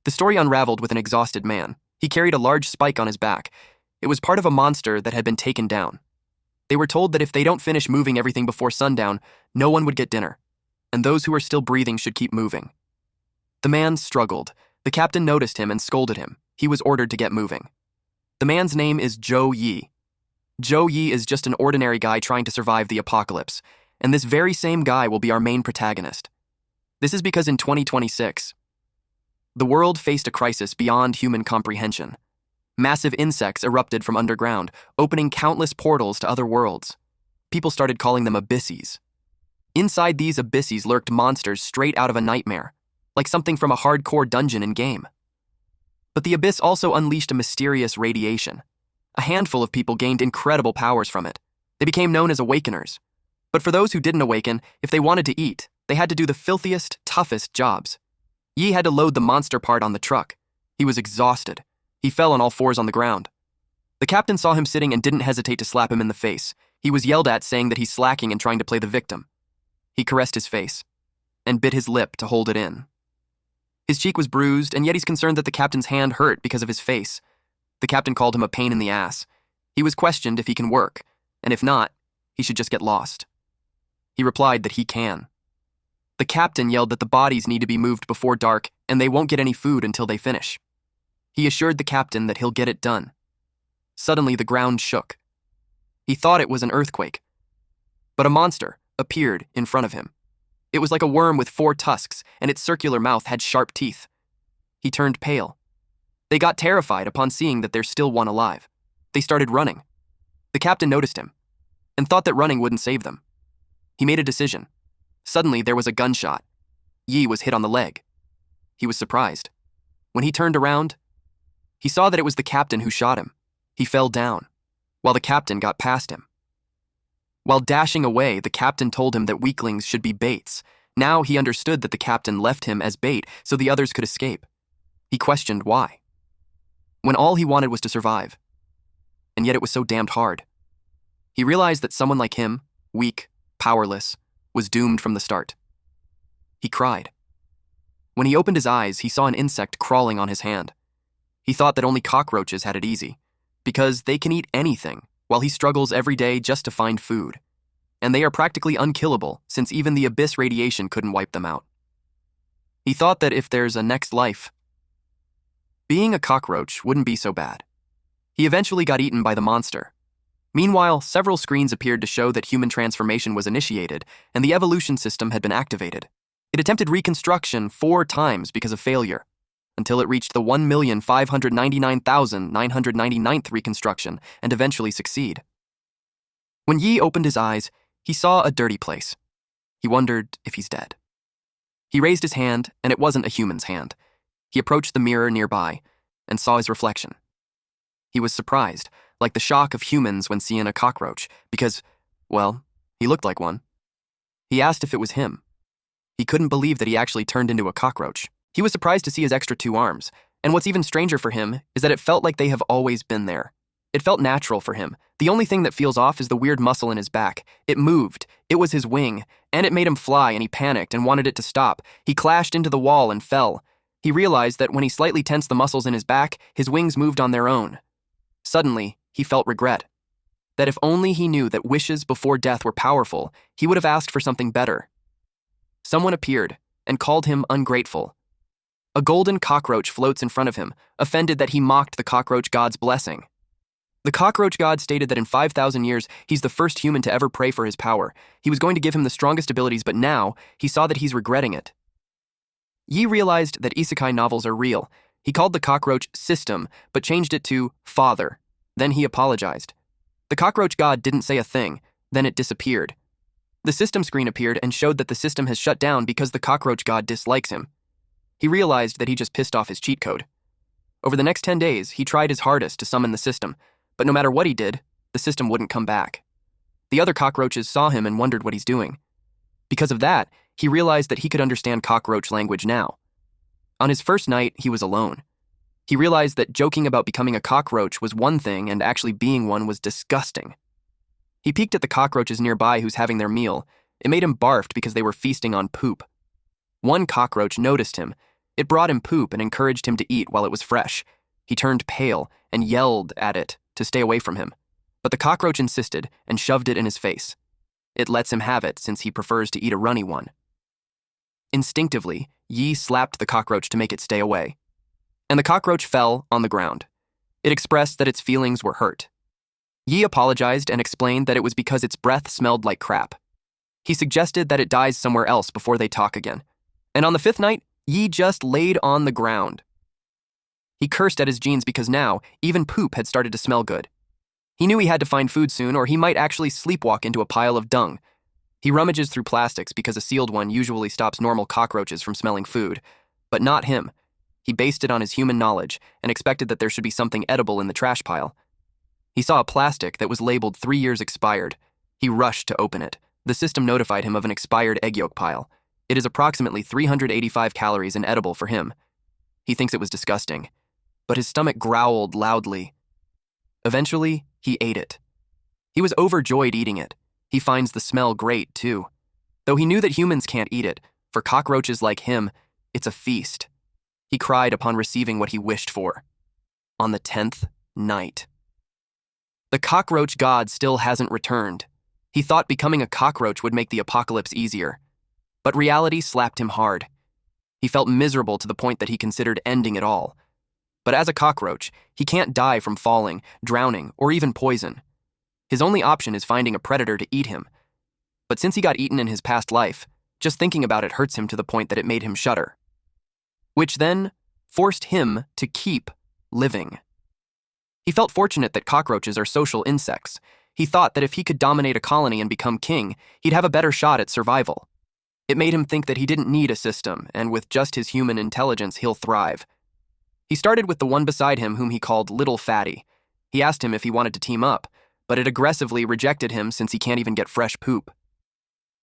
The story unraveled with an exhausted man. He carried a large spike on his back. It was part of a monster that had been taken down. They were told that if they don't finish moving everything before sundown, no one would get dinner, and those who are still breathing should keep moving. The man struggled. The captain noticed him and scolded him. He was ordered to get moving. The man's name is Zhou Yi. Zhou Yi is just an ordinary guy trying to survive the apocalypse, and this very same guy will be our main protagonist. This is because in 2026, the world faced a crisis beyond human comprehension. Massive insects erupted from underground, opening countless portals to other worlds. People started calling them abysses. Inside these abysses lurked monsters straight out of a nightmare, like something from a hardcore dungeon in-game. But the abyss also unleashed a mysterious radiation. A handful of people gained incredible powers from it. They became known as awakeners. But for those who didn't awaken, if they wanted to eat, they had to do the filthiest, toughest jobs. Yi had to load the monster part on the truck. He was exhausted. He fell on all fours on the ground. The captain saw him sitting and didn't hesitate to slap him in the face. He was yelled at, saying that he's slacking and trying to play the victim. He caressed his face and bit his lip to hold it in. His cheek was bruised, and yet he's concerned that the captain's hand hurt because of his face. The captain called him a pain in the ass. He was questioned if he can work, and if not, he should just get lost. He replied that he can. The captain yelled that the bodies need to be moved before dark, and they won't get any food until they finish. He assured the captain that he'll get it done. Suddenly, the ground shook. He thought it was an earthquake, but a monster appeared in front of him. It was like a worm with 4 tusks, and its circular mouth had sharp teeth. He turned pale. They got terrified upon seeing that there's still one alive. They started running. The captain noticed him and thought that running wouldn't save them. He made a decision. Suddenly, there was a gunshot. Yi was hit on the leg. He was surprised. When he turned around, he saw that it was the captain who shot him. He fell down, while the captain got past him. While dashing away, the captain told him that weaklings should be baits. Now he understood that the captain left him as bait so the others could escape. He questioned why, when all he wanted was to survive. And yet it was so damned hard. He realized that someone like him, weak, powerless, was doomed from the start. He cried. When he opened his eyes, he saw an insect crawling on his hand. He thought that only cockroaches had it easy, because they can eat anything, while he struggles every day just to find food. And they are practically unkillable, since even the abyss radiation couldn't wipe them out. He thought that if there's a next life, being a cockroach wouldn't be so bad. He eventually got eaten by the monster. Meanwhile, several screens appeared to show that human transformation was initiated, and the evolution system had been activated. It attempted reconstruction 4 times because of failure, until it reached the 1,599,999th reconstruction and eventually succeed. When Yi opened his eyes, he saw a dirty place. He wondered if he's dead. He raised his hand, and it wasn't a human's hand. He approached the mirror nearby and saw his reflection. He was surprised, like the shock of humans when seeing a cockroach, because, well, he looked like one. He asked if it was him. He couldn't believe that he actually turned into a cockroach. He was surprised to see his extra 2 arms, and what's even stranger for him is that it felt like they have always been there. It felt natural for him. The only thing that feels off is the weird muscle in his back. It moved. It was his wing, and it made him fly, and he panicked and wanted it to stop. He clashed into the wall and fell. He realized that when he slightly tensed the muscles in his back, his wings moved on their own. Suddenly, he felt regret. That if only he knew that wishes before death were powerful, he would have asked for something better. Someone appeared and called him ungrateful. A golden cockroach floats in front of him, offended that he mocked the cockroach god's blessing. The cockroach god stated that in 5,000 years, he's the first human to ever pray for his power. He was going to give him the strongest abilities, but now he saw that he's regretting it. Yi realized that isekai novels are real. He called the cockroach System, but changed it to Father. Then he apologized. The cockroach god didn't say a thing, then it disappeared. The system screen appeared and showed that the system has shut down because the cockroach god dislikes him. He realized that he just pissed off his cheat code. Over the next 10 days, he tried his hardest to summon the system, but no matter what he did, the system wouldn't come back. The other cockroaches saw him and wondered what he's doing. Because of that, he realized that he could understand cockroach language now. On his first night, he was alone. He realized that joking about becoming a cockroach was one thing and actually being one was disgusting. He peeked at the cockroaches nearby who's having their meal. It made him barfed because they were feasting on poop. One cockroach noticed him. It brought him poop and encouraged him to eat while it was fresh. He turned pale and yelled at it to stay away from him. But the cockroach insisted and shoved it in his face. It lets him have it since he prefers to eat a runny one. Instinctively, Yi slapped the cockroach to make it stay away. And the cockroach fell on the ground. It expressed that its feelings were hurt. Yi apologized and explained that it was because its breath smelled like crap. He suggested that it dies somewhere else before they talk again. And on the 5th night, Yi just laid on the ground. He cursed at his genes because now, even poop had started to smell good. He knew he had to find food soon or he might actually sleepwalk into a pile of dung. He rummages through plastics because a sealed one usually stops normal cockroaches from smelling food. But not him. He based it on his human knowledge and expected that there should be something edible in the trash pile. He saw a plastic that was labeled 3 years expired. He rushed to open it. The system notified him of an expired egg yolk pile. It is approximately 385 calories and edible for him. He thinks it was disgusting, but his stomach growled loudly. Eventually, he ate it. He was overjoyed eating it. He finds the smell great, too. Though he knew that humans can't eat it, for cockroaches like him, it's a feast. He cried upon receiving what he wished for. On the 10th night. The cockroach god still hasn't returned. He thought becoming a cockroach would make the apocalypse easier. But reality slapped him hard. He felt miserable to the point that he considered ending it all. But as a cockroach, he can't die from falling, drowning, or even poison. His only option is finding a predator to eat him. But since he got eaten in his past life, just thinking about it hurts him to the point that it made him shudder. Which then forced him to keep living. He felt fortunate that cockroaches are social insects. He thought that if he could dominate a colony and become king, he'd have a better shot at survival. It made him think that he didn't need a system, and with just his human intelligence, he'll thrive. He started with the one beside him whom he called Little Fatty. He asked him if he wanted to team up, but it aggressively rejected him since he can't even get fresh poop.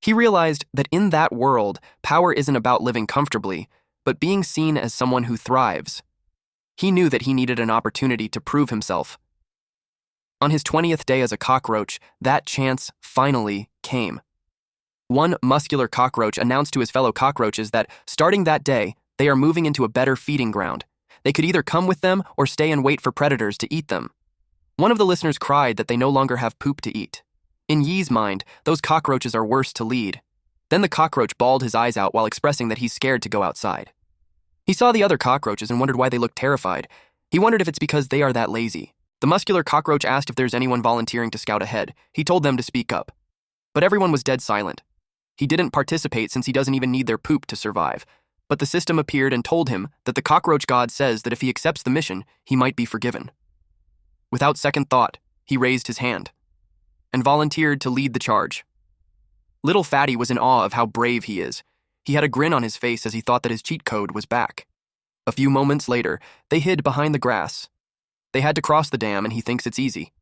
He realized that in that world, power isn't about living comfortably, but being seen as someone who thrives. He knew that he needed an opportunity to prove himself. On his 20th day as a cockroach, that chance finally came. One muscular cockroach announced to his fellow cockroaches that, starting that day, they are moving into a better feeding ground. They could either come with them or stay and wait for predators to eat them. One of the listeners cried that they no longer have poop to eat. In Yi's mind, those cockroaches are worse to lead. Then the cockroach bawled his eyes out while expressing that he's scared to go outside. He saw the other cockroaches and wondered why they looked terrified. He wondered if it's because they are that lazy. The muscular cockroach asked if there's anyone volunteering to scout ahead. He told them to speak up. But everyone was dead silent. He didn't participate since he doesn't even need their poop to survive. But the system appeared and told him that the cockroach god says that if he accepts the mission, he might be forgiven. Without second thought, he raised his hand and volunteered to lead the charge. Little Fatty was in awe of how brave he is. He had a grin on his face as he thought that his cheat code was back. A few moments later, they hid behind the grass. They had to cross the dam and he thinks it's easy.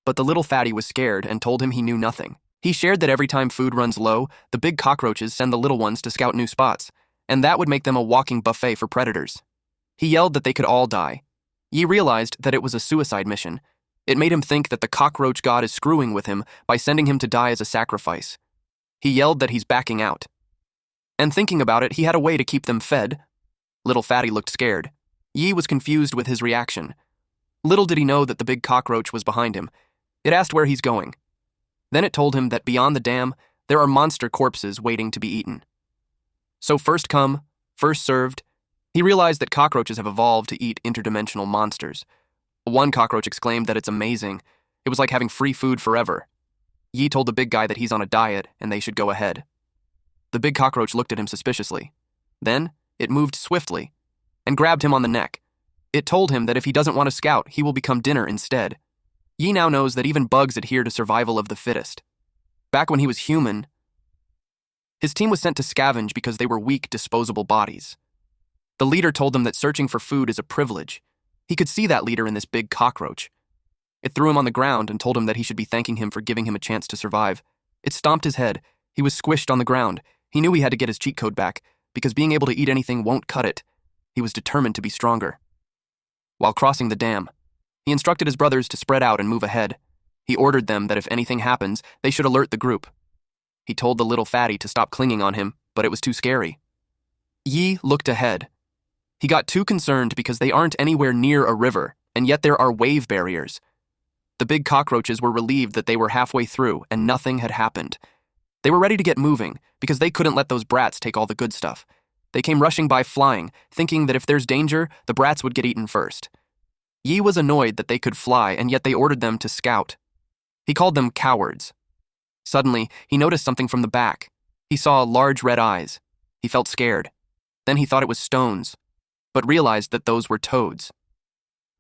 But the little Fatty was scared and told him he knew nothing. He shared that every time food runs low, the big cockroaches send the little ones to scout new spots, and that would make them a walking buffet for predators. He yelled that they could all die. Yi realized that it was a suicide mission. It made him think that the cockroach god is screwing with him by sending him to die as a sacrifice. He yelled that he's backing out. And thinking about it, he had a way to keep them fed. Little Fatty looked scared. Yi was confused with his reaction. Little did he know that the big cockroach was behind him. It asked where he's going. Then it told him that beyond the dam, there are monster corpses waiting to be eaten. So first come, first served, he realized that cockroaches have evolved to eat interdimensional monsters. One cockroach exclaimed that it's amazing. It was like having free food forever. Yi told the big guy that he's on a diet and they should go ahead. The big cockroach looked at him suspiciously. Then, it moved swiftly and grabbed him on the neck. It told him that if he doesn't want to scout, he will become dinner instead. Yi now knows that even bugs adhere to survival of the fittest. Back when he was human, his team was sent to scavenge because they were weak, disposable bodies. The leader told them that searching for food is a privilege. He could see that leader in this big cockroach. It threw him on the ground and told him that he should be thanking him for giving him a chance to survive. It stomped his head. He was squished on the ground. He knew he had to get his cheat code back, because being able to eat anything won't cut it. He was determined to be stronger. While crossing the dam, he instructed his brothers to spread out and move ahead. He ordered them that if anything happens, they should alert the group. He told the little Fatty to stop clinging on him, but it was too scary. Yi looked ahead. He got too concerned because they aren't anywhere near a river, and yet there are wave barriers. The big cockroaches were relieved that they were halfway through and nothing had happened. They were ready to get moving because they couldn't let those brats take all the good stuff. They came rushing by flying, thinking that if there's danger, the brats would get eaten first. Yi was annoyed that they could fly, and yet they ordered them to scout. He called them cowards. Suddenly, he noticed something from the back. He saw large red eyes. He felt scared. Then he thought it was stones, but realized that those were toads.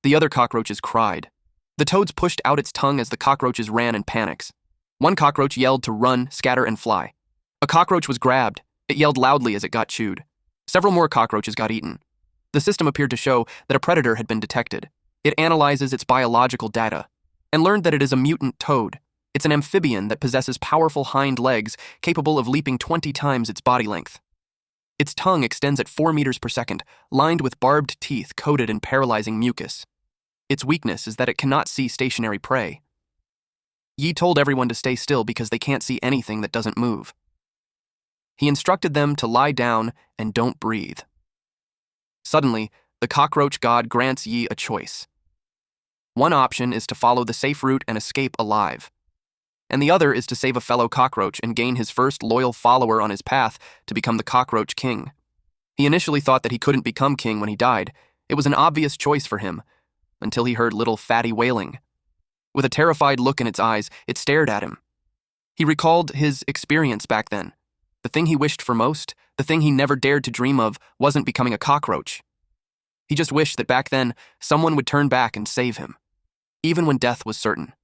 The other cockroaches cried. The toads pushed out its tongue as the cockroaches ran in panics. One cockroach yelled to run, scatter, and fly. A cockroach was grabbed. It yelled loudly as it got chewed. Several more cockroaches got eaten. The system appeared to show that a predator had been detected. It analyzes its biological data and learned that it is a mutant toad. It's an amphibian that possesses powerful hind legs capable of leaping 20 times its body length. Its tongue extends at 4 meters per second, lined with barbed teeth coated in paralyzing mucus. Its weakness is that it cannot see stationary prey. Yi told everyone to stay still because they can't see anything that doesn't move. He instructed them to lie down and don't breathe. Suddenly, the cockroach god grants Yi a choice. One option is to follow the safe route and escape alive, and the other is to save a fellow cockroach and gain his first loyal follower on his path to become the cockroach king. He initially thought that he couldn't become king when he died. It was an obvious choice for him, until he heard little Fatty wailing. With a terrified look in its eyes, it stared at him. He recalled his experience back then. The thing he wished for most, the thing he never dared to dream of, wasn't becoming a cockroach. He just wished that back then, someone would turn back and save him, even when death was certain.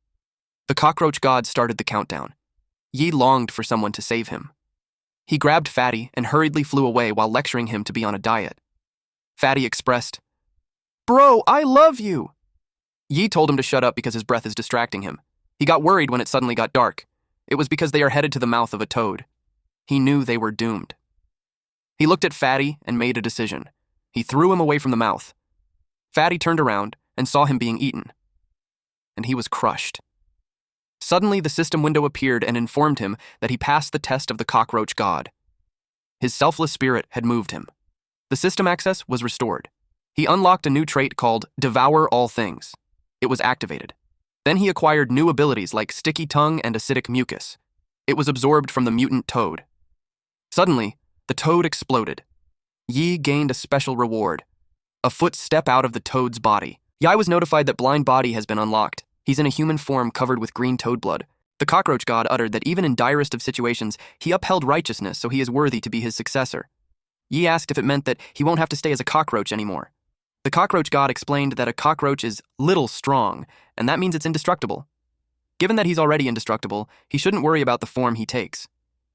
The cockroach god started the countdown. Yi longed for someone to save him. He grabbed Fatty and hurriedly flew away while lecturing him to be on a diet. Fatty expressed, "Bro, I love you!" Yi told him to shut up because his breath is distracting him. He got worried when it suddenly got dark. It was because they are headed to the mouth of a toad. He knew they were doomed. He looked at Fatty and made a decision. He threw him away from the mouth. Fatty turned around and saw him being eaten, and he was crushed. Suddenly, the system window appeared and informed him that he passed the test of the cockroach god. His selfless spirit had moved him. The system access was restored. He unlocked a new trait called Devour All Things. It was activated. Then he acquired new abilities like sticky tongue and acidic mucus. It was absorbed from the mutant toad. Suddenly, the toad exploded. Yi gained a special reward: a foot step out of the toad's body. Yi was notified that Blind Body has been unlocked. He's in a human form covered with green toad blood. The cockroach god uttered that even in direst of situations, he upheld righteousness, so he is worthy to be his successor. Yi asked if it meant that he won't have to stay as a cockroach anymore. The cockroach god explained that a cockroach is little strong, and that means it's indestructible. Given that he's already indestructible, he shouldn't worry about the form he takes.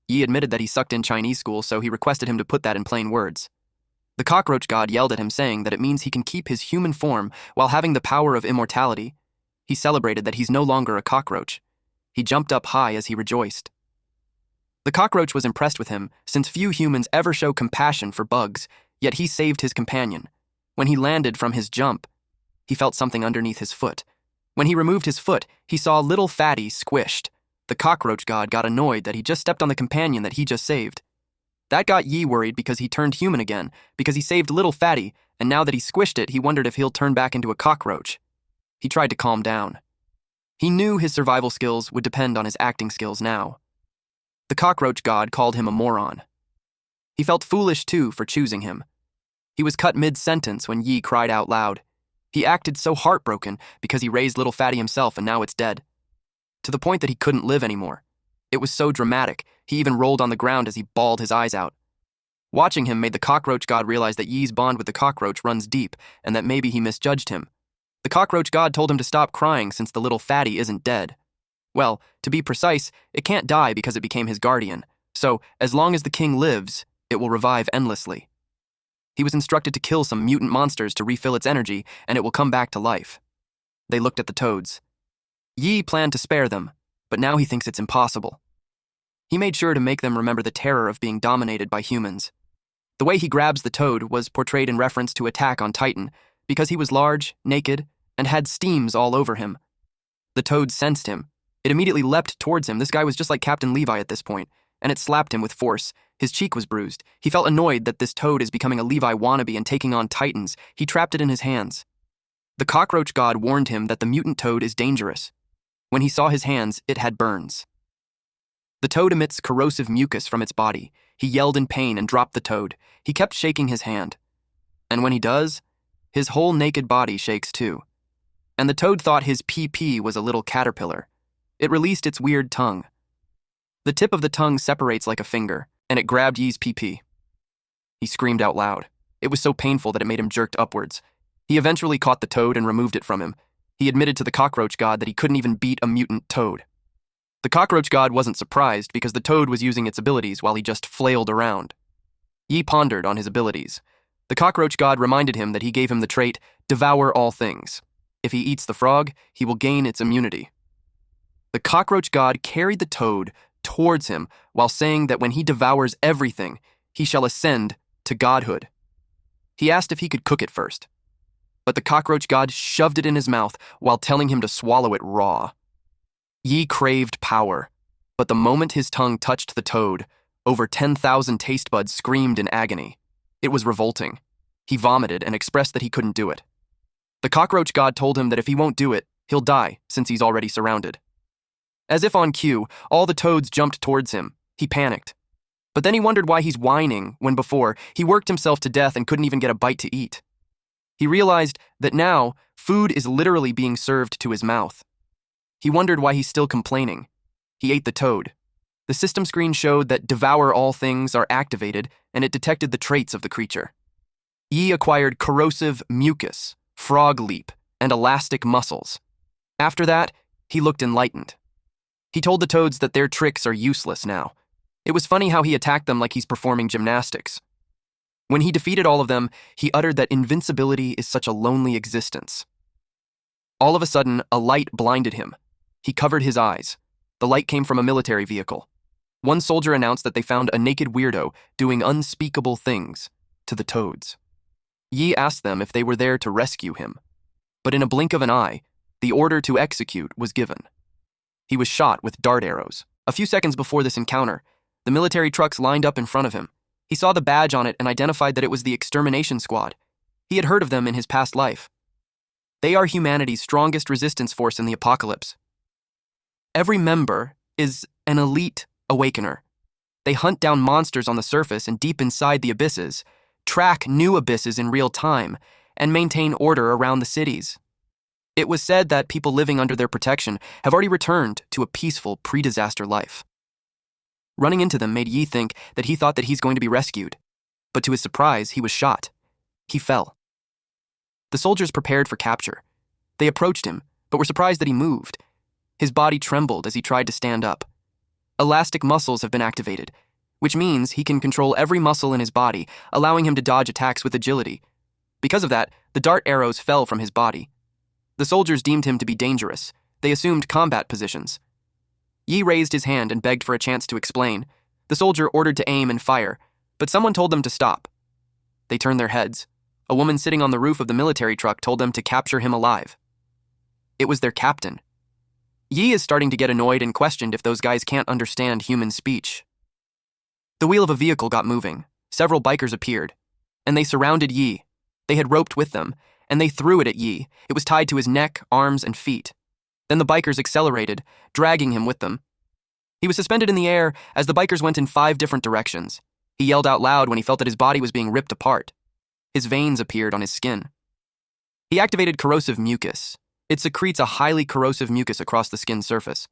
Yi admitted that he sucked in Chinese school, so he requested him to put that in plain words. The cockroach god yelled at him, saying that it means he can keep his human form while having the power of immortality. He celebrated that he's no longer a cockroach. He jumped up high as he rejoiced. The cockroach was impressed with him, since few humans ever show compassion for bugs, yet he saved his companion. When he landed from his jump, he felt something underneath his foot. When he removed his foot, he saw little Fatty squished. The cockroach god got annoyed that he just stepped on the companion that he just saved. That got Yi worried because he turned human again, because he saved little Fatty, and now that he squished it, he wondered if he'll turn back into a cockroach. He tried to calm down. He knew his survival skills would depend on his acting skills now. The cockroach god called him a moron. He felt foolish, too, for choosing him. He was cut mid-sentence when Yi cried out loud. He acted so heartbroken because he raised little Fatty himself and now it's dead. To the point that he couldn't live anymore. It was so dramatic, he even rolled on the ground as he bawled his eyes out. Watching him made the cockroach god realize that Yi's bond with the cockroach runs deep and that maybe he misjudged him. The cockroach god told him to stop crying since the little Fatty isn't dead. Well, to be precise, it can't die because it became his guardian, so as long as the king lives, it will revive endlessly. He was instructed to kill some mutant monsters to refill its energy, and it will come back to life. They looked at the toads. Yi planned to spare them, but now he thinks it's impossible. He made sure to make them remember the terror of being dominated by humans. The way he grabs the toad was portrayed in reference to Attack on Titan, because he was large, naked, and had steams all over him. The toad sensed him. It immediately leapt towards him. This guy was just like Captain Levi at this point, and it slapped him with force. His cheek was bruised. He felt annoyed that this toad is becoming a Levi wannabe and taking on titans. He trapped it in his hands. The cockroach god warned him that the mutant toad is dangerous. When he saw his hands, it had burns. The toad emits corrosive mucus from its body. He yelled in pain and dropped the toad. He kept shaking his hand. And when he does, his whole naked body shakes too. And the toad thought his PP was a little caterpillar. It released its weird tongue. The tip of the tongue separates like a finger, and it grabbed Yi's PP. He screamed out loud. It was so painful that it made him jerked upwards. He eventually caught the toad and removed it from him. He admitted to the cockroach god that he couldn't even beat a mutant toad. The cockroach god wasn't surprised because the toad was using its abilities while he just flailed around. Yi pondered on his abilities. The cockroach god reminded him that he gave him the trait, devour all things. If he eats the frog, he will gain its immunity. The cockroach god carried the toad towards him while saying that when he devours everything, he shall ascend to godhood. He asked if he could cook it first, but the cockroach god shoved it in his mouth while telling him to swallow it raw. Yi craved power, but the moment his tongue touched the toad, over 10,000 taste buds screamed in agony. It was revolting. He vomited and expressed that he couldn't do it. The cockroach god told him that if he won't do it, he'll die since he's already surrounded. As if on cue, all the toads jumped towards him. He panicked. But then he wondered why he's whining when before he worked himself to death and couldn't even get a bite to eat. He realized that now food is literally being served to his mouth. He wondered why he's still complaining. He ate the toad. The system screen showed that devour all things are activated and it detected the traits of the creature. Yi acquired corrosive mucus, frog leap, and elastic muscles. After that, he looked enlightened. He told the toads that their tricks are useless now. It was funny how he attacked them like he's performing gymnastics. When he defeated all of them, he uttered that invincibility is such a lonely existence. All of a sudden, a light blinded him. He covered his eyes. The light came from a military vehicle. One soldier announced that they found a naked weirdo doing unspeakable things to the toads. Yi asked them if they were there to rescue him. But in a blink of an eye, the order to execute was given. He was shot with dart arrows. A few seconds before this encounter, the military trucks lined up in front of him. He saw the badge on it and identified that it was the extermination squad. He had heard of them in his past life. They are humanity's strongest resistance force in the apocalypse. Every member is an elite awakener. They hunt down monsters on the surface and deep inside the abysses, track new abysses in real time, and maintain order around the cities. It was said that people living under their protection have already returned to a peaceful pre-disaster life. Running into them made Yi think that he thought that he's going to be rescued, but to his surprise, he was shot. He fell. The soldiers prepared for capture. They approached him, but were surprised that he moved. His body trembled as he tried to stand up. Elastic muscles have been activated, which means he can control every muscle in his body, allowing him to dodge attacks with agility. Because of that, the dart arrows fell from his body. The soldiers deemed him to be dangerous. They assumed combat positions. Yi raised his hand and begged for a chance to explain. The soldier ordered to aim and fire, but someone told them to stop. They turned their heads. A woman sitting on the roof of the military truck told them to capture him alive. It was their captain. Yi is starting to get annoyed and questioned if those guys can't understand human speech. The wheel of a vehicle got moving. Several bikers appeared, and they surrounded Yi. They had roped with them, and they threw it at Yi. It was tied to his neck, arms, and feet. Then the bikers accelerated, dragging him with them. He was suspended in the air as the bikers went in 5 different directions. He yelled out loud when he felt that his body was being ripped apart. His veins appeared on his skin. He activated corrosive mucus. It secretes a highly corrosive mucus across the skin surface.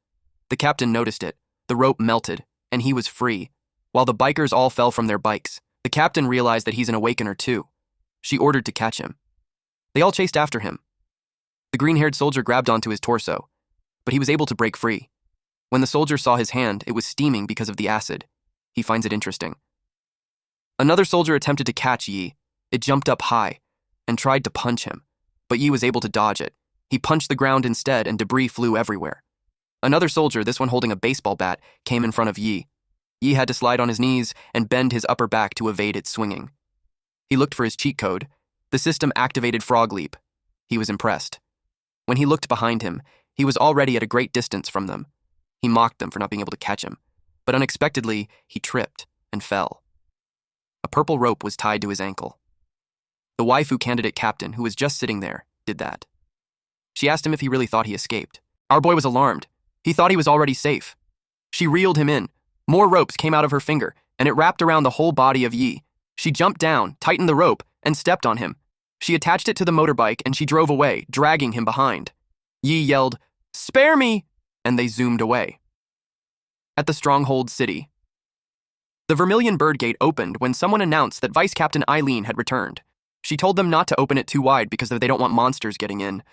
The captain noticed it. The rope melted, and he was free. While the bikers all fell from their bikes, the captain realized that he's an awakener too. She ordered to catch him. They all chased after him. The green-haired soldier grabbed onto his torso, but he was able to break free. When the soldier saw his hand, it was steaming because of the acid. He finds it interesting. Another soldier attempted to catch Yi. It jumped up high and tried to punch him, but Yi was able to dodge it. He punched the ground instead and debris flew everywhere. Another soldier, this one holding a baseball bat, came in front of Yi. Yi had to slide on his knees and bend his upper back to evade its swinging. He looked for his cheat code. The system activated Frog Leap. He was impressed. When he looked behind him, he was already at a great distance from them. He mocked them for not being able to catch him, but unexpectedly, he tripped and fell. A purple rope was tied to his ankle. The waifu candidate captain, who was just sitting there, did that. She asked him if he really thought he escaped. Our boy was alarmed. He thought he was already safe. She reeled him in. More ropes came out of her finger, and it wrapped around the whole body of Yi. She jumped down, tightened the rope, and stepped on him. She attached it to the motorbike, and she drove away, dragging him behind. Yi yelled, "Spare me!" and they zoomed away. At the Stronghold City. The Vermilion Bird Gate opened when someone announced that Vice Captain Eileen had returned. She told them not to open it too wide because they don't want monsters getting in.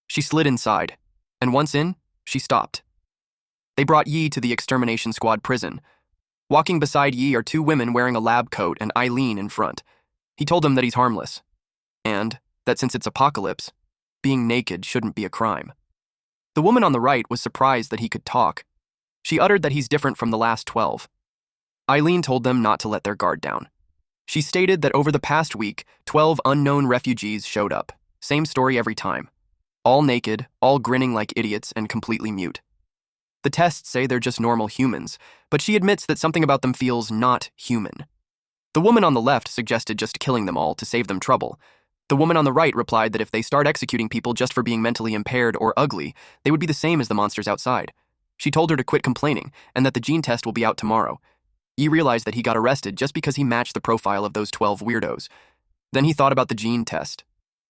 She slid inside, and once in, she stopped. They brought Yi to the Extermination Squad prison. Walking beside Yi are two women wearing a lab coat and Eileen in front. He told them that he's harmless, and that since it's apocalypse, being naked shouldn't be a crime. The woman on the right was surprised that he could talk. She uttered that he's different from the last 12. Eileen told them not to let their guard down. She stated that over the past week, 12 unknown refugees showed up. Same story every time. All naked, all grinning like idiots, and completely mute. The tests say they're just normal humans, but she admits that something about them feels not human. The woman on the left suggested just killing them all to save them trouble. The woman on the right replied that if they start executing people just for being mentally impaired or ugly, they would be the same as the monsters outside. She told her to quit complaining, and that the gene test will be out tomorrow. Yi realized that he got arrested just because he matched the profile of those 12 weirdos. Then he thought about the gene test.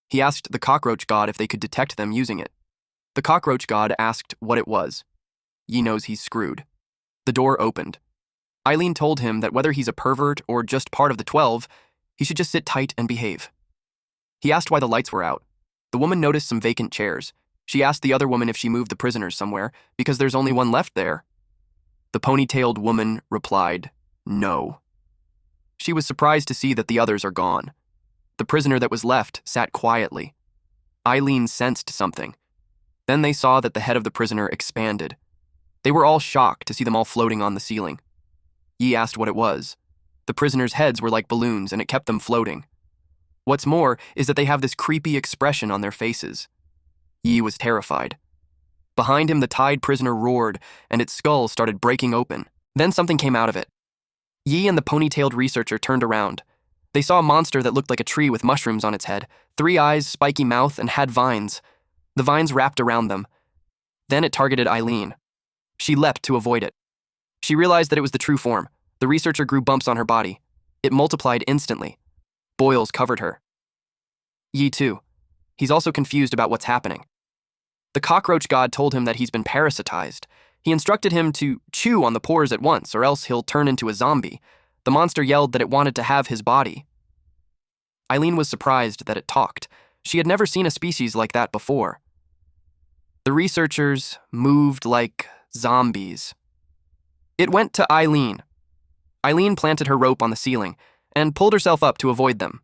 He asked the Cockroach God if they could detect them using it. The Cockroach God asked what it was. Yi knows he's screwed. The door opened. Eileen told him that whether he's a pervert or just part of the 12, he should just sit tight and behave. He asked why the lights were out. The woman noticed some vacant chairs. She asked the other woman if she moved the prisoners somewhere, because there's only one left there. The ponytailed woman replied, "No." She was surprised to see that the others are gone. The prisoner that was left sat quietly. Eileen sensed something. Then they saw that the head of the prisoner expanded. They were all shocked to see them all floating on the ceiling. Yi asked what it was. The prisoners' heads were like balloons, and it kept them floating. What's more is that they have this creepy expression on their faces. Yi was terrified. Behind him, the tied prisoner roared, and its skull started breaking open. Then something came out of it. Yi and the ponytailed researcher turned around. They saw a monster that looked like a tree with mushrooms on its head, 3 eyes, spiky mouth, and had vines. The vines wrapped around them. Then it targeted Eileen. She leapt to avoid it. She realized that it was the true form. The researcher grew bumps on her body. It multiplied instantly. Boils covered her. Yi too. He's also confused about what's happening. The Cockroach God told him that he's been parasitized. He instructed him to chew on the pores at once, or else he'll turn into a zombie. The monster yelled that it wanted to have his body. Eileen was surprised that it talked. She had never seen a species like that before. The researchers moved like zombies. It went to Eileen. Eileen planted her rope on the ceiling and pulled herself up to avoid them.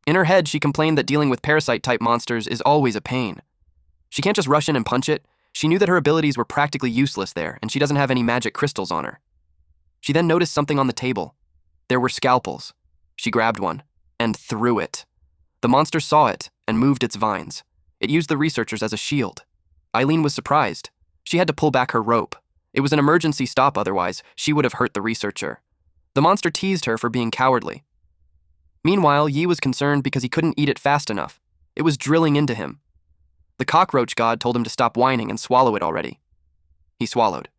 In her head, she complained that dealing with parasite-type monsters is always a pain. She can't just rush in and punch it. She knew that her abilities were practically useless there, and she doesn't have any magic crystals on her. She then noticed something on the table. There were scalpels. She grabbed one and threw it. The monster saw it and moved its vines. It used the researchers as a shield. Eileen was surprised. She had to pull back her rope. It was an emergency stop, otherwise she would have hurt the researcher. The monster teased her for being cowardly. Meanwhile, Yi was concerned because he couldn't eat it fast enough. It was drilling into him. The Cockroach God told him to stop whining and swallow it already. He swallowed.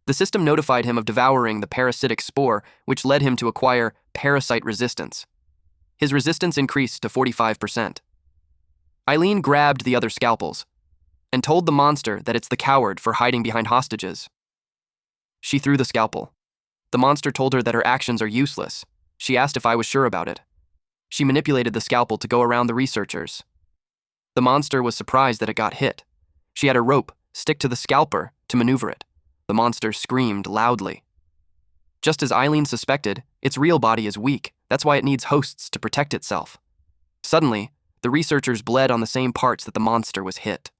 The system notified him of devouring the parasitic spore, which led him to acquire parasite resistance. His resistance increased to 45%. Eileen grabbed the other scalpels and told the monster that it's the coward for hiding behind hostages. She threw the scalpel. The monster told her that her actions are useless. She asked if I was sure about it. She manipulated the scalpel to go around the researchers. The monster was surprised that it got hit. She had a rope stick to the scalper to maneuver it. The monster screamed loudly. Just as Eileen suspected, its real body is weak. That's why it needs hosts to protect itself. Suddenly, the researchers bled on the same parts that the monster was hit.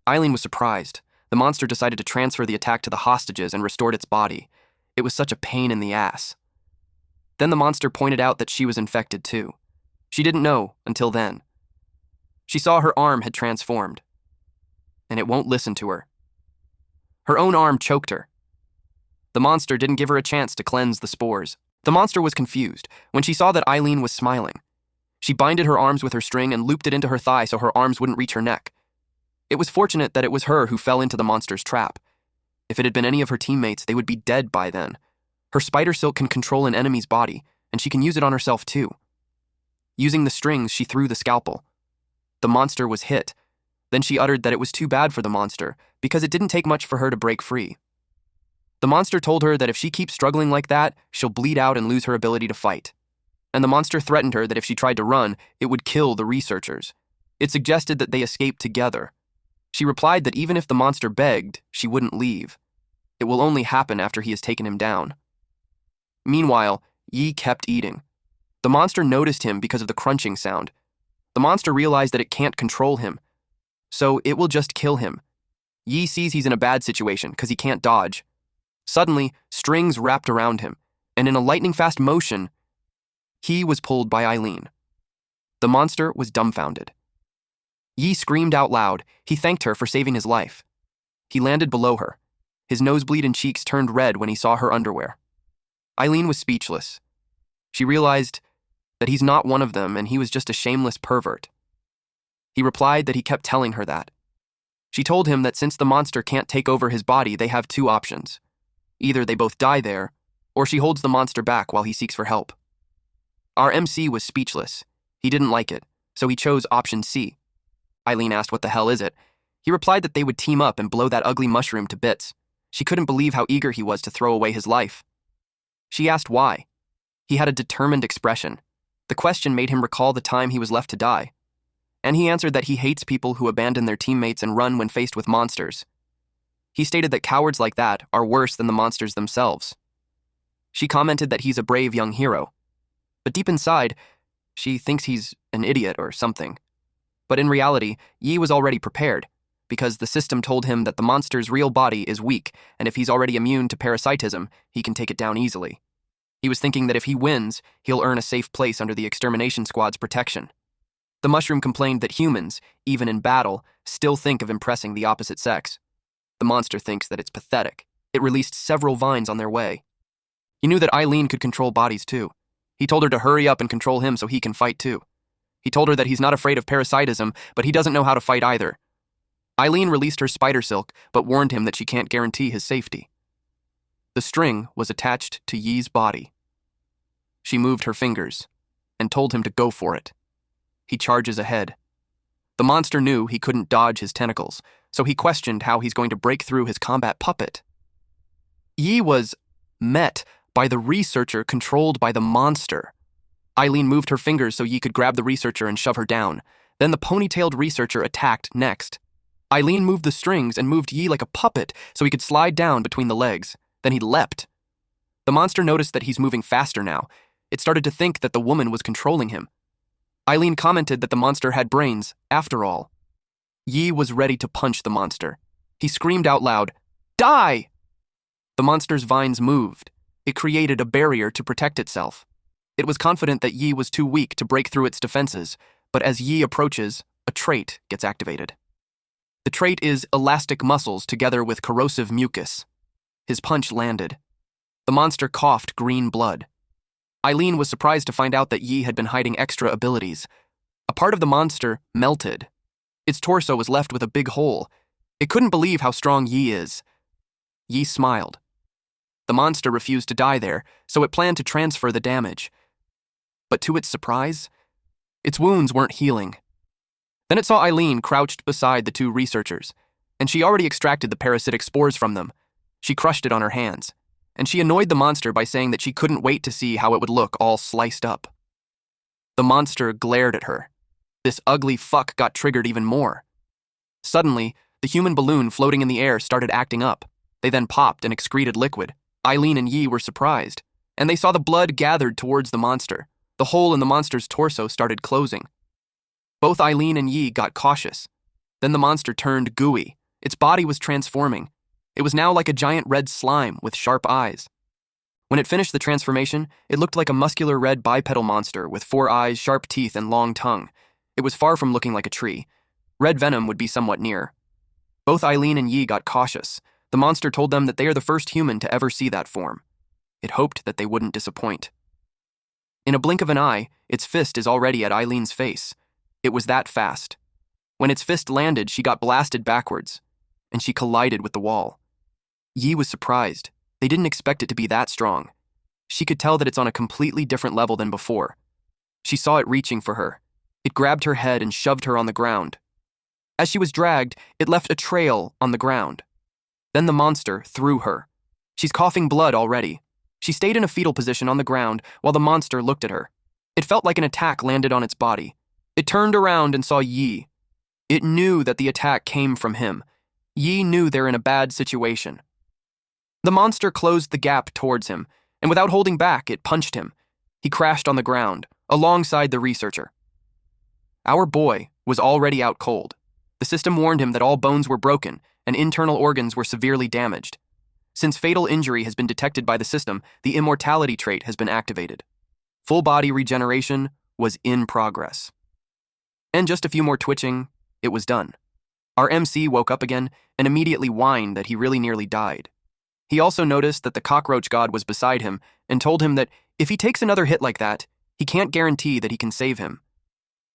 Eileen was surprised. The monster decided to transfer the attack to the hostages and restored its body. It was such a pain in the ass. Then the monster pointed out that she was infected too. She didn't know until then. She saw her arm had transformed, and it won't listen to her. Her own arm choked her. The monster didn't give her a chance to cleanse the spores. The monster was confused when she saw that Eileen was smiling. She binded her arms with her string and looped it into her thigh so her arms wouldn't reach her neck. It was fortunate that it was her who fell into the monster's trap. If it had been any of her teammates, they would be dead by then. Her spider silk can control an enemy's body, and she can use it on herself too. Using the strings, she threw the scalpel. The monster was hit. Then she uttered that it was too bad for the monster because it didn't take much for her to break free. The monster told her that if she keeps struggling like that, she'll bleed out and lose her ability to fight. And the monster threatened her that if she tried to run, it would kill the researchers. It suggested that they escape together. She replied that even if the monster begged, she wouldn't leave. It will only happen after he has taken him down. Meanwhile, Yi kept eating. The monster noticed him because of the crunching sound. The monster realized that it can't control him, so it will just kill him. Yi sees he's in a bad situation because he can't dodge. Suddenly, strings wrapped around him, and in a lightning-fast motion, he was pulled by Eileen. The monster was dumbfounded. Yi screamed out loud. He thanked her for saving his life. He landed below her. His nosebleed and cheeks turned red when he saw her underwear. Eileen was speechless. She realized that he's not one of them and he was just a shameless pervert. He replied that he kept telling her that. She told him that since the monster can't take over his body, they have two options. Either they both die there, or she holds the monster back while he seeks for help. Our MC was speechless. He didn't like it, so he chose option C. Eileen asked what the hell is it. He replied that they would team up and blow that ugly mushroom to bits. She couldn't believe how eager he was to throw away his life. She asked why. He had a determined expression. The question made him recall the time he was left to die. And he answered that he hates people who abandon their teammates and run when faced with monsters. He stated that cowards like that are worse than the monsters themselves. She commented that he's a brave young hero. But deep inside, she thinks he's an idiot or something. But in reality, Yi was already prepared, because the system told him that the monster's real body is weak, and if he's already immune to parasitism, he can take it down easily. He was thinking that if he wins, he'll earn a safe place under the extermination squad's protection. The mushroom complained that humans, even in battle, still think of impressing the opposite sex. The monster thinks that it's pathetic. It released several vines on their way. He knew that Eileen could control bodies too. He told her to hurry up and control him so he can fight too. He told her that he's not afraid of parasitism, but he doesn't know how to fight either. Eileen released her spider silk, but warned him that she can't guarantee his safety. The string was attached to Yi's body. She moved her fingers and told him to go for it. He charges ahead. The monster knew he couldn't dodge his tentacles, so he questioned how he's going to break through his combat puppet. Yi was met by the researcher controlled by the monster. Eileen moved her fingers so Yi could grab the researcher and shove her down. Then the ponytailed researcher attacked next. Eileen moved the strings and moved Yi like a puppet so he could slide down between the legs. Then he leapt. The monster noticed that he's moving faster now. It started to think that the woman was controlling him. Eileen commented that the monster had brains, after all. Yi was ready to punch the monster. He screamed out loud, "Die!" The monster's vines moved. It created a barrier to protect itself. It was confident that Yi was too weak to break through its defenses, but as Yi approaches, a trait gets activated. The trait is elastic muscles together with corrosive mucus. His punch landed. The monster coughed green blood. Eileen was surprised to find out that Yi had been hiding extra abilities. A part of the monster melted. Its torso was left with a big hole. It couldn't believe how strong Yi is. Yi smiled. The monster refused to die there, so it planned to transfer the damage. But to its surprise, its wounds weren't healing. Then it saw Eileen crouched beside the two researchers, and she already extracted the parasitic spores from them. She crushed it on her hands, and she annoyed the monster by saying that she couldn't wait to see how it would look all sliced up. The monster glared at her. This ugly fuck got triggered even more. Suddenly, the human balloon floating in the air started acting up. They then popped and excreted liquid. Eileen and Yi were surprised, and they saw the blood gathered towards the monster. The hole in the monster's torso started closing. Both Eileen and Yi got cautious. Then the monster turned gooey. Its body was transforming. It was now like a giant red slime with sharp eyes. When it finished the transformation, it looked like a muscular red bipedal monster with 4 eyes, sharp teeth, and long tongue. It was far from looking like a tree. Red venom would be somewhat near. Both Eileen and Yi got cautious. The monster told them that they are the first human to ever see that form. It hoped that they wouldn't disappoint. In a blink of an eye, its fist is already at Eileen's face. It was that fast. When its fist landed, she got blasted backwards, and she collided with the wall. Yi was surprised. They didn't expect it to be that strong. She could tell that it's on a completely different level than before. She saw it reaching for her. It grabbed her head and shoved her on the ground. As she was dragged, it left a trail on the ground. Then the monster threw her. She's coughing blood already. She stayed in a fetal position on the ground while the monster looked at her. It felt like an attack landed on its body. It turned around and saw Yi. It knew that the attack came from him. Yi knew they're in a bad situation. The monster closed the gap towards him, and without holding back, it punched him. He crashed on the ground, alongside the researcher. Our boy was already out cold. The system warned him that all bones were broken and internal organs were severely damaged. Since fatal injury has been detected by the system, the immortality trait has been activated. Full body regeneration was in progress. And just a few more twitching, it was done. Our MC woke up again and immediately whined that he really nearly died. He also noticed that the cockroach god was beside him and told him that if he takes another hit like that, he can't guarantee that he can save him.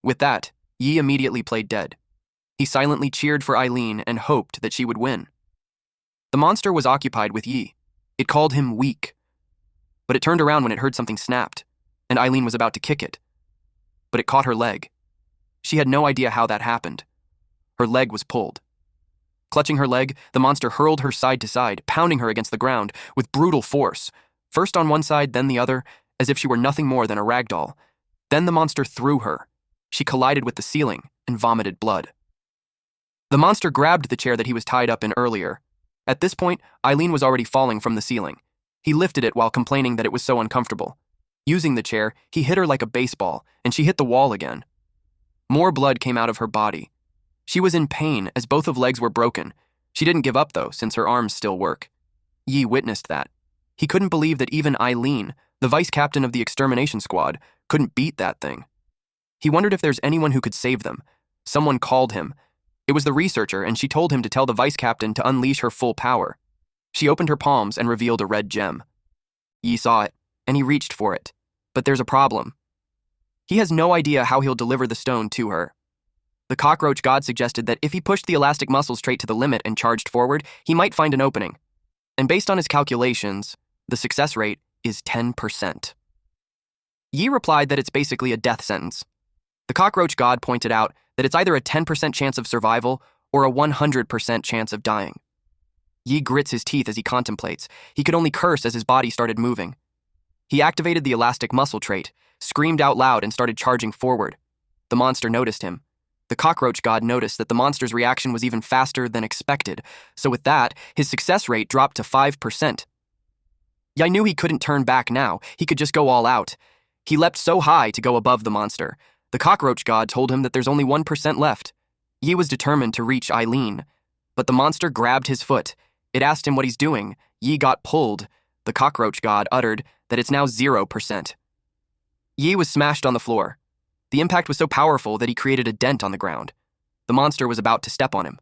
With that, Yi immediately played dead. He silently cheered for Eileen and hoped that she would win. The monster was occupied with Yi. It called him weak. But it turned around when it heard something snapped, and Eileen was about to kick it. But it caught her leg. She had no idea how that happened. Her leg was pulled. Clutching her leg, the monster hurled her side to side, pounding her against the ground with brutal force, first on one side, then the other, as if she were nothing more than a rag doll. Then the monster threw her. She collided with the ceiling and vomited blood. The monster grabbed the chair that he was tied up in earlier. At this point, Eileen was already falling from the ceiling. He lifted it while complaining that it was so uncomfortable. Using the chair, he hit her like a baseball, and she hit the wall again. More blood came out of her body. She was in pain as both of legs were broken. She didn't give up, though, since her arms still work. Yi witnessed that. He couldn't believe that even Eileen, the vice captain of the extermination squad, couldn't beat that thing. He wondered if there's anyone who could save them. Someone called him. It was the researcher, and she told him to tell the vice captain to unleash her full power. She opened her palms and revealed a red gem. Yi saw it, and he reached for it. But there's a problem. He has no idea how he'll deliver the stone to her. The cockroach god suggested that if he pushed the elastic muscles straight to the limit and charged forward, he might find an opening. And based on his calculations, the success rate is 10%. Yi replied that it's basically a death sentence. The cockroach god pointed out that it's either a 10% chance of survival or a 100% chance of dying. Yi grits his teeth as he contemplates. He could only curse as his body started moving. He activated the elastic muscle trait, screamed out loud, and started charging forward. The monster noticed him. The cockroach god noticed that the monster's reaction was even faster than expected, so with that, his success rate dropped to 5%. Yi knew he couldn't turn back now. He could just go all out. He leapt so high to go above the monster. The cockroach god told him that there's only 1% left. Yi was determined to reach Eileen, but the monster grabbed his foot. It asked him what he's doing. Yi got pulled. The cockroach god uttered that it's now 0%. Yi was smashed on the floor. The impact was so powerful that he created a dent on the ground. The monster was about to step on him.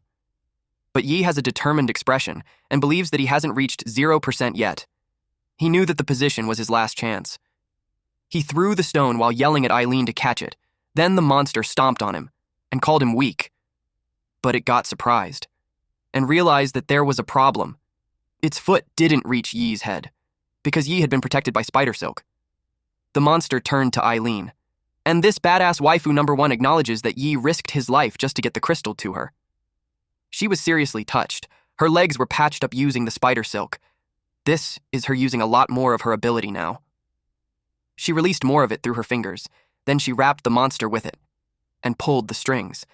But Yi has a determined expression and believes that he hasn't reached 0% yet. He knew that the position was his last chance. He threw the stone while yelling at Eileen to catch it. Then the monster stomped on him and called him weak. But it got surprised and realized that there was a problem. Its foot didn't reach Yi's head because Yi had been protected by spider silk. The monster turned to Eileen, and this badass waifu #1 acknowledges that Yi risked his life just to get the crystal to her. She was seriously touched. Her legs were patched up using the spider silk. This is her using a lot more of her ability now. She released more of it through her fingers. Then she wrapped the monster with it and pulled the strings.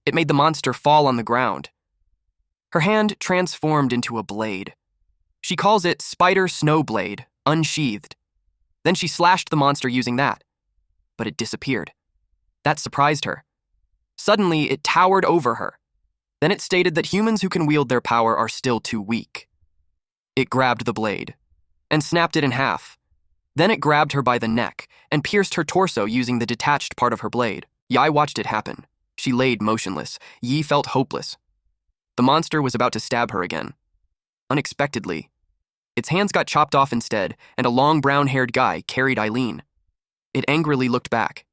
It made the monster fall on the ground. Her hand transformed into a blade. She calls it Spider Snowblade, unsheathed. Then she slashed the monster using that, but it disappeared. That surprised her. Suddenly, it towered over her. Then it stated that humans who can wield their power are still too weak. It grabbed the blade and snapped it in half. Then it grabbed her by the neck and pierced her torso using the detached part of her blade. Yi watched it happen. She laid motionless. Yi felt hopeless. The monster was about to stab her again. Unexpectedly, Its hands got chopped off instead, and a long brown-haired guy carried Eileen. It angrily looked back.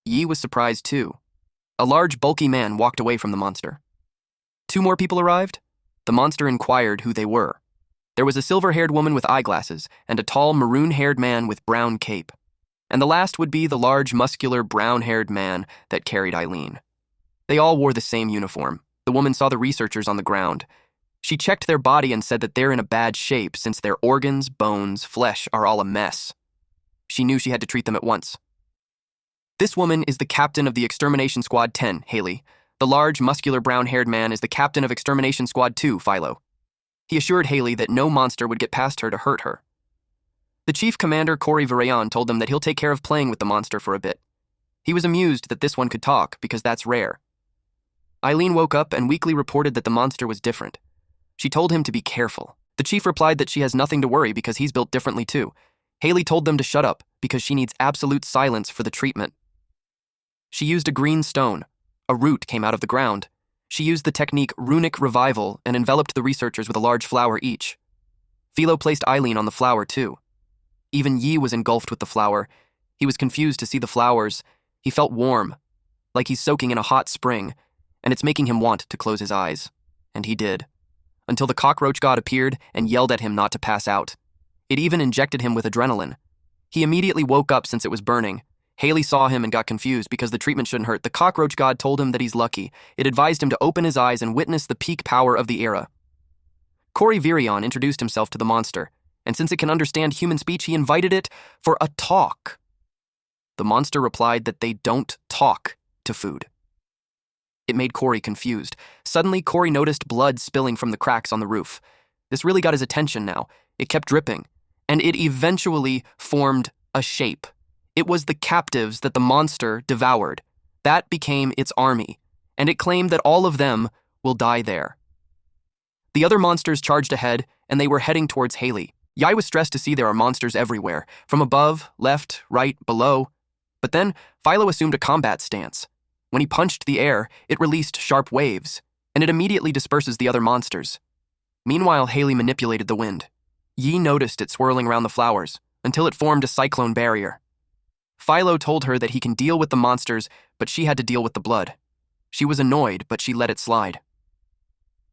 Yi was surprised too. A large, bulky man walked away from the monster. 2 more people arrived? The monster inquired who they were. There was a silver-haired woman with eyeglasses and a tall, maroon-haired man with brown cape. And the last would be the large, muscular, brown-haired man that carried Eileen. They all wore the same uniform. The woman saw the researchers on the ground. She checked their body and said that they're in a bad shape since their organs, bones, flesh are all a mess. She knew she had to treat them at once. This woman is the captain of the Extermination Squad 10, Haley. The large, muscular, brown-haired man is the captain of Extermination Squad 2, Philo. He assured Haley that no monster would get past her to hurt her. The chief commander, Corey Virayon, told them that he'll take care of playing with the monster for a bit. He was amused that this one could talk, because that's rare. Eileen woke up and weakly reported that the monster was different. She told him to be careful. The chief replied that she has nothing to worry because he's built differently too. Haley told them to shut up because she needs absolute silence for the treatment. She used a green stone. A root came out of the ground. She used the technique runic revival and enveloped the researchers with a large flower each. Philo placed Eileen on the flower too. Even Yi was engulfed with the flower. He was confused to see the flowers. He felt warm, like he's soaking in a hot spring, and it's making him want to close his eyes. And he did. Until the cockroach god appeared and yelled at him not to pass out. It even injected him with adrenaline. He immediately woke up since it was burning. Haley saw him and got confused because the treatment shouldn't hurt. The cockroach god told him that he's lucky. It advised him to open his eyes and witness the peak power of the era. Corey Virayon introduced himself to the monster, and since it can understand human speech, he invited it for a talk. The monster replied that they don't talk to food. It made Corey confused. Suddenly, Corey noticed blood spilling from the cracks on the roof. This really got his attention now. It kept dripping, and it eventually formed a shape. It was the captives that the monster devoured. That became its army, and it claimed that all of them will die there. The other monsters charged ahead, and they were heading towards Haley. Yi was stressed to see there are monsters everywhere, from above, left, right, below. But then, Philo assumed a combat stance. When he punched the air, it released sharp waves, and it immediately disperses the other monsters. Meanwhile, Haley manipulated the wind. Yi noticed it swirling around the flowers, until it formed a cyclone barrier. Philo told her that he can deal with the monsters, but she had to deal with the blood. She was annoyed, but she let it slide.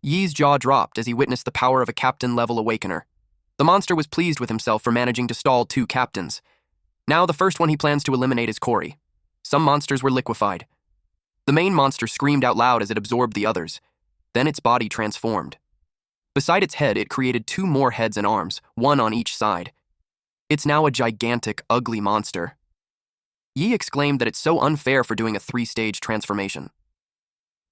Yi's jaw dropped as he witnessed the power of a captain-level awakener. The monster was pleased with himself for managing to stall 2 captains. Now the first one he plans to eliminate is Corey. Some monsters were liquefied. The main monster screamed out loud as it absorbed the others. Then its body transformed. Beside its head, it created 2 more heads and arms, one on each side. It's now a gigantic, ugly monster. Yi exclaimed that it's so unfair for doing a 3-stage transformation.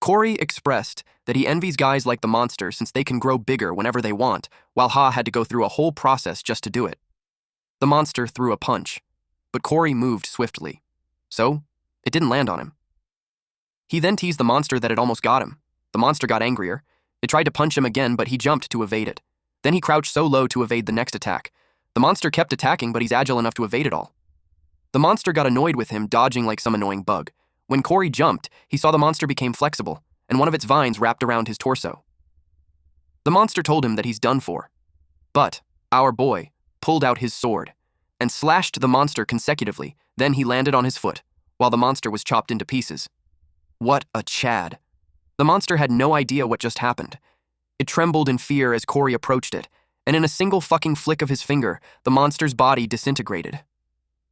Corey expressed that he envies guys like the monster since they can grow bigger whenever they want, while Ha had to go through a whole process just to do it. The monster threw a punch, but Corey moved swiftly, so it didn't land on him. He then teased the monster that it almost got him. The monster got angrier. It tried to punch him again, but he jumped to evade it. Then he crouched so low to evade the next attack. The monster kept attacking, but he's agile enough to evade it all. The monster got annoyed with him, dodging like some annoying bug. When Corey jumped, he saw the monster became flexible, and one of its vines wrapped around his torso. The monster told him that he's done for. But our boy pulled out his sword and slashed the monster consecutively. Then he landed on his foot, while the monster was chopped into pieces. What a Chad. The monster had no idea what just happened. It trembled in fear as Corey approached it, and in a single fucking flick of his finger, the monster's body disintegrated.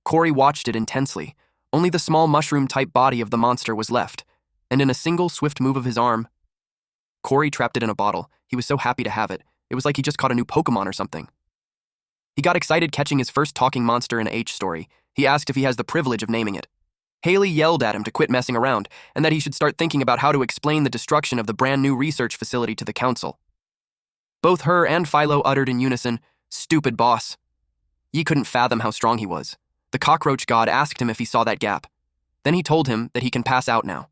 Corey watched it intensely. Only the small mushroom-type body of the monster was left, and in a single swift move of his arm, Corey trapped it in a bottle. He was so happy to have it. It was like he just caught a new Pokemon or something. He got excited catching his first talking monster in a H story. He asked if he has the privilege of naming it. Haley yelled at him to quit messing around, and that he should start thinking about how to explain the destruction of the brand new research facility to the council. Both her and Philo uttered in unison, "Stupid boss." Yi couldn't fathom how strong he was. The cockroach god asked him if he saw that gap. Then he told him that he can pass out now.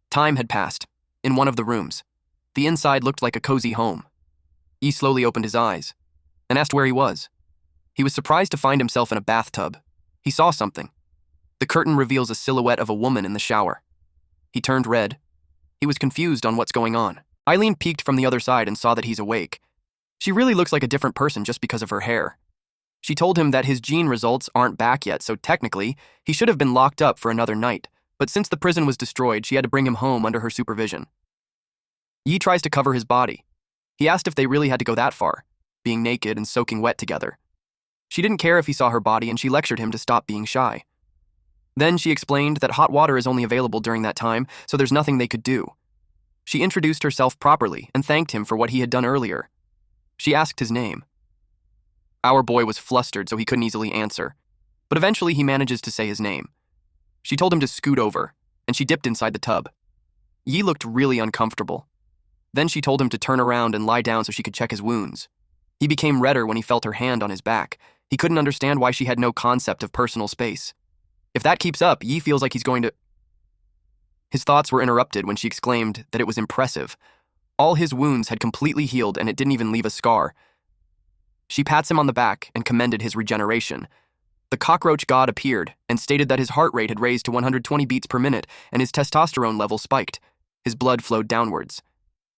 Time had passed, in one of the rooms. The inside looked like a cozy home. Yi slowly opened his eyes, and asked where he was. He was surprised to find himself in a bathtub. He saw something. The curtain reveals a silhouette of a woman in the shower. He turned red. He was confused on what's going on. Eileen peeked from the other side and saw that he's awake. She really looks like a different person just because of her hair. She told him that his gene results aren't back yet, so technically, he should have been locked up for another night, but since the prison was destroyed, she had to bring him home under her supervision. Yi tries to cover his body. He asked if they really had to go that far, being naked and soaking wet together. She didn't care if he saw her body, and she lectured him to stop being shy. Then she explained that hot water is only available during that time, so there's nothing they could do. She introduced herself properly and thanked him for what he had done earlier. She asked his name. Our boy was flustered, so he couldn't easily answer, but eventually he manages to say his name. She told him to scoot over, and she dipped inside the tub. Yi looked really uncomfortable. Then she told him to turn around and lie down so she could check his wounds. He became redder when he felt her hand on his back. He couldn't understand why she had no concept of personal space. If that keeps up, Yi feels like he's going to... His thoughts were interrupted when she exclaimed that it was impressive. All his wounds had completely healed and it didn't even leave a scar. She pats him on the back and commended his regeneration. The cockroach god appeared and stated that his heart rate had raised to 120 beats per minute and his testosterone level spiked. His blood flowed downwards.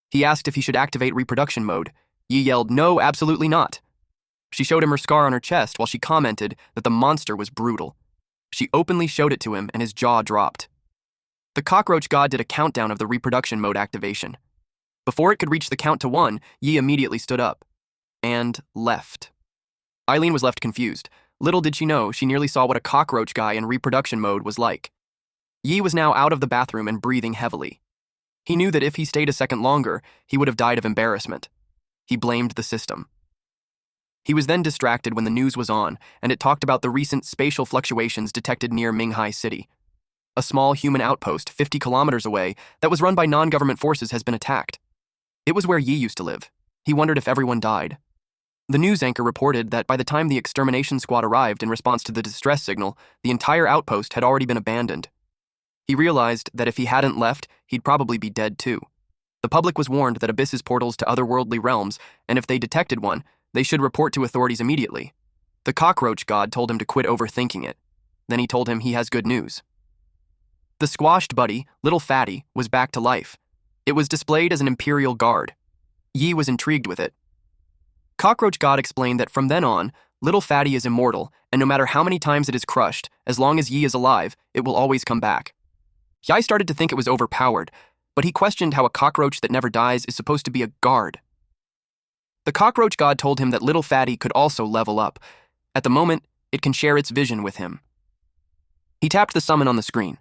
He asked if he should activate reproduction mode. Yi yelled, "No, absolutely not." She showed him her scar on her chest while she commented that the monster was brutal. She openly showed it to him and his jaw dropped. The cockroach god did a countdown of the reproduction mode activation. Before it could reach the count to 1, Yi immediately stood up and left. Eileen was left confused. Little did she know, she nearly saw what a cockroach guy in reproduction mode was like. Yi was now out of the bathroom and breathing heavily. He knew that if he stayed a second longer, he would have died of embarrassment. He blamed the system. He was then distracted when the news was on, and it talked about the recent spatial fluctuations detected near Minghai City. A small human outpost 50 kilometers away that was run by non-government forces has been attacked. It was where Yi used to live. He wondered if everyone died. The news anchor reported that by the time the extermination squad arrived in response to the distress signal, the entire outpost had already been abandoned. He realized that if he hadn't left, he'd probably be dead too. The public was warned that Abyss is portals to otherworldly realms, and if they detected one, they should report to authorities immediately. The cockroach god told him to quit overthinking it. Then he told him he has good news. The squashed buddy, Little Fatty, was back to life. It was displayed as an imperial guard. Yi was intrigued with it. Cockroach god explained that from then on, Little Fatty is immortal, and no matter how many times it is crushed, as long as Yi is alive, it will always come back. Yi started to think it was overpowered, but he questioned how a cockroach that never dies is supposed to be a guard. The cockroach god told him that Little Fatty could also level up. At the moment, it can share its vision with him. He tapped the summon on the screen.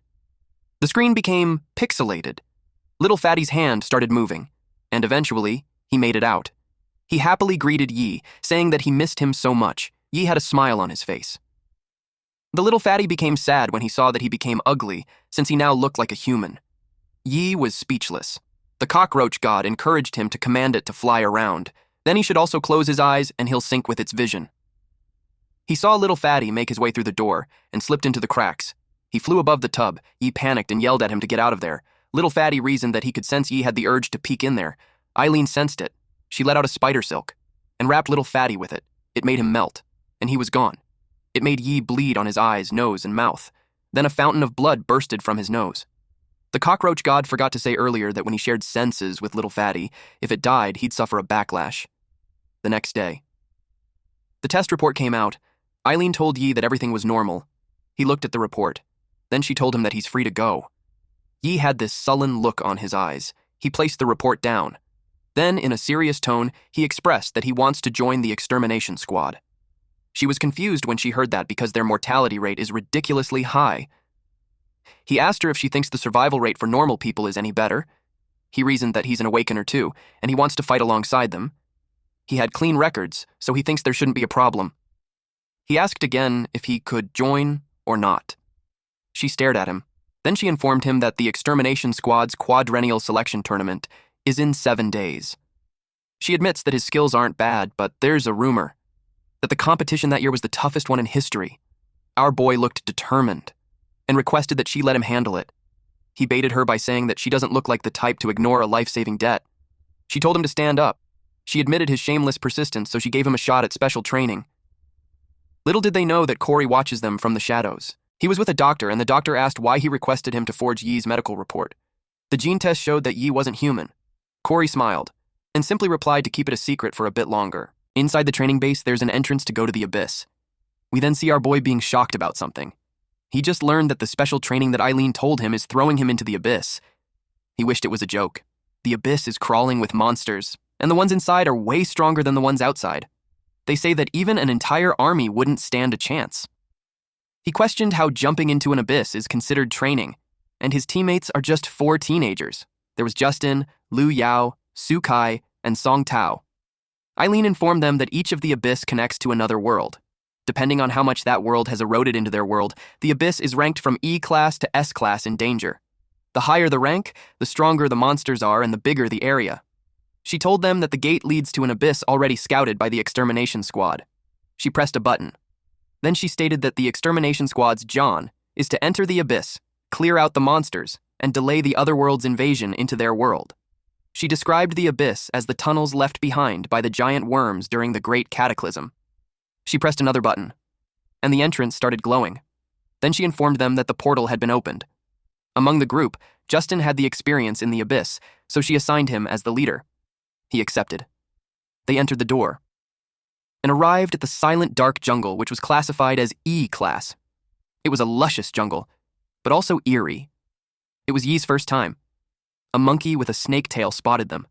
The screen became pixelated. Little Fatty's hand started moving, and eventually, he made it out. He happily greeted Yi, saying that he missed him so much. Yi had a smile on his face. The Little Fatty became sad when he saw that he became ugly, since he now looked like a human. Yi was speechless. The cockroach god encouraged him to command it to fly around. Then he should also close his eyes and he'll sync with its vision. He saw Little Fatty make his way through the door and slipped into the cracks. He flew above the tub. Yi panicked and yelled at him to get out of there. Little Fatty reasoned that he could sense Yi had the urge to peek in there. Eileen sensed it. She let out a spider silk and wrapped Little Fatty with it. It made him melt, and he was gone. It made Yi bleed on his eyes, nose, and mouth. Then a fountain of blood bursted from his nose. The cockroach god forgot to say earlier that when he shared senses with Little Fatty, if it died, he'd suffer a backlash. The next day. The test report came out. Eileen told Yi that everything was normal. He looked at the report. Then she told him that he's free to go. Yi had this sullen look on his eyes. He placed the report down. Then, in a serious tone, he expressed that he wants to join the extermination squad. She was confused when she heard that because their mortality rate is ridiculously high. He asked her if she thinks the survival rate for normal people is any better. He reasoned that he's an awakener too, and he wants to fight alongside them. He had clean records, so he thinks there shouldn't be a problem. He asked again if he could join or not. She stared at him. Then she informed him that the extermination squad's quadrennial selection tournament is in 7 days. She admits that his skills aren't bad, but there's a rumor that the competition that year was the toughest one in history. Our boy looked determined and requested that she let him handle it. He baited her by saying that she doesn't look like the type to ignore a life-saving debt. She told him to stand up. She admitted his shameless persistence, so she gave him a shot at special training. Little did they know that Corey watches them from the shadows. He was with a doctor, and the doctor asked why he requested him to forge Yi's medical report. The gene test showed that Yi wasn't human. Corey smiled. and simply replied to keep it a secret for a bit longer. Inside the training base, there's an entrance to go to the abyss. We then see our boy being shocked about something. He just learned that the special training that Eileen told him is throwing him into the abyss. He wished it was a joke. The abyss is crawling with monsters, and the ones inside are way stronger than the ones outside. They say that even an entire army wouldn't stand a chance. He questioned how jumping into an abyss is considered training, and his teammates are just 4 teenagers. There was Justin, Lu Yao, Su Kai, and Song Tao. Eileen informed them that each of the abyss connects to another world. Depending on how much that world has eroded into their world, the abyss is ranked from E class to S class in danger. The higher the rank, the stronger the monsters are and the bigger the area. She told them that the gate leads to an abyss already scouted by the extermination squad. She pressed a button. Then she stated that the extermination squad's John is to enter the abyss, clear out the monsters, and delay the other world's invasion into their world. She described the abyss as the tunnels left behind by the giant worms during the Great Cataclysm. She pressed another button, and the entrance started glowing. Then she informed them that the portal had been opened. Among the group, Justin had the experience in the abyss, so she assigned him as the leader. He accepted. They entered the door and arrived at the silent, dark jungle, which was classified as E class. It was a luscious jungle, but also eerie. It was Yi's first time. A monkey with a snake tail spotted them.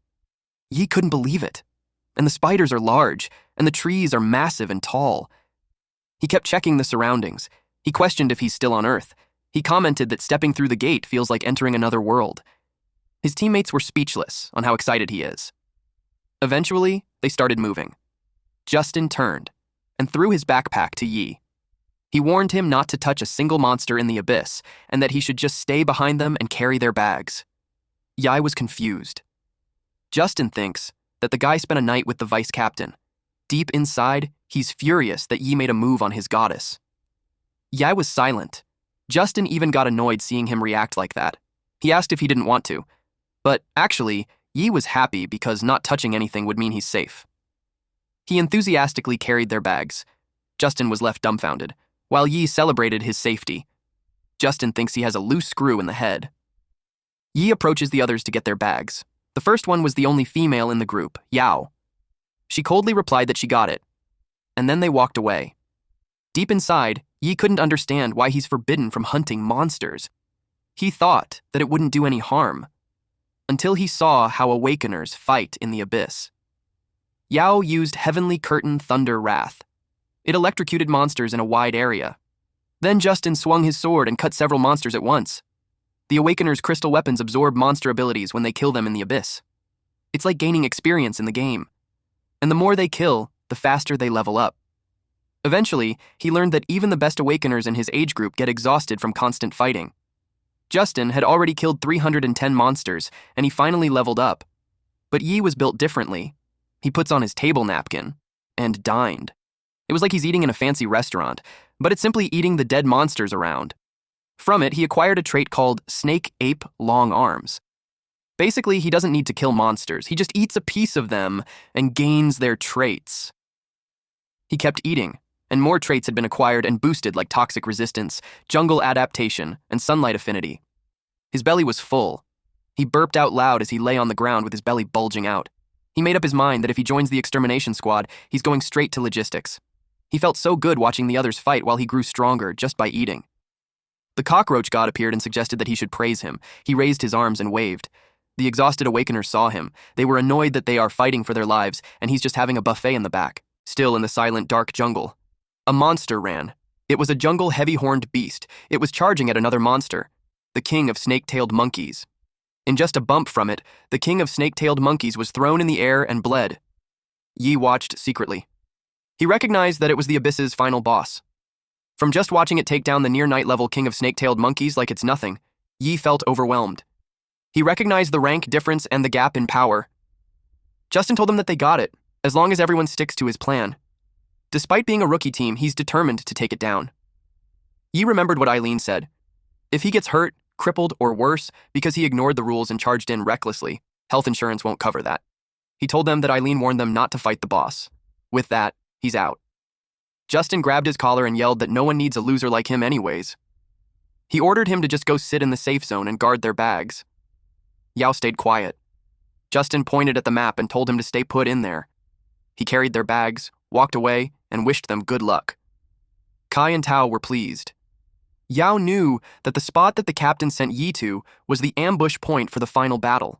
Yi couldn't believe it. And the spiders are large, and the trees are massive and tall. He kept checking the surroundings. He questioned if he's still on Earth. He commented that stepping through the gate feels like entering another world. His teammates were speechless on how excited he is. Eventually, they started moving. Justin turned and threw his backpack to Yi. He warned him not to touch a single monster in the abyss and that he should just stay behind them and carry their bags. Yi was confused. Justin thinks that the guy spent a night with the vice captain. Deep inside, he's furious that Yi made a move on his goddess. Yi was silent. Justin even got annoyed seeing him react like that. He asked if he didn't want to. But actually, Yi was happy because not touching anything would mean he's safe. He enthusiastically carried their bags. Justin was left dumbfounded, while Yi celebrated his safety. Justin thinks he has a loose screw in the head. Yi approaches the others to get their bags. The first one was the only female in the group, Yao. She coldly replied that she got it, and then they walked away. Deep inside, Yi couldn't understand why he's forbidden from hunting monsters. He thought that it wouldn't do any harm, until he saw how awakeners fight in the abyss. Yao used Heavenly Curtain Thunder Wrath. It electrocuted monsters in a wide area. Then Justin swung his sword and cut several monsters at once. The Awakeners' crystal weapons absorb monster abilities when they kill them in the abyss. It's like gaining experience in the game. And the more they kill, the faster they level up. Eventually, he learned that even the best Awakeners in his age group get exhausted from constant fighting. Justin had already killed 310 monsters, and he finally leveled up. But Yi was built differently. He puts on his table napkin and dined. It was like he's eating in a fancy restaurant, but it's simply eating the dead monsters around. From it, he acquired a trait called Snake Ape Long Arms. Basically, he doesn't need to kill monsters. He just eats a piece of them and gains their traits. He kept eating, and more traits had been acquired and boosted like toxic resistance, jungle adaptation, and sunlight affinity. His belly was full. He burped out loud as he lay on the ground with his belly bulging out. He made up his mind that if he joins the extermination squad, he's going straight to logistics. He felt so good watching the others fight while he grew stronger just by eating. The cockroach god appeared and suggested that he should praise him. He raised his arms and waved. The exhausted awakeners saw him. They were annoyed that they are fighting for their lives, and he's just having a buffet in the back. Still in the silent, dark jungle, a monster ran. It was a jungle heavy-horned beast. It was charging at another monster, the king of snake-tailed monkeys. In just a bump from it, the king of snake-tailed monkeys was thrown in the air and bled. Yi watched secretly. He recognized that it was the abyss's final boss. From just watching it take down the near-night-level king of snake-tailed monkeys like it's nothing, Yi felt overwhelmed. He recognized the rank difference and the gap in power. Justin told them that they got it, as long as everyone sticks to his plan. Despite being a rookie team, he's determined to take it down. Yi remembered what Eileen said. If he gets hurt, crippled, or worse because he ignored the rules and charged in recklessly, health insurance won't cover that. He told them that Eileen warned them not to fight the boss. With that, he's out. Justin grabbed his collar and yelled that no one needs a loser like him anyways. He ordered him to just go sit in the safe zone and guard their bags. Yao stayed quiet. Justin pointed at the map and told him to stay put in there. He carried their bags, walked away, and wished them good luck. Kai and Tao were pleased. Yao knew that the spot that the captain sent Yi to was the ambush point for the final battle.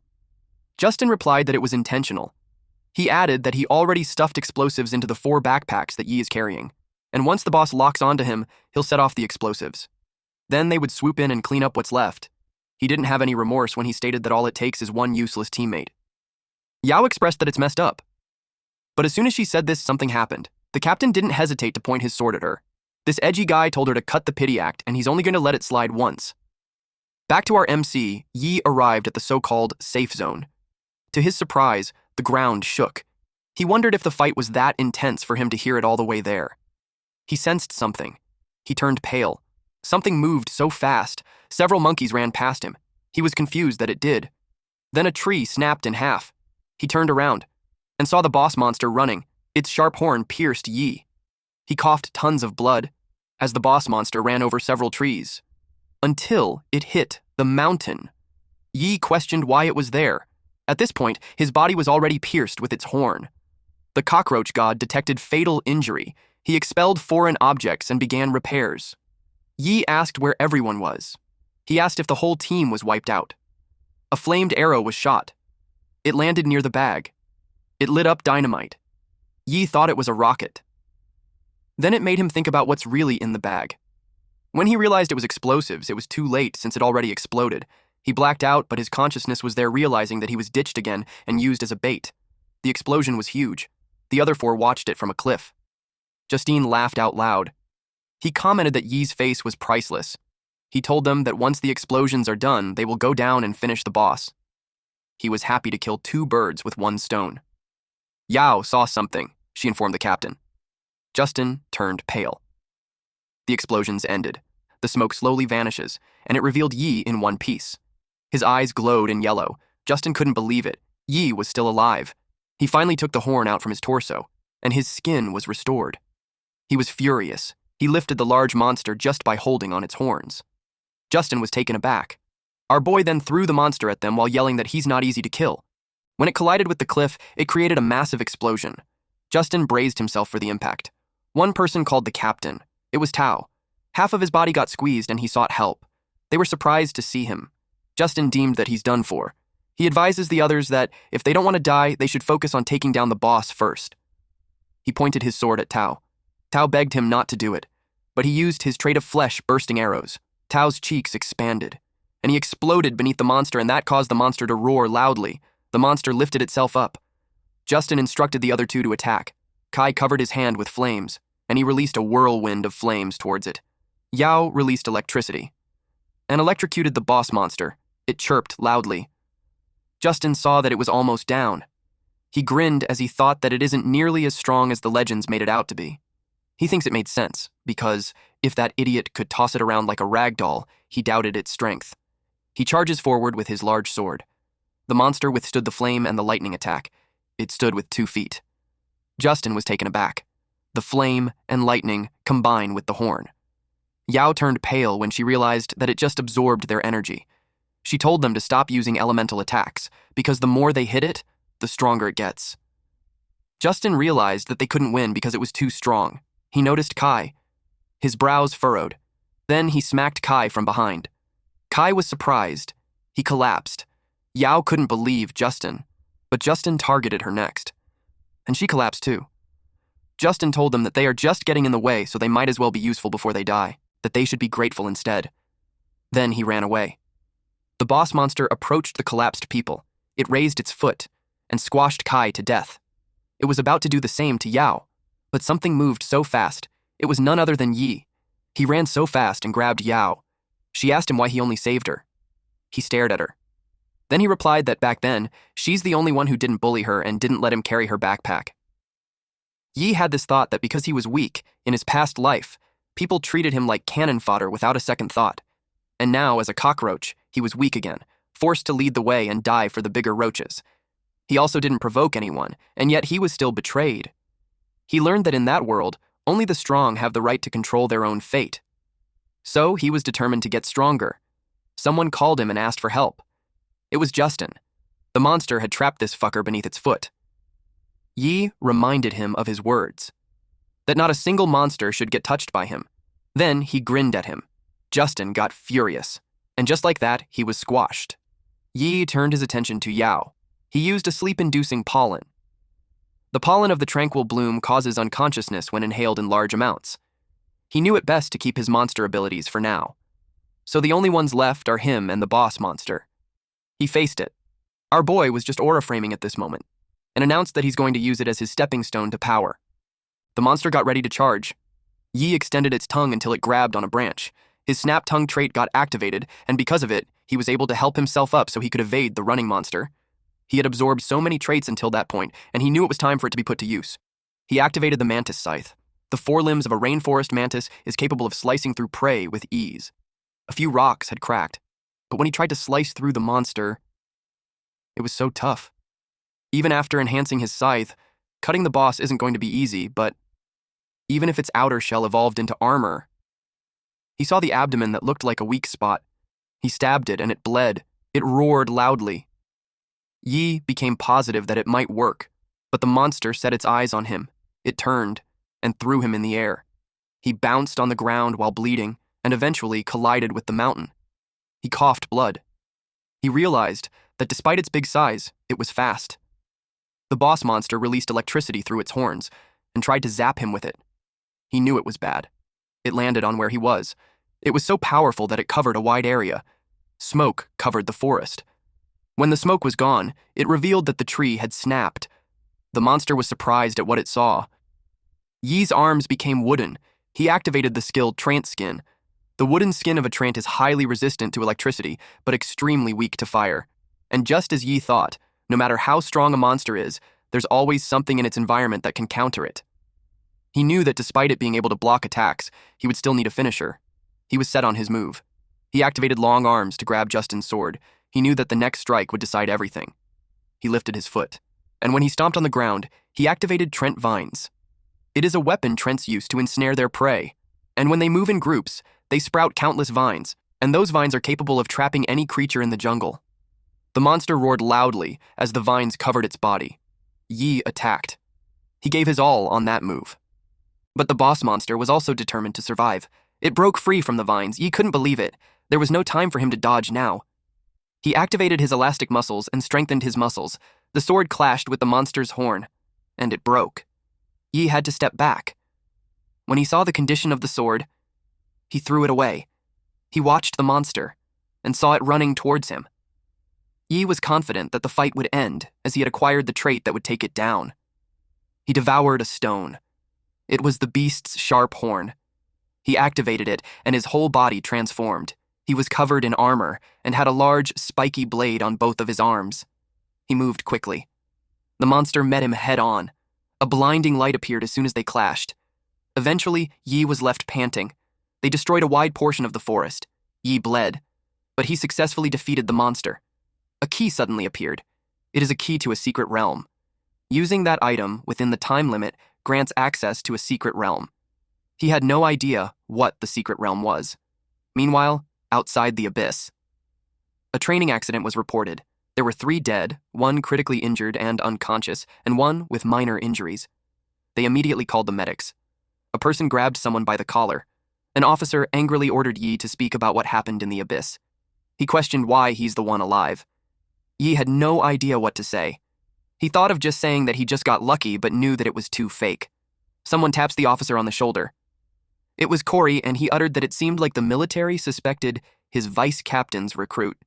Justin replied that it was intentional. He added that he already stuffed explosives into the 4 backpacks that Yi is carrying, and once the boss locks onto him, he'll set off the explosives. Then they would swoop in and clean up what's left. He didn't have any remorse when he stated that all it takes is one useless teammate. Yao expressed that it's messed up. But as soon as she said this, something happened. The captain didn't hesitate to point his sword at her. This edgy guy told her to cut the pity act, and he's only going to let it slide once. Back to our MC, Yi arrived at the so-called safe zone. To his surprise, the ground shook. He wondered if the fight was that intense for him to hear it all the way there. He sensed something. He turned pale. Something moved so fast, several monkeys ran past him. He was confused that it did. Then a tree snapped in half. He turned around and saw the boss monster running. Its sharp horn pierced Yi. He coughed tons of blood as the boss monster ran over several trees, until it hit the mountain. Yi questioned why it was there. At this point, his body was already pierced with its horn. The cockroach god detected fatal injury. He expelled foreign objects and began repairs. Yi asked where everyone was. He asked if the whole team was wiped out. A flamed arrow was shot. It landed near the bag. It lit up dynamite. Yi thought it was a rocket. Then it made him think about what's really in the bag. When he realized it was explosives, it was too late since it already exploded. He blacked out, but his consciousness was there, realizing that he was ditched again and used as a bait. The explosion was huge. The other 4 watched it from a cliff. Justine laughed out loud. He commented that Yi's face was priceless. He told them that once the explosions are done, they will go down and finish the boss. He was happy to kill 2 birds with 1 stone. Yao saw something, she informed the captain. Justin turned pale. The explosions ended. The smoke slowly vanishes, and it revealed Yi in one piece. His eyes glowed in yellow. Justin couldn't believe it. Yi was still alive. He finally took the horn out from his torso, and his skin was restored. He was furious. He lifted the large monster just by holding on its horns. Justin was taken aback. Our boy then threw the monster at them while yelling that he's not easy to kill. When it collided with the cliff, it created a massive explosion. Justin braced himself for the impact. One person called the captain. It was Tao. Half of his body got squeezed and he sought help. They were surprised to see him. Justin deemed that he's done for. He advises the others that if they don't want to die, they should focus on taking down the boss first. He pointed his sword at Tao. Tao begged him not to do it, but he used his trait of flesh bursting arrows. Tao's cheeks expanded, and he exploded beneath the monster, and that caused the monster to roar loudly. The monster lifted itself up. Justin instructed the other 2 to attack. Kai covered his hand with flames, and he released a whirlwind of flames towards it. Yao released electricity and electrocuted the boss monster. It chirped loudly. Justin saw that it was almost down. He grinned as he thought that it isn't nearly as strong as the legends made it out to be. He thinks it made sense, because if that idiot could toss it around like a rag doll, he doubted its strength. He charges forward with his large sword. The monster withstood the flame and the lightning attack. It stood with 2 feet. Justin was taken aback. The flame and lightning combine with the horn. Yao turned pale when she realized that it just absorbed their energy. She told them to stop using elemental attacks, because the more they hit it, the stronger it gets. Justin realized that they couldn't win because it was too strong. He noticed Kai. His brows furrowed. Then he smacked Kai from behind. Kai was surprised. He collapsed. Yao couldn't believe Justin, but Justin targeted her next. And she collapsed too. Justin told them that they are just getting in the way, so they might as well be useful before they die, that they should be grateful instead. Then he ran away. The boss monster approached the collapsed people. It raised its foot and squashed Kai to death. It was about to do the same to Yao, but something moved so fast. It was none other than Yi. He ran so fast and grabbed Yao. She asked him why he only saved her. He stared at her. Then he replied that back then, she's the only one who didn't bully her and didn't let him carry her backpack. Yi had this thought that because he was weak in his past life, people treated him like cannon fodder without a second thought. And now, as a cockroach, he was weak again, forced to lead the way and die for the bigger roaches. He also didn't provoke anyone, and yet he was still betrayed. He learned that in that world, only the strong have the right to control their own fate. So he was determined to get stronger. Someone called him and asked for help. It was Justin. The monster had trapped this fucker beneath its foot. Yi reminded him of his words, that not a single monster should get touched by him. Then he grinned at him. Justin got furious, and just like that, he was squashed. Yi turned his attention to Yao. He used a sleep-inducing pollen. The pollen of the tranquil bloom causes unconsciousness when inhaled in large amounts. He knew it best to keep his monster abilities for now. So the only ones left are him and the boss monster. He faced it. Our boy was just aura framing at this moment, and announced that he's going to use it as his stepping stone to power. The monster got ready to charge. Yi extended its tongue until it grabbed on a branch. His snap tongue trait got activated, and because of it, he was able to help himself up so he could evade the running monster. He had absorbed so many traits until that point, and he knew it was time for it to be put to use. He activated the mantis scythe. The forelimbs of a rainforest mantis is capable of slicing through prey with ease. A few rocks had cracked, but when he tried to slice through the monster, it was so tough. Even after enhancing his scythe, cutting the boss isn't going to be easy, but even if its outer shell evolved into armor, he saw the abdomen that looked like a weak spot. He stabbed it and it bled. It roared loudly. Yi became positive that it might work, but the monster set its eyes on him. It turned and threw him in the air. He bounced on the ground while bleeding and eventually collided with the mountain. He coughed blood. He realized that despite its big size, it was fast. The boss monster released electricity through its horns and tried to zap him with it. He knew it was bad. It landed on where he was. It was so powerful that it covered a wide area. Smoke covered the forest. When the smoke was gone, it revealed that the tree had snapped. The monster was surprised at what it saw. Yi's arms became wooden. He activated the skill Trance Skin. The wooden skin of a Trant is highly resistant to electricity, but extremely weak to fire. And just as Yi thought, no matter how strong a monster is, there's always something in its environment that can counter it. He knew that despite it being able to block attacks, he would still need a finisher. He was set on his move. He activated long arms to grab Justin's sword. He knew that the next strike would decide everything. He lifted his foot, and when he stomped on the ground, he activated Trent Vines. It is a weapon Trents use to ensnare their prey, and when they move in groups, they sprout countless vines, and those vines are capable of trapping any creature in the jungle. The monster roared loudly as the vines covered its body. Yi attacked. He gave his all on that move. But the boss monster was also determined to survive. It broke free from the vines. Yi couldn't believe it. There was no time for him to dodge now. He activated his elastic muscles and strengthened his muscles. The sword clashed with the monster's horn, and it broke. Yi had to step back. When he saw the condition of the sword, he threw it away. He watched the monster and saw it running towards him. Yi was confident that the fight would end as he had acquired the trait that would take it down. He devoured a stone. It was the beast's sharp horn. He activated it, and his whole body transformed. He was covered in armor and had a large, spiky blade on both of his arms. He moved quickly. The monster met him head-on. A blinding light appeared as soon as they clashed. Eventually, Yi was left panting. They destroyed a wide portion of the forest. Yi bled, but he successfully defeated the monster. A key suddenly appeared. It is a key to a secret realm. Using that item within the time limit grants access to a secret realm. He had no idea what the secret realm was. Meanwhile, outside the abyss, a training accident was reported. There were 3 dead, 1 critically injured and unconscious, and 1 with minor injuries. They immediately called the medics. A person grabbed someone by the collar. An officer angrily ordered Yi to speak about what happened in the abyss. He questioned why he's the one alive. Yi had no idea what to say. He thought of just saying that he just got lucky, but knew that it was too fake. Someone taps the officer on the shoulder. It was Corey, and he uttered that it seemed like the military suspected his vice captain's recruit.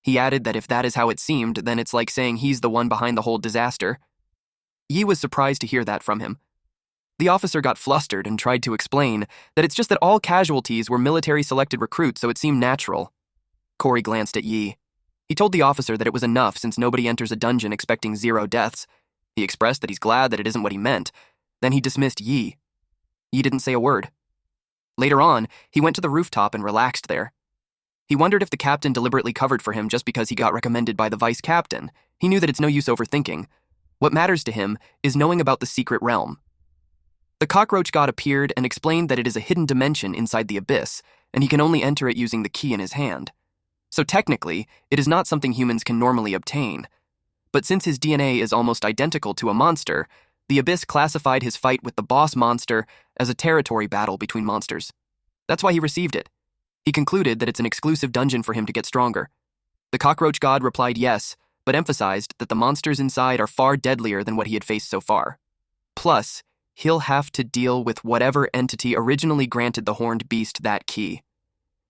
He added that if that is how it seemed, then it's like saying he's the one behind the whole disaster. Yi was surprised to hear that from him. The officer got flustered and tried to explain that it's just that all casualties were military-selected recruits, so it seemed natural. Corey glanced at Yi. He told the officer that it was enough since nobody enters a dungeon expecting 0 deaths. He expressed that he's glad that it isn't what he meant. Then he dismissed Yi. Yi didn't say a word. Later on, he went to the rooftop and relaxed there. He wondered if the captain deliberately covered for him just because he got recommended by the vice captain. He knew that it's no use overthinking. What matters to him is knowing about the secret realm. The cockroach god appeared and explained that it is a hidden dimension inside the abyss, and he can only enter it using the key in his hand. So technically, it is not something humans can normally obtain. But since his DNA is almost identical to a monster, the Abyss classified his fight with the boss monster as a territory battle between monsters. That's why he received it. He concluded that it's an exclusive dungeon for him to get stronger. The Cockroach God replied yes, but emphasized that the monsters inside are far deadlier than what he had faced so far. Plus, he'll have to deal with whatever entity originally granted the horned beast that key.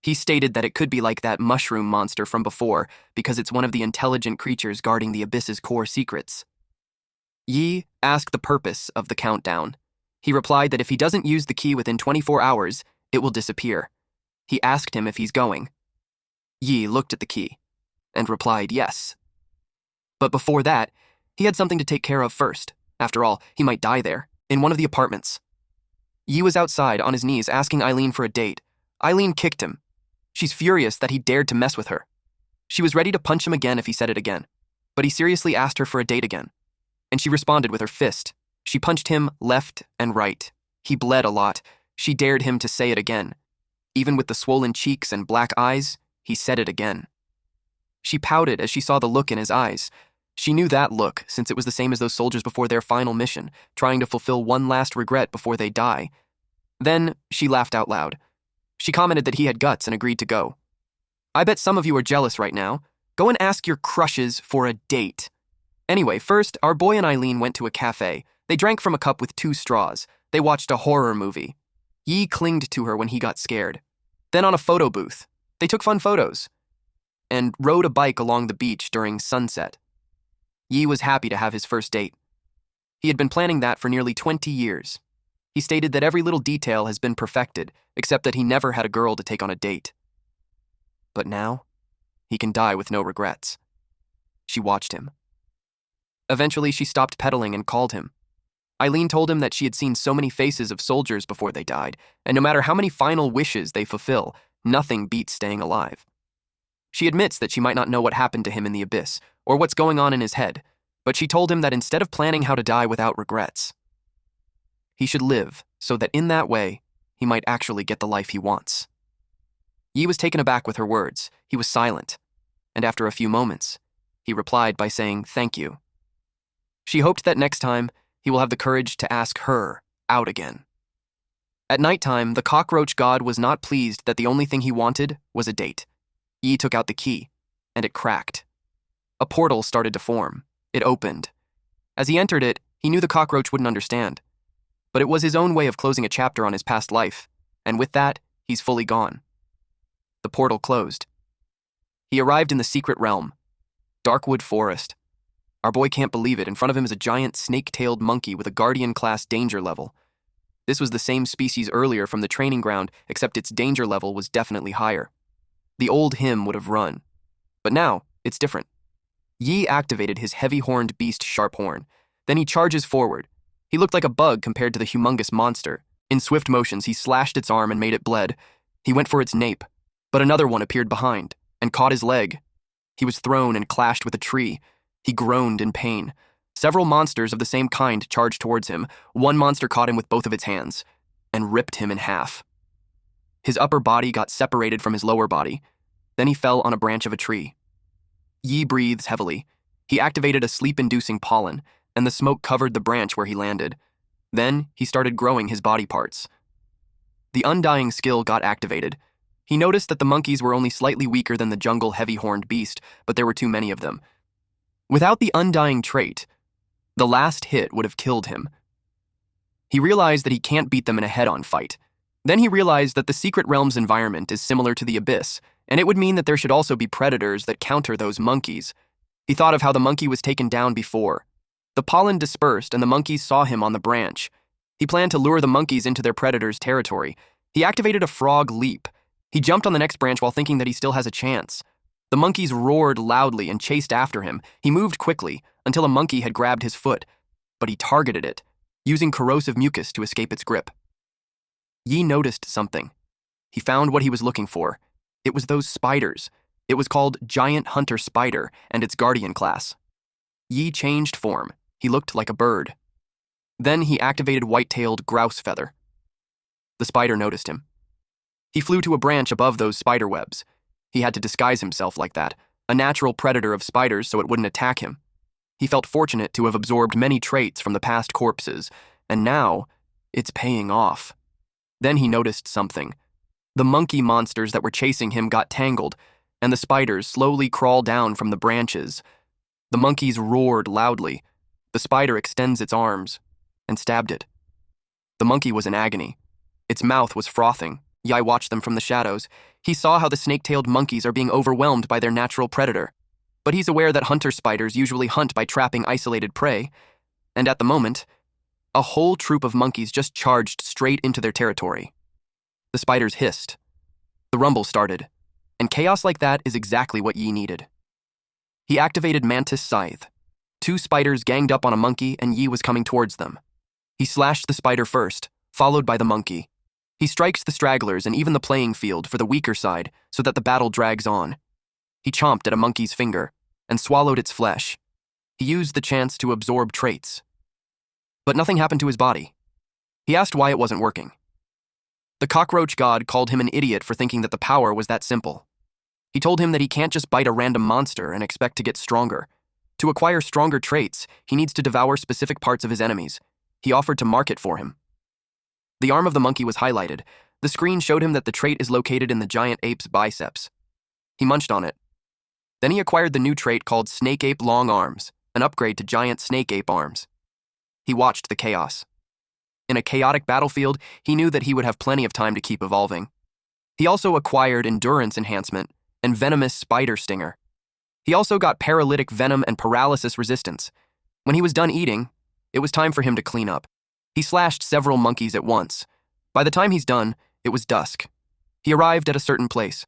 He stated that it could be like that mushroom monster from before because it's one of the intelligent creatures guarding the Abyss's core secrets. Yi asked the purpose of the countdown. He replied that if he doesn't use the key within 24 hours, it will disappear. He asked him if he's going. Yi looked at the key and replied yes. But before that, he had something to take care of first. After all, he might die there, in one of the apartments. Yi was outside on his knees asking Eileen for a date. Eileen kicked him. She's furious that he dared to mess with her. She was ready to punch him again if he said it again, but he seriously asked her for a date again. And she responded with her fist. She punched him left and right. He bled a lot. She dared him to say it again. Even with the swollen cheeks and black eyes, he said it again. She pouted as she saw the look in his eyes. She knew that look, since it was the same as those soldiers before their final mission, trying to fulfill one last regret before they die. Then she laughed out loud. She commented that he had guts and agreed to go. I bet some of you are jealous right now. Go and ask your crushes for a date. Anyway, first, our boy and Eileen went to a cafe. They drank from a cup with 2 straws. They watched a horror movie. Yi clinged to her when he got scared. Then on a photo booth, they took fun photos and rode a bike along the beach during sunset. Yi was happy to have his first date. He had been planning that for nearly 20 years. He stated that every little detail has been perfected, except that he never had a girl to take on a date. But now, he can die with no regrets. She watched him. Eventually, she stopped pedaling and called him. Eileen told him that she had seen so many faces of soldiers before they died, and no matter how many final wishes they fulfill, nothing beats staying alive. She admits that she might not know what happened to him in the Abyss, or what's going on in his head, but she told him that instead of planning how to die without regrets, he should live so that in that way, he might actually get the life he wants. Yi was taken aback with her words. He was silent, and after a few moments, he replied by saying thank you. She hoped that next time, he will have the courage to ask her out again. At nighttime, the Cockroach God was not pleased that the only thing he wanted was a date. Yi took out the key, and it cracked. A portal started to form. It opened. As he entered it, he knew the cockroach wouldn't understand. But it was his own way of closing a chapter on his past life, and with that, he's fully gone. The portal closed. He arrived in the secret realm, Darkwood Forest. Our boy can't believe it. In front of him is a giant snake-tailed monkey with a Guardian-class danger level. This was the same species earlier from the training ground, except its danger level was definitely higher. The old him would have run. But now, it's different. Yi activated his heavy-horned beast sharp horn. Then he charges forward. He looked like a bug compared to the humongous monster. In swift motions, he slashed its arm and made it bled. He went for its nape, but another one appeared behind and caught his leg. He was thrown and clashed with a tree. He groaned in pain. Several monsters of the same kind charged towards him. One monster caught him with both of its hands and ripped him in half. His upper body got separated from his lower body. Then he fell on a branch of a tree. Yi breathed heavily. He activated a sleep-inducing pollen, and the smoke covered the branch where he landed. Then he started growing his body parts. The undying skill got activated. He noticed that the monkeys were only slightly weaker than the jungle heavy-horned beast, but there were too many of them. Without the undying trait, the last hit would have killed him. He realized that he can't beat them in a head-on fight. Then he realized that the secret realm's environment is similar to the Abyss, and it would mean that there should also be predators that counter those monkeys. He thought of how the monkey was taken down before. The pollen dispersed and the monkeys saw him on the branch. He planned to lure the monkeys into their predator's territory. He activated a frog leap. He jumped on the next branch while thinking that he still has a chance. The monkeys roared loudly and chased after him. He moved quickly until a monkey had grabbed his foot, but he targeted it, using corrosive mucus to escape its grip. Yi noticed something. He found what he was looking for. It was those spiders. It was called Giant Hunter Spider and its Guardian class. Yi changed form. He looked like a bird. Then he activated white-tailed grouse feather. The spider noticed him. He flew to a branch above those spider webs. He had to disguise himself like that, a natural predator of spiders so it wouldn't attack him. He felt fortunate to have absorbed many traits from the past corpses, and now it's paying off. Then he noticed something. The monkey monsters that were chasing him got tangled, and the spiders slowly crawled down from the branches. The monkeys roared loudly. The spider extends its arms and stabbed it. The monkey was in agony. Its mouth was frothing. Yai watched them from the shadows. He saw how the snake-tailed monkeys are being overwhelmed by their natural predator. But he's aware that hunter spiders usually hunt by trapping isolated prey, and at the moment, a whole troop of monkeys just charged straight into their territory. The spiders hissed. The rumble started, and chaos like that is exactly what Yi needed. He activated Mantis Scythe. 2 spiders ganged up on a monkey, and Yi was coming towards them. He slashed the spider first, followed by the monkey. He strikes the stragglers and even the playing field for the weaker side so that the battle drags on. He chomped at a monkey's finger and swallowed its flesh. He used the chance to absorb traits. But nothing happened to his body. He asked why it wasn't working. The cockroach god called him an idiot for thinking that the power was that simple. He told him that he can't just bite a random monster and expect to get stronger. To acquire stronger traits, he needs to devour specific parts of his enemies. He offered to mark it for him. The arm of the monkey was highlighted. The screen showed him that the trait is located in the giant ape's biceps. He munched on it. Then he acquired the new trait called Snake Ape Long Arms, an upgrade to giant snake ape arms. He watched the chaos. In a chaotic battlefield, he knew that he would have plenty of time to keep evolving. He also acquired endurance enhancement and venomous spider stinger. He also got paralytic venom and paralysis resistance. When he was done eating, it was time for him to clean up. He slashed several monkeys at once. By the time he's done, it was dusk. He arrived at a certain place.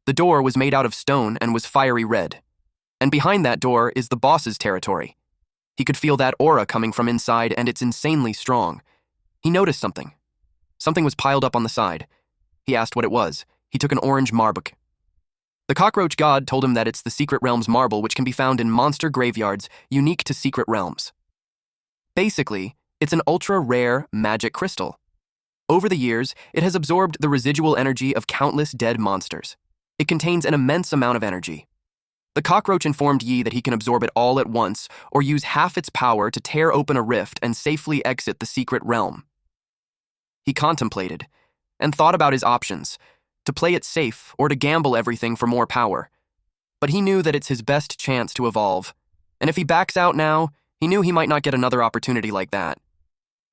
The door was made out of stone and was fiery red. And behind that door is the boss's territory. He could feel that aura coming from inside, and it's insanely strong. He noticed something. Something was piled up on the side. He asked what it was. He took an orange marbuk. The cockroach god told him that it's the Secret Realms marble, which can be found in monster graveyards unique to Secret Realms. Basically, it's an ultra-rare magic crystal. Over the years, it has absorbed the residual energy of countless dead monsters. It contains an immense amount of energy. The cockroach informed Yi that he can absorb it all at once or use half its power to tear open a rift and safely exit the secret realm. He contemplated and thought about his options, to play it safe or to gamble everything for more power. But he knew that it's his best chance to evolve, and if he backs out now, he knew he might not get another opportunity like that.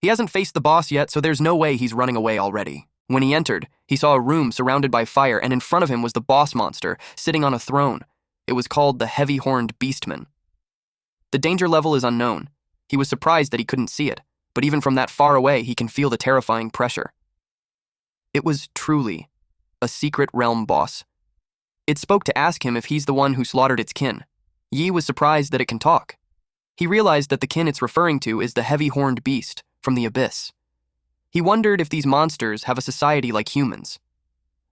He hasn't faced the boss yet, so there's no way he's running away already. When he entered, he saw a room surrounded by fire, and in front of him was the boss monster, sitting on a throne. It was called the Heavy-Horned Beastman. The danger level is unknown. He was surprised that he couldn't see it, but even from that far away, he can feel the terrifying pressure. It was truly a secret realm boss. It spoke to ask him if he's the one who slaughtered its kin. Yi was surprised that it can talk. He realized that the kin it's referring to is the heavy-horned beast from the abyss. He wondered if these monsters have a society like humans.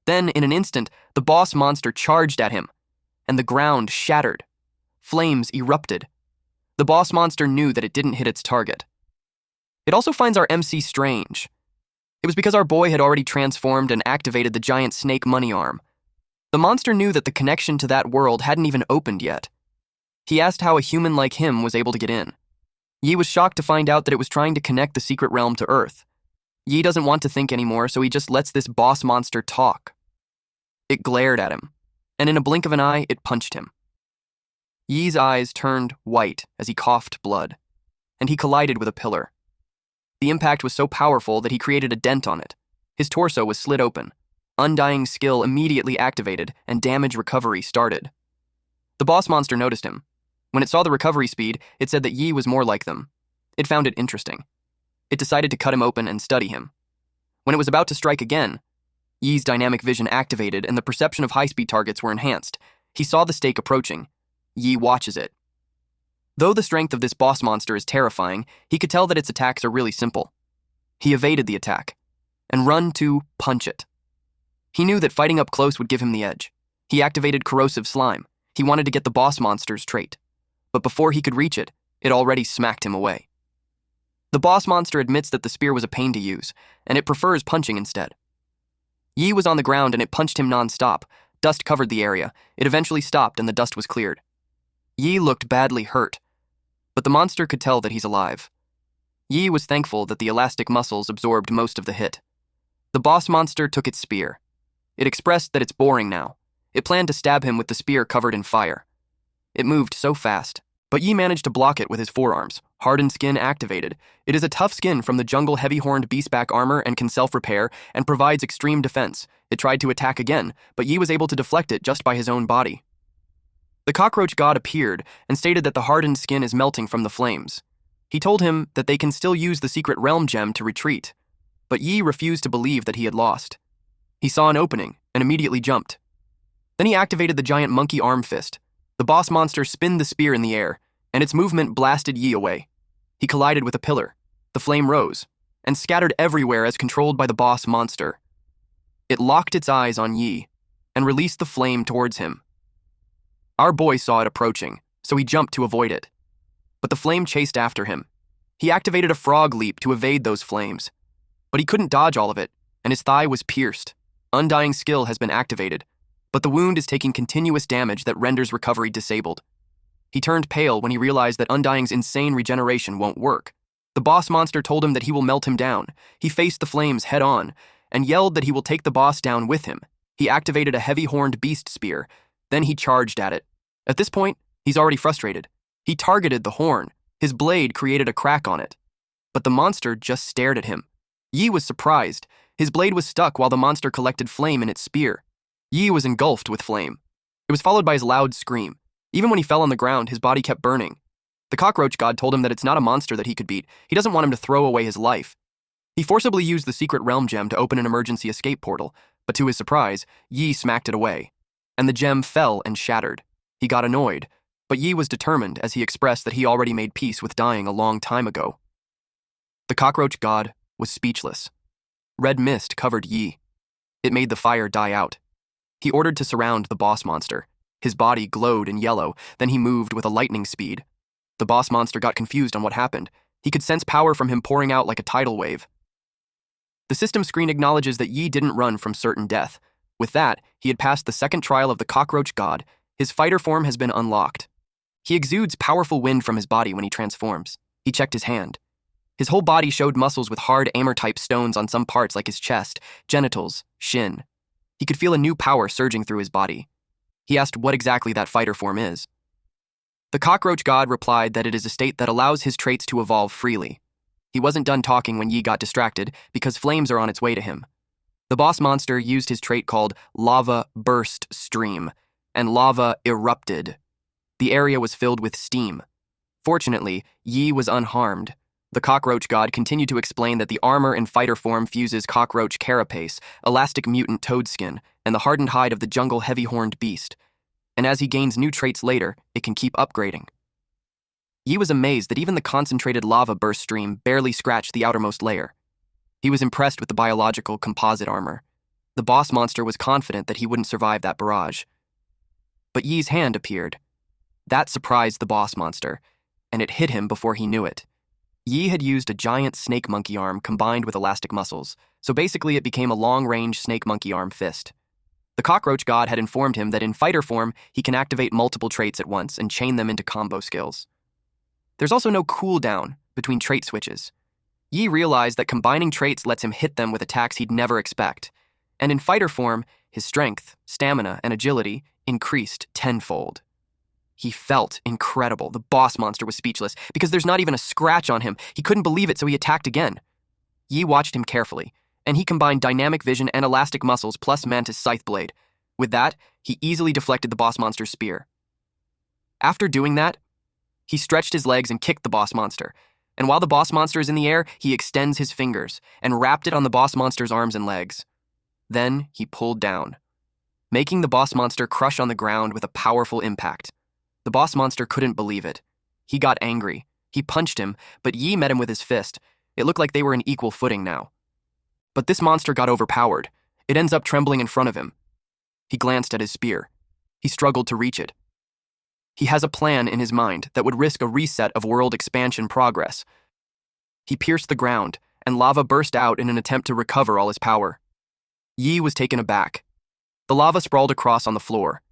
Then, in an instant, the boss monster charged at him, and the ground shattered. Flames erupted. The boss monster knew that it didn't hit its target. It also finds our MC strange. It was because our boy had already transformed and activated the giant snake money arm. The monster knew that the connection to that world hadn't even opened yet. He asked how a human like him was able to get in. Yi was shocked to find out that it was trying to connect the secret realm to Earth. Yi doesn't want to think anymore, so he just lets this boss monster talk. It glared at him, and in a blink of an eye, it punched him. Yi's eyes turned white as he coughed blood, and he collided with a pillar. The impact was so powerful that he created a dent on it. His torso was slit open. Undying skill immediately activated, and damage recovery started. The boss monster noticed him. When it saw the recovery speed, it said that Yi was more like them. It found it interesting. It decided to cut him open and study him. When it was about to strike again, Yi's dynamic vision activated and the perception of high-speed targets were enhanced. He saw the stake approaching. Yi watches it. Though the strength of this boss monster is terrifying, he could tell that its attacks are really simple. He evaded the attack and run to punch it. He knew that fighting up close would give him the edge. He activated corrosive slime. He wanted to get the boss monster's trait. But before he could reach it, it already smacked him away. The boss monster admits that the spear was a pain to use, and it prefers punching instead. Yi was on the ground and it punched him non-stop. Dust covered the area. It eventually stopped and the dust was cleared. Yi looked badly hurt. but the monster could tell that he's alive. Yi was thankful that the elastic muscles absorbed most of the hit. The boss monster took its spear. It expressed that it's boring now. It planned to stab him with the spear covered in fire. It moved so fast, but Yi managed to block it with his forearms. Hardened skin activated. It is a tough skin from the jungle heavy-horned beastback armor and can self-repair and provides extreme defense. It tried to attack again, but Yi was able to deflect it just by his own body. The cockroach god appeared and stated that the hardened skin is melting from the flames. He told him that they can still use the secret realm gem to retreat, but Yi refused to believe that he had lost. He saw an opening and immediately jumped. Then he activated the giant monkey arm fist. The boss monster spinned the spear in the air, and its movement blasted Yi away. He collided with a pillar. The flame rose and scattered everywhere as controlled by the boss monster. It locked its eyes on Yi and released the flame towards him. Our boy saw it approaching, so he jumped to avoid it. But the flame chased after him. He activated a frog leap to evade those flames. But he couldn't dodge all of it, and his thigh was pierced. Undying skill has been activated, but the wound is taking continuous damage that renders recovery disabled. He turned pale when he realized that Undying's insane regeneration won't work. The boss monster told him that he will melt him down. He faced the flames head-on and yelled that he will take the boss down with him. He activated a heavy-horned beast spear. Then he charged at it. At this point, he's already frustrated. He targeted the horn. His blade created a crack on it. But the monster just stared at him. Yi was surprised. His blade was stuck while the monster collected flame in its spear. Yi was engulfed with flame. It was followed by his loud scream. Even when he fell on the ground, his body kept burning. The cockroach god told him that it's not a monster that he could beat. He doesn't want him to throw away his life. He forcibly used the secret realm gem to open an emergency escape portal, but to his surprise, Yi smacked it away, and the gem fell and shattered. He got annoyed, but Yi was determined as he expressed that he already made peace with dying a long time ago. The cockroach god was speechless. Red mist covered Yi. It made the fire die out. He ordered to surround the boss monster. His body glowed in yellow, then he moved with a lightning speed. The boss monster got confused on what happened. He could sense power from him pouring out like a tidal wave. The system screen acknowledges that Yi didn't run from certain death. With that, he had passed the second trial of the cockroach god. His fighter form has been unlocked. He exudes powerful wind from his body when he transforms. He checked his hand. His whole body showed muscles with hard amber-type stones on some parts like his chest, genitals, shin. He could feel a new power surging through his body. He asked what exactly that fighter form is. The cockroach god replied that it is a state that allows his traits to evolve freely. He wasn't done talking when Yi got distracted because flames are on its way to him. The boss monster used his trait called Lava Burst Stream, and lava erupted. The area was filled with steam. Fortunately, Yi was unharmed. The cockroach god continued to explain that the armor in fighter form fuses cockroach carapace, elastic mutant toad skin, and the hardened hide of the jungle heavy-horned beast. And as he gains new traits later, it can keep upgrading. Yi was amazed that even the concentrated lava burst stream barely scratched the outermost layer. He was impressed with the biological composite armor. The boss monster was confident that he wouldn't survive that barrage. But Yi's hand appeared. That surprised the boss monster, and it hit him before he knew it. Yi had used a giant snake monkey arm combined with elastic muscles, so basically it became a long-range snake monkey arm fist. The cockroach god had informed him that in fighter form, he can activate multiple traits at once and chain them into combo skills. There's also no cooldown between trait switches. Yi realized that combining traits lets him hit them with attacks he'd never expect, and in fighter form, his strength, stamina, and agility increased tenfold. He felt incredible. The boss monster was speechless because there's not even a scratch on him. He couldn't believe it, so he attacked again. Yi watched him carefully, and he combined dynamic vision and elastic muscles plus mantis scythe blade. With that, he easily deflected the boss monster's spear. After doing that, he stretched his legs and kicked the boss monster. And while the boss monster is in the air, he extends his fingers and wrapped it on the boss monster's arms and legs. Then he pulled down, making the boss monster crush on the ground with a powerful impact. The boss monster couldn't believe it. He got angry. He punched him, but Yi met him with his fist. It looked like they were in equal footing now. But this monster got overpowered. It ends up trembling in front of him. He glanced at his spear. He struggled to reach it. He has a plan in his mind that would risk a reset of world expansion progress. He pierced the ground, and lava burst out in an attempt to recover all his power. Yi was taken aback. The lava sprawled across on the floor.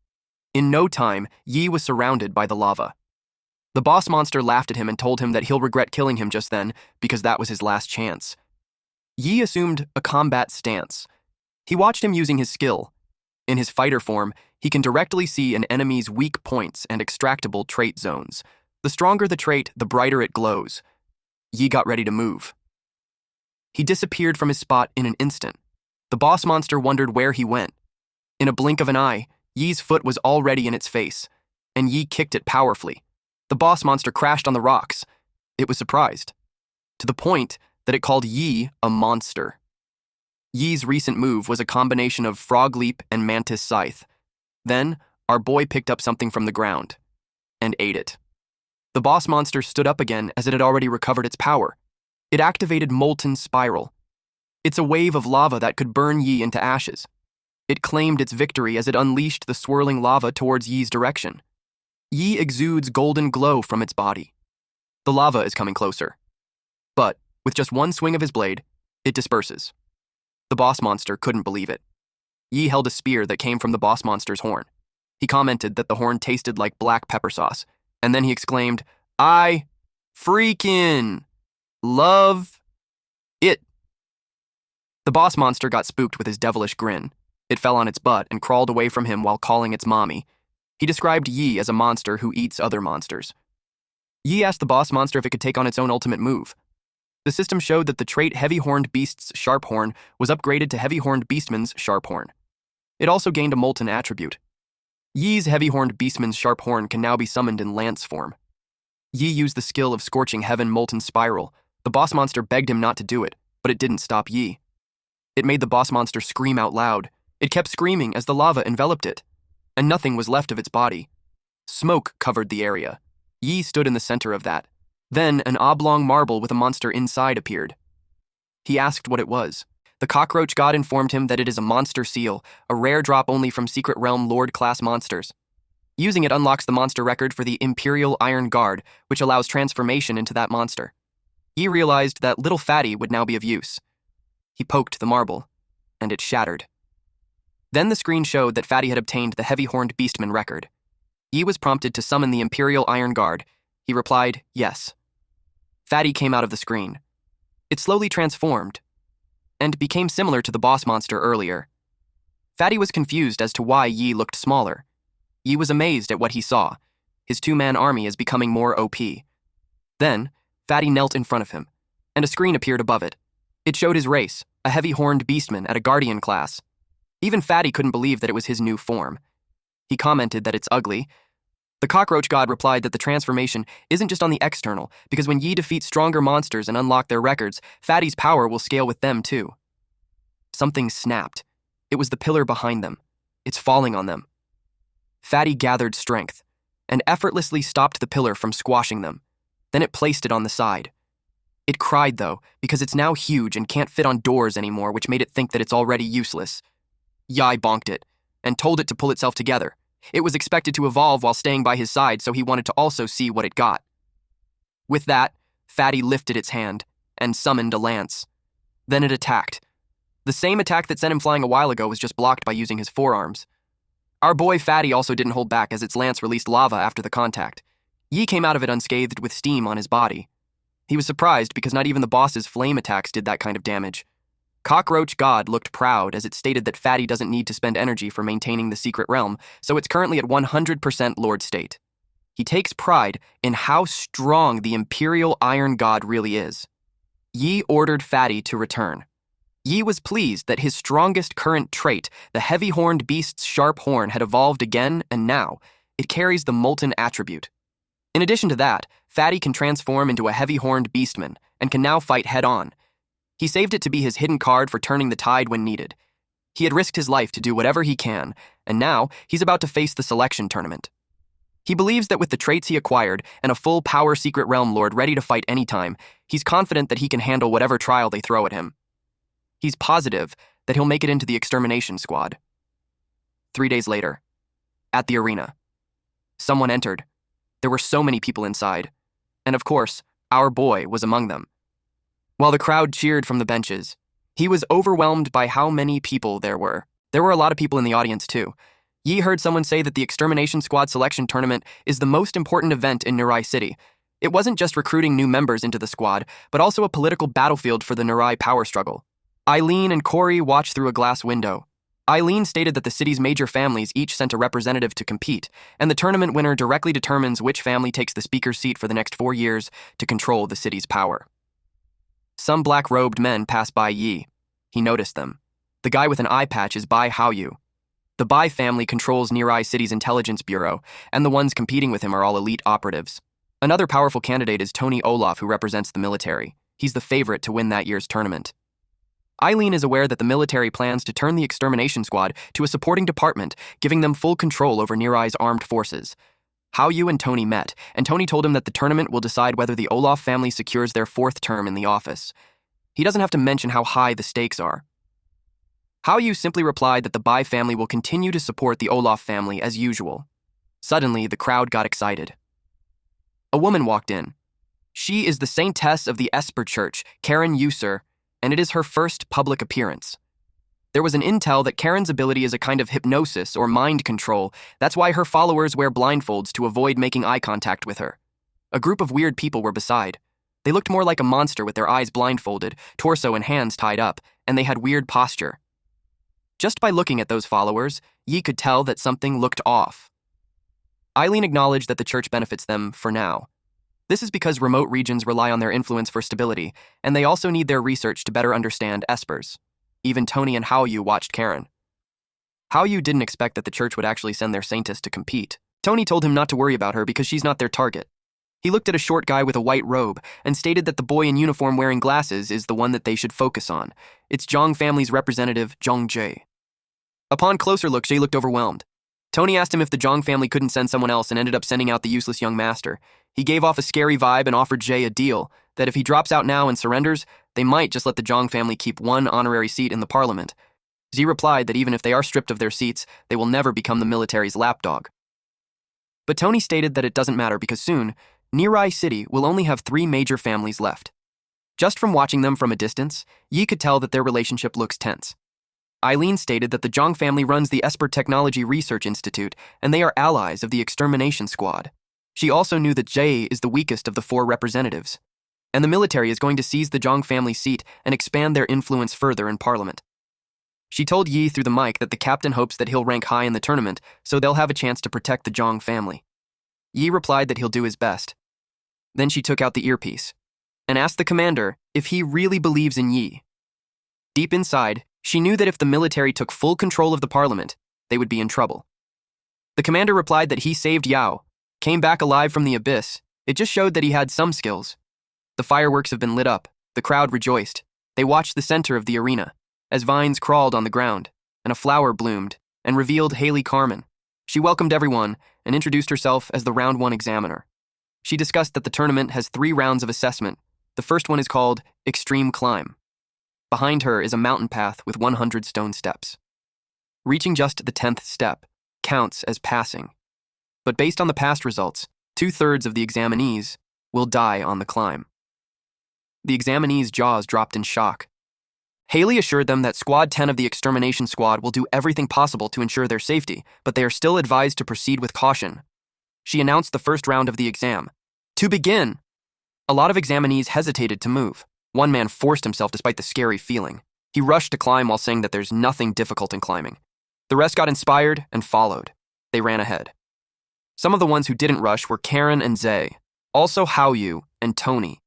In no time, Yi was surrounded by the lava. The boss monster laughed at him and told him that he'll regret killing him just then because that was his last chance. Yi assumed a combat stance. He watched him using his skill. In his fighter form, he can directly see an enemy's weak points and extractable trait zones. The stronger the trait, the brighter it glows. Yi got ready to move. He disappeared from his spot in an instant. The boss monster wondered where he went. In a blink of an eye, Yi's foot was already in its face, and Yi kicked it powerfully. The boss monster crashed on the rocks. It was surprised, to the point that it called Yi a monster. Yi's recent move was a combination of frog leap and mantis scythe. Then, our boy picked up something from the ground and ate it. The boss monster stood up again as it had already recovered its power. It activated Molten Spiral. It's a wave of lava that could burn Yi into ashes. It claimed its victory as it unleashed the swirling lava towards Yi's direction. Yi exudes golden glow from its body. The lava is coming closer. But, with just one swing of his blade, it disperses. The boss monster couldn't believe it. Yi held a spear that came from the boss monster's horn. He commented that the horn tasted like black pepper sauce, and then he exclaimed, "I freaking love it." The boss monster got spooked with his devilish grin. It fell on its butt and crawled away from him while calling its mommy. He described Yi as a monster who eats other monsters. Yi asked the boss monster if it could take on its own ultimate move. The system showed that the trait Heavy-Horned Beast's Sharp Horn was upgraded to Heavy-Horned Beastman's Sharp Horn. It also gained a molten attribute. Yi's Heavy-Horned Beastman's Sharp Horn can now be summoned in lance form. Yi used the skill of Scorching Heaven Molten Spiral. The boss monster begged him not to do it, but it didn't stop Yi. It made the boss monster scream out loud. It kept screaming as the lava enveloped it, and nothing was left of its body. Smoke covered the area. Yi stood in the center of that. Then an oblong marble with a monster inside appeared. He asked what it was. The Cockroach god informed him that it is a monster seal, a rare drop only from Secret Realm Lord-class monsters. Using it unlocks the monster record for the Imperial Iron Guard, which allows transformation into that monster. Yi realized that little Fatty would now be of use. He poked the marble, and it shattered. Then the screen showed that Fatty had obtained the Heavy-Horned Beastman record. Yi was prompted to summon the Imperial Iron Guard. He replied, yes. Fatty came out of the screen. It slowly transformed, and became similar to the boss monster earlier. Fatty was confused as to why Yi looked smaller. Yi was amazed at what he saw. His two-man army is becoming more OP. Then, Fatty knelt in front of him, and a screen appeared above it. It showed his race, a Heavy-Horned Beastman at a Guardian class. Even Fatty couldn't believe that it was his new form. He commented that it's ugly. The Cockroach god replied that the transformation isn't just on the external, because when Yi defeats stronger monsters and unlock their records, Fatty's power will scale with them too. Something snapped. It was the pillar behind them. It's falling on them. Fatty gathered strength, and effortlessly stopped the pillar from squashing them. Then it placed it on the side. It cried, though, because it's now huge and can't fit on doors anymore, which made it think that it's already useless. Yi bonked it, and told it to pull itself together. It was expected to evolve while staying by his side, so he wanted to also see what it got. With that, Fatty lifted its hand, and summoned a lance. Then it attacked. The same attack that sent him flying a while ago was just blocked by using his forearms. Our boy Fatty also didn't hold back as its lance released lava after the contact. Yi came out of it unscathed with steam on his body. He was surprised because not even the boss's flame attacks did that kind of damage. Cockroach God looked proud as it stated that Fatty doesn't need to spend energy for maintaining the secret realm, so it's currently at 100% Lord State. He takes pride in how strong the Imperial Iron God really is. Yi ordered Fatty to return. Yi was pleased that his strongest current trait, the Heavy-Horned Beast's Sharp Horn, had evolved again, and now it carries the Molten attribute. In addition to that, Fatty can transform into a Heavy-Horned Beastman and can now fight head-on. He saved it to be his hidden card for turning the tide when needed. He had risked his life to do whatever he can, and now he's about to face the selection tournament. He believes that with the traits he acquired and a full power Secret Realm Lord ready to fight anytime, he's confident that he can handle whatever trial they throw at him. He's positive that he'll make it into the extermination squad. 3 days later, at the arena, someone entered. There were so many people inside, and of course, our boy was among them. While the crowd cheered from the benches, he was overwhelmed by how many people there were. There were a lot of people in the audience too. Yi heard someone say that the Extermination Squad selection tournament is the most important event in Nirai City. It wasn't just recruiting new members into the squad, but also a political battlefield for the Nirai power struggle. Eileen and Corey watched through a glass window. Eileen stated that the city's major families each sent a representative to compete, and the tournament winner directly determines which family takes the speaker's seat for the next 4 years to control the city's power. Some black-robed men passed by Yi. He noticed them. The guy with an eye patch is Bai Haoyu. The Bai family controls Nirai City's intelligence bureau, and the ones competing with him are all elite operatives. Another powerful candidate is Tony Olaf, who represents the military. He's the favorite to win that year's tournament. Eileen is aware that the military plans to turn the Extermination Squad to a supporting department, giving them full control over Nirai's armed forces. Haoyu and Tony met, and Tony told him that the tournament will decide whether the Olaf family secures their 4th term in the office. He doesn't have to mention how high the stakes are. Haoyu simply replied that the Bai family will continue to support the Olaf family as usual. Suddenly, the crowd got excited. A woman walked in. She is the saintess of the Esper Church, Karen User, and it is her first public appearance. There was an intel that Karen's ability is a kind of hypnosis or mind control. That's why her followers wear blindfolds to avoid making eye contact with her. A group of weird people were beside. They looked more like a monster with their eyes blindfolded, torso and hands tied up, and they had weird posture. Just by looking at those followers, Yi could tell that something looked off. Eileen acknowledged that the church benefits them for now. This is because remote regions rely on their influence for stability, and they also need their research to better understand espers. Even Tony and Haoyu watched Karen. Haoyu didn't expect that the church would actually send their saintess to compete. Tony told him not to worry about her because she's not their target. He looked at a short guy with a white robe and stated that the boy in uniform wearing glasses is the one that they should focus on. It's Zhang family's representative, Zhang Jie. Upon closer look, Jie looked overwhelmed. Tony asked him if the Zhang family couldn't send someone else and ended up sending out the useless young master. He gave off a scary vibe and offered Jie a deal, that if he drops out now and surrenders, they might just let the Zhang family keep 1 honorary seat in the parliament. Xi replied that even if they are stripped of their seats, they will never become the military's lapdog. But Tony stated that it doesn't matter because soon, Nirai City will only have 3 major families left. Just from watching them from a distance, Yi could tell that their relationship looks tense. Eileen stated that the Zhang family runs the Esper Technology Research Institute, and they are allies of the Extermination Squad. She also knew that Jie is the weakest of the 4 representatives, and the military is going to seize the Zhang family seat and expand their influence further in parliament. She told Yi through the mic that the captain hopes that he'll rank high in the tournament, so they'll have a chance to protect the Zhang family. Yi replied that he'll do his best. Then she took out the earpiece and asked the commander if he really believes in Yi. Deep inside, she knew that if the military took full control of the parliament, they would be in trouble. The commander replied that he saved Yao, came back alive from the abyss. It just showed that he had some skills. The fireworks have been lit up. The crowd rejoiced. They watched the center of the arena, as vines crawled on the ground, and a flower bloomed, and revealed Haley Carmen. She welcomed everyone and introduced herself as the Round 1 examiner. She discussed that the tournament has 3 rounds of assessment. The first one is called Extreme Climb. Behind her is a mountain path with 100 stone steps. Reaching just the 10th step counts as passing. But based on the past results, 2/3 of the examinees will die on the climb. The examinees' jaws dropped in shock. Haley assured them that Squad 10 of the Extermination Squad will do everything possible to ensure their safety, but they are still advised to proceed with caution. She announced the first round of the exam. To begin! A lot of examinees hesitated to move. One man forced himself despite the scary feeling. He rushed to climb while saying that there's nothing difficult in climbing. The rest got inspired and followed. They ran ahead. Some of the ones who didn't rush were Karen and Zay, also Haoyu and Tony.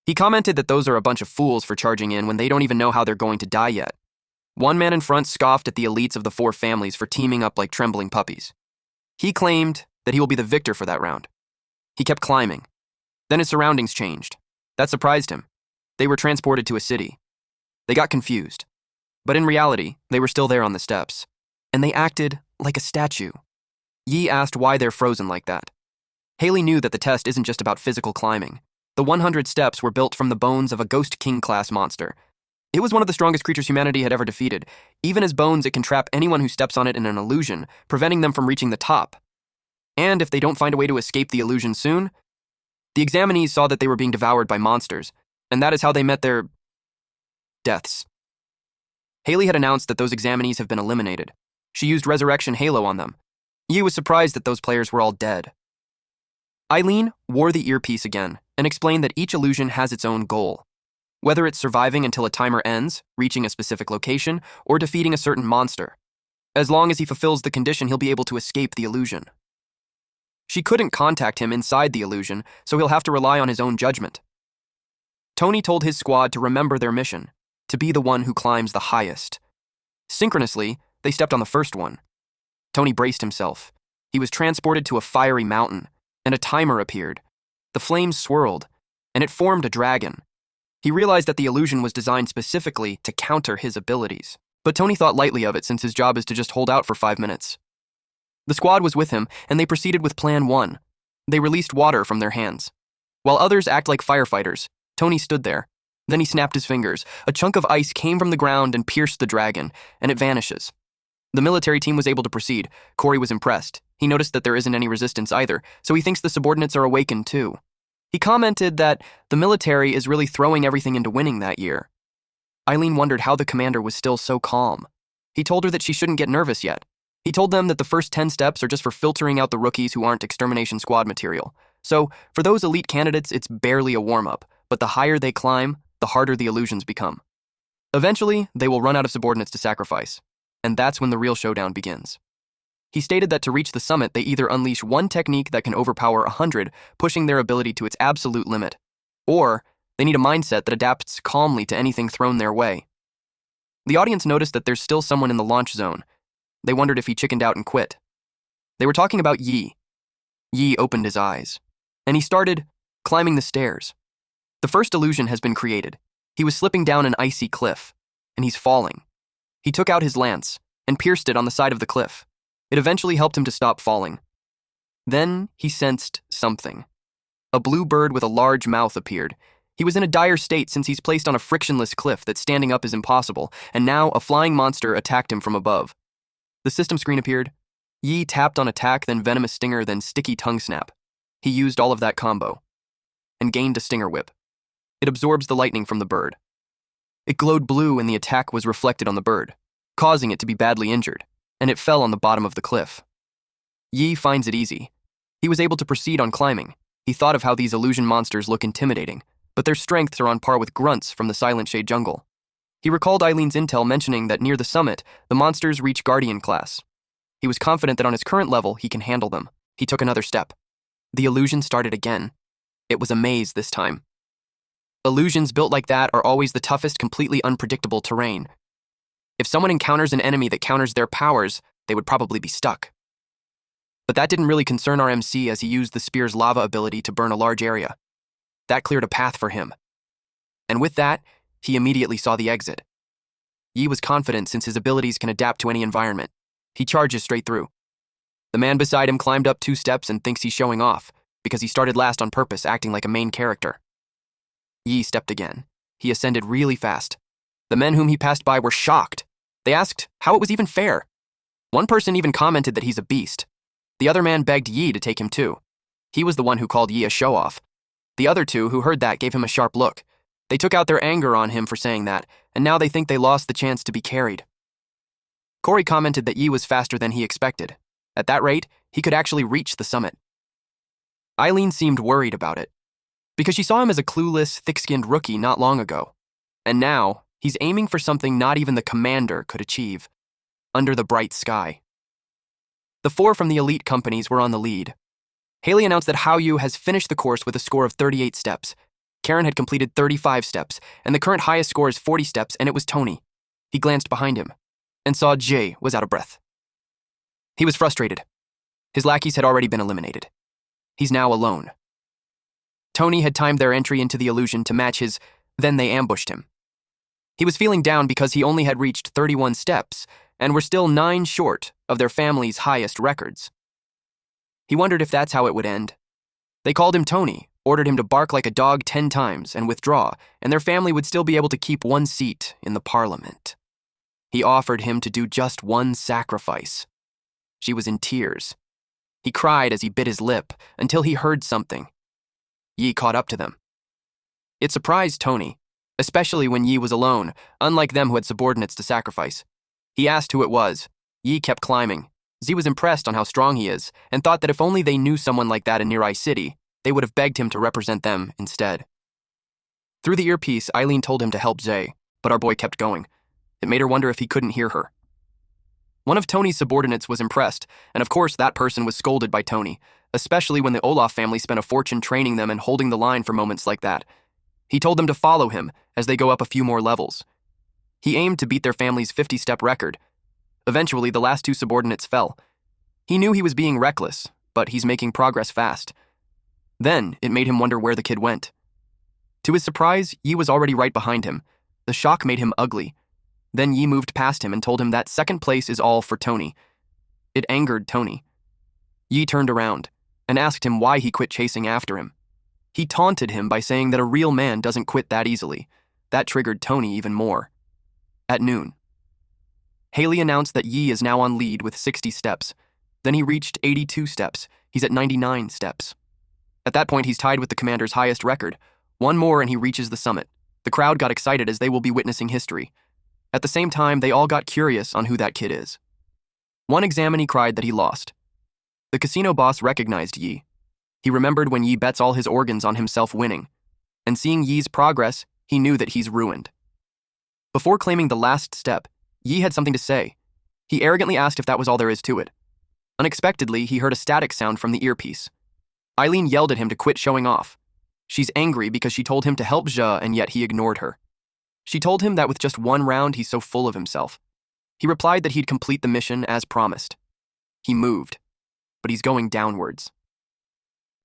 He commented that those are a bunch of fools for charging in when they don't even know how they're going to die yet. One man in front scoffed at the elites of the 4 families for teaming up like trembling puppies. He claimed that he will be the victor for that round. He kept climbing. Then his surroundings changed. That surprised him. They were transported to a city. They got confused. But in reality, they were still there on the steps. And they acted like a statue. Yi asked why they're frozen like that. Haley knew that the test isn't just about physical climbing. The 100 steps were built from the bones of a Ghost King-class monster. It was one of the strongest creatures humanity had ever defeated. Even as bones, it can trap anyone who steps on it in an illusion, preventing them from reaching the top. And if they don't find a way to escape the illusion soon, the examinees saw that they were being devoured by monsters, and that is how they met their deaths. Haley had announced that those examinees have been eliminated. She used Resurrection Halo on them. Yi was surprised that those players were all dead. Eileen wore the earpiece again and explained that each illusion has its own goal. Whether it's surviving until a timer ends, reaching a specific location, or defeating a certain monster. As long as he fulfills the condition, he'll be able to escape the illusion. She couldn't contact him inside the illusion, so he'll have to rely on his own judgment. Tony told his squad to remember their mission, to be the one who climbs the highest. Synchronously, they stepped on the first one. Tony braced himself. He was transported to a fiery mountain, and a timer appeared. The flames swirled, and it formed a dragon. He realized that the illusion was designed specifically to counter his abilities, but Tony thought lightly of it since his job is to just hold out for 5 minutes. The squad was with him, and they proceeded with Plan 1. They released water from their hands. While others act like firefighters, Tony stood there. Then he snapped his fingers. A chunk of ice came from the ground and pierced the dragon, and it vanishes. The military team was able to proceed. Corey was impressed. He noticed that there isn't any resistance either, so he thinks the subordinates are awakened too. He commented that the military is really throwing everything into winning that year. Eileen wondered how the commander was still so calm. He told her that she shouldn't get nervous yet. He told them that the first 10 steps are just for filtering out the rookies who aren't extermination squad material. So, for those elite candidates, it's barely a warm-up, but the higher they climb, the harder the illusions become. Eventually, they will run out of subordinates to sacrifice, and that's when the real showdown begins. He stated that to reach the summit, they either unleash one technique that can overpower 100, pushing their ability to its absolute limit, or they need a mindset that adapts calmly to anything thrown their way. The audience noticed that there's still someone in the launch zone. They wondered if he chickened out and quit. They were talking about Yi. Yi opened his eyes, and he started climbing the stairs. The first illusion has been created. He was slipping down an icy cliff, and he's falling. He took out his lance and pierced it on the side of the cliff. It eventually helped him to stop falling. Then he sensed something. A blue bird with a large mouth appeared. He was in a dire state since he's placed on a frictionless cliff that standing up is impossible, and now a flying monster attacked him from above. The system screen appeared. Yi tapped on attack, then venomous stinger, then sticky tongue snap. He used all of that combo and gained a stinger whip. It absorbs the lightning from the bird. It glowed blue and the attack was reflected on the bird, causing it to be badly injured, and it fell on the bottom of the cliff. Yi finds it easy. He was able to proceed on climbing. He thought of how these illusion monsters look intimidating, but their strengths are on par with grunts from the Silent Shade jungle. He recalled Eileen's intel mentioning that near the summit, the monsters reach Guardian class. He was confident that on his current level, he can handle them. He took another step. The illusion started again. It was a maze this time. Illusions built like that are always the toughest, completely unpredictable terrain. If someone encounters an enemy that counters their powers, they would probably be stuck. But that didn't really concern our MC as he used the spear's lava ability to burn a large area. That cleared a path for him. And with that, he immediately saw the exit. Yi was confident since his abilities can adapt to any environment. He charges straight through. The man beside him climbed up 2 steps and thinks he's showing off, because he started last on purpose, acting like a main character. Yi stepped again. He ascended really fast. The men whom he passed by were shocked. They asked how it was even fair. One person even commented that he's a beast. The other man begged Yi to take him too. He was the one who called Yi a show-off. The other 2 who heard that gave him a sharp look. They took out their anger on him for saying that, and now they think they lost the chance to be carried. Corey commented that Yi was faster than he expected. At that rate, he could actually reach the summit. Eileen seemed worried about it, because she saw him as a clueless, thick-skinned rookie not long ago. And now, he's aiming for something not even the commander could achieve. Under the bright sky. The 4 from the elite companies were on the lead. Haley announced that Haoyu has finished the course with a score of 38 steps. Karen had completed 35 steps, and the current highest score is 40 steps, and it was Tony. He glanced behind him and saw Jay was out of breath. He was frustrated. His lackeys had already been eliminated. He's now alone. Tony had timed their entry into the illusion to match his, then they ambushed him. He was feeling down because he only had reached 31 steps and were still 9 short of their family's highest records. He wondered if that's how it would end. They called him Tony, ordered him to bark like a dog 10 times and withdraw, and their family would still be able to keep 1 seat in the parliament. He offered him to do just 1 sacrifice. She was in tears. He cried as he bit his lip until he heard something. Yi caught up to them. It surprised Tony, especially when Yi was alone, unlike them who had subordinates to sacrifice. He asked who it was, Yi kept climbing. Z was impressed on how strong he is and thought that if only they knew someone like that in Nirai City, they would have begged him to represent them instead. Through the earpiece, Eileen told him to help Jay, but our boy kept going. It made her wonder if he couldn't hear her. One of Tony's subordinates was impressed, and of course that person was scolded by Tony, especially when the Olaf family spent a fortune training them and holding the line for moments like that. He told them to follow him as they go up a few more levels. He aimed to beat their family's 50-step record. Eventually, the last two subordinates fell. He knew he was being reckless, but he's making progress fast. Then, it made him wonder where the kid went. To his surprise, Yi was already right behind him. The shock made him ugly. Then Yi moved past him and told him that second place is all for Tony. It angered Tony. Yi turned around and asked him why he quit chasing after him. He taunted him by saying that a real man doesn't quit that easily. That triggered Tony even more. At noon, Haley announced that Yi is now on lead with 60 steps. Then he reached 82 steps. He's at 99 steps. At that point, he's tied with the commander's highest record. One more and he reaches the summit. The crowd got excited as they will be witnessing history. At the same time, they all got curious on who that kid is. One examinee cried that he lost. The casino boss recognized Yi. He remembered when Yi bets all his organs on himself winning. And seeing Yi's progress, he knew that he's ruined. Before claiming the last step, Yi had something to say. He arrogantly asked if that was all there is to it. Unexpectedly, he heard a static sound from the earpiece. Eileen yelled at him to quit showing off. She's angry because she told him to help Zhe and yet he ignored her. She told him that with just one round, he's so full of himself. He replied that he'd complete the mission as promised. He moved, but he's going downwards.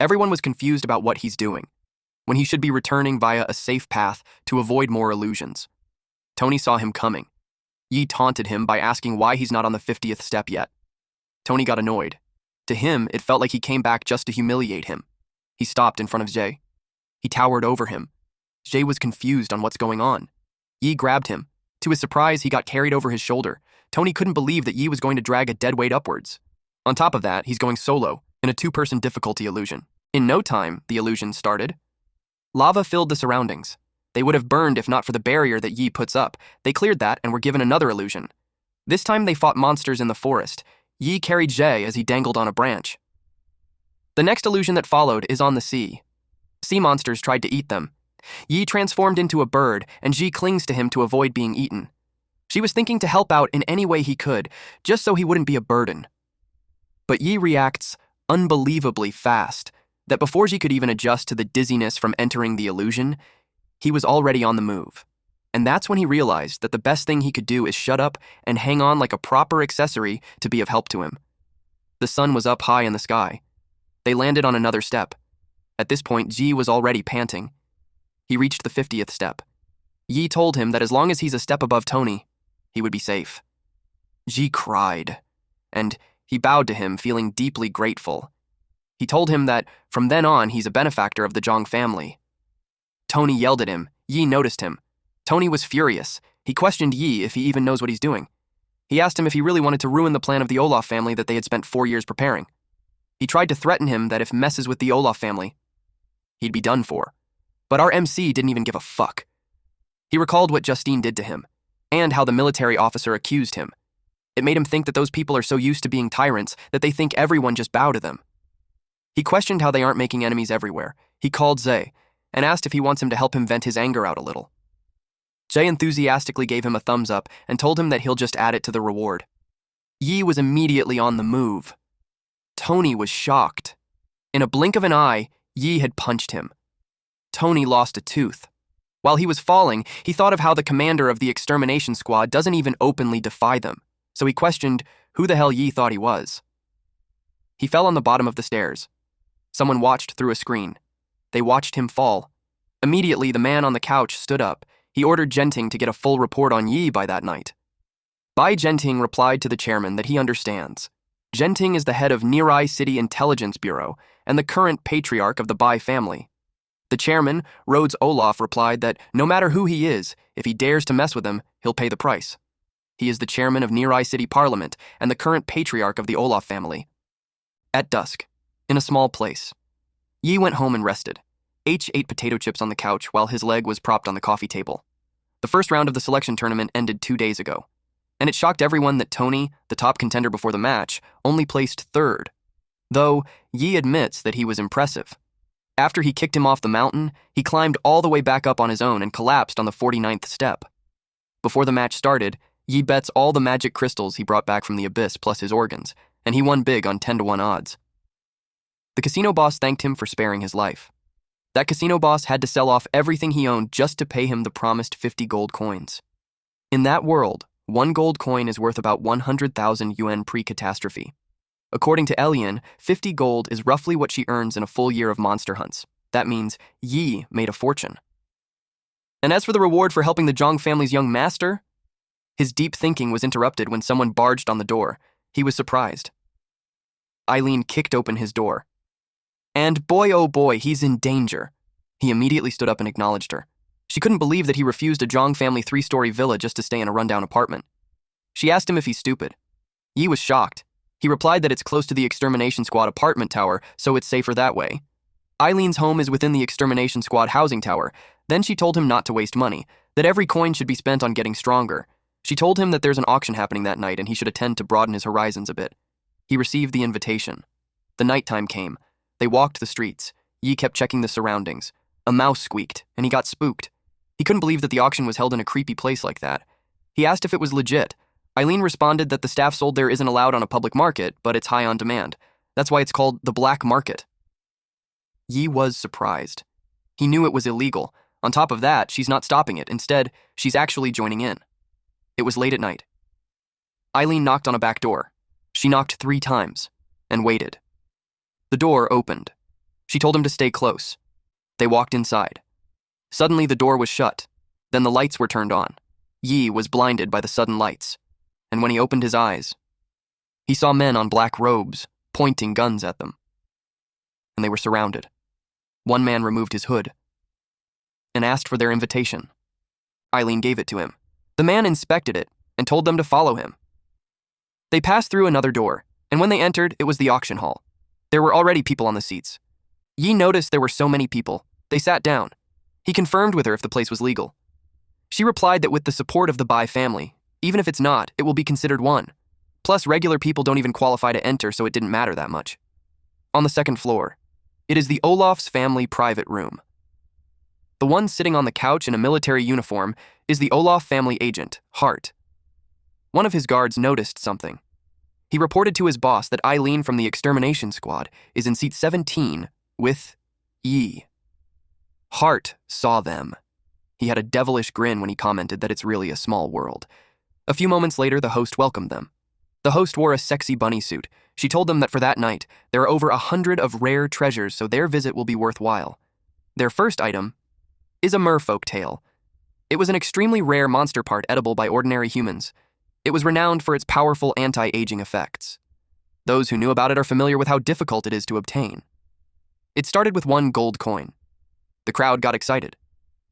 Everyone was confused about what he's doing, when he should be returning via a safe path to avoid more illusions. Tony saw him coming. Yi taunted him by asking why he's not on the 50th step yet. Tony got annoyed. To him, it felt like he came back just to humiliate him. He stopped in front of Jay. He towered over him. Jay was confused on what's going on. Yi grabbed him. To his surprise, he got carried over his shoulder. Tony couldn't believe that Yi was going to drag a dead weight upwards. On top of that, he's going solo, in a two-person difficulty illusion. In no time, the illusion started. Lava filled the surroundings. They would have burned if not for the barrier that Yi puts up. They cleared that and were given another illusion. This time they fought monsters in the forest. Yi carried Jay as he dangled on a branch. The next illusion that followed is on the sea. Sea monsters tried to eat them. Yi transformed into a bird, and Ji clings to him to avoid being eaten. She was thinking to help out in any way he could, just so he wouldn't be a burden. But Yi reacts unbelievably fast, that before she could even adjust to the dizziness from entering the illusion, he was already on the move. And that's when he realized that the best thing he could do is shut up and hang on like a proper accessory to be of help to him. The sun was up high in the sky. They landed on another step. At this point, Ji was already panting. He reached the 50th step. Yi told him that as long as he's a step above Tony, he would be safe. Ji cried, and he bowed to him, feeling deeply grateful. He told him that from then on, he's a benefactor of the Zhang family. Tony yelled at him. Yi noticed him. Tony was furious. He questioned Yi if he even knows what he's doing. He asked him if he really wanted to ruin the plan of the Olaf family that they had spent 4 years preparing. He tried to threaten him that if messes with the Olaf family, he'd be done for. But our MC didn't even give a fuck. He recalled what Justine did to him, and how the military officer accused him. It made him think that those people are so used to being tyrants that they think everyone just bow to them. He questioned how they aren't making enemies everywhere. He called Zay, and asked if he wants him to help him vent his anger out a little. Jay enthusiastically gave him a thumbs up and told him that he'll just add it to the reward. Yi was immediately on the move. Tony was shocked. In a blink of an eye, Yi had punched him. Tony lost a tooth. While he was falling, he thought of how the commander of the extermination squad doesn't even openly defy them, so he questioned who the hell Yi thought he was. He fell on the bottom of the stairs. Someone watched through a screen. They watched him fall. Immediately, the man on the couch stood up. He ordered Genting to get a full report on Yi by that night. Bai Genting replied to the chairman that he understands. Genting is the head of Nirai City Intelligence Bureau and the current patriarch of the Bai family. The chairman, Rhodes Olaf, replied that no matter who he is, if he dares to mess with him, he'll pay the price. He is the chairman of Nirai City Parliament and the current patriarch of the Olaf family. At dusk, in a small place, Yi went home and rested. H ate potato chips on the couch while his leg was propped on the coffee table. The first round of the selection tournament ended 2 days ago. And it shocked everyone that Tony, the top contender before the match, only placed third. Though, Yi admits that he was impressive. After he kicked him off the mountain, he climbed all the way back up on his own and collapsed on the 49th step. Before the match started, Yi bets all the magic crystals he brought back from the abyss plus his organs, and he won big on 10-1 odds. The casino boss thanked him for sparing his life. That casino boss had to sell off everything he owned just to pay him the promised 50 gold coins. In that world, 1 gold coin is worth about 100,000 yuan pre-catastrophe. According to Elian, 50 gold is roughly what she earns in a full year of monster hunts. That means Yi made a fortune. And as for the reward for helping the Zhang family's young master, his deep thinking was interrupted when someone barged on the door. He was surprised. Eileen kicked open his door. And boy, oh boy, he's in danger. He immediately stood up and acknowledged her. She couldn't believe that he refused a Zhang family 3-story villa just to stay in a rundown apartment. She asked him if he's stupid. Yi was shocked. He replied that it's close to the Extermination Squad apartment tower, so it's safer that way. Eileen's home is within the Extermination Squad housing tower. Then she told him not to waste money, that every coin should be spent on getting stronger. She told him that there's an auction happening that night and he should attend to broaden his horizons a bit. He received the invitation. The nighttime came. They walked the streets. Yi kept checking the surroundings. A mouse squeaked, and he got spooked. He couldn't believe that the auction was held in a creepy place like that. He asked if it was legit. Eileen responded that the staff sold there isn't allowed on a public market, but it's high on demand. That's why it's called the black market. Yi was surprised. He knew it was illegal. On top of that, she's not stopping it. Instead, she's actually joining in. It was late at night. Eileen knocked on a back door. She knocked 3 times and waited. The door opened. She told him to stay close. They walked inside. Suddenly, the door was shut. Then the lights were turned on. Yi was blinded by the sudden lights. And when he opened his eyes, he saw men on black robes pointing guns at them. And they were surrounded. One man removed his hood and asked for their invitation. Eileen gave it to him. The man inspected it and told them to follow him. They passed through another door, and when they entered, it was the auction hall. There were already people on the seats. Yi noticed there were so many people. They sat down. He confirmed with her if the place was legal. She replied that with the support of the Bai family, even if it's not, it will be considered one. Plus, regular people don't even qualify to enter, so it didn't matter that much. On the second floor, it is the Olaf's family private room. The one sitting on the couch in a military uniform is the Olaf family agent, Hart. One of his guards noticed something. He reported to his boss that Eileen from the Extermination Squad is in seat 17 with Yi. Hart saw them. He had a devilish grin when he commented that it's really a small world. A few moments later, the host welcomed them. The host wore a sexy bunny suit. She told them that for that night, there are over 100 of rare treasures, so their visit will be worthwhile. Their first item is a merfolk tail. It was an extremely rare monster part edible by ordinary humans. It was renowned for its powerful anti-aging effects. Those who knew about it are familiar with how difficult it is to obtain. It started with 1 gold coin. The crowd got excited.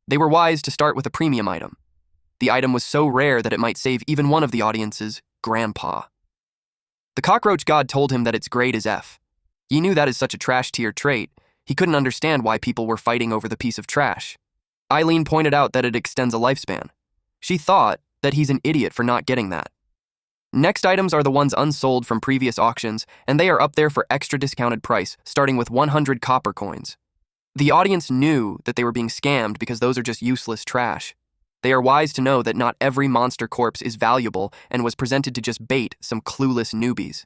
They were wise to start with a premium item. The item was so rare that it might save even one of the audience's grandpa. The cockroach god told him that its grade is F. He knew that is such a trash-tier trait. He couldn't understand why people were fighting over the piece of trash. Eileen pointed out that it extends a lifespan. She thought that he's an idiot for not getting that. Next items are the ones unsold from previous auctions, and they are up there for extra discounted price, starting with 100 copper coins. The audience knew that they were being scammed because those are just useless trash. They are wise to know that not every monster corpse is valuable and was presented to just bait some clueless newbies.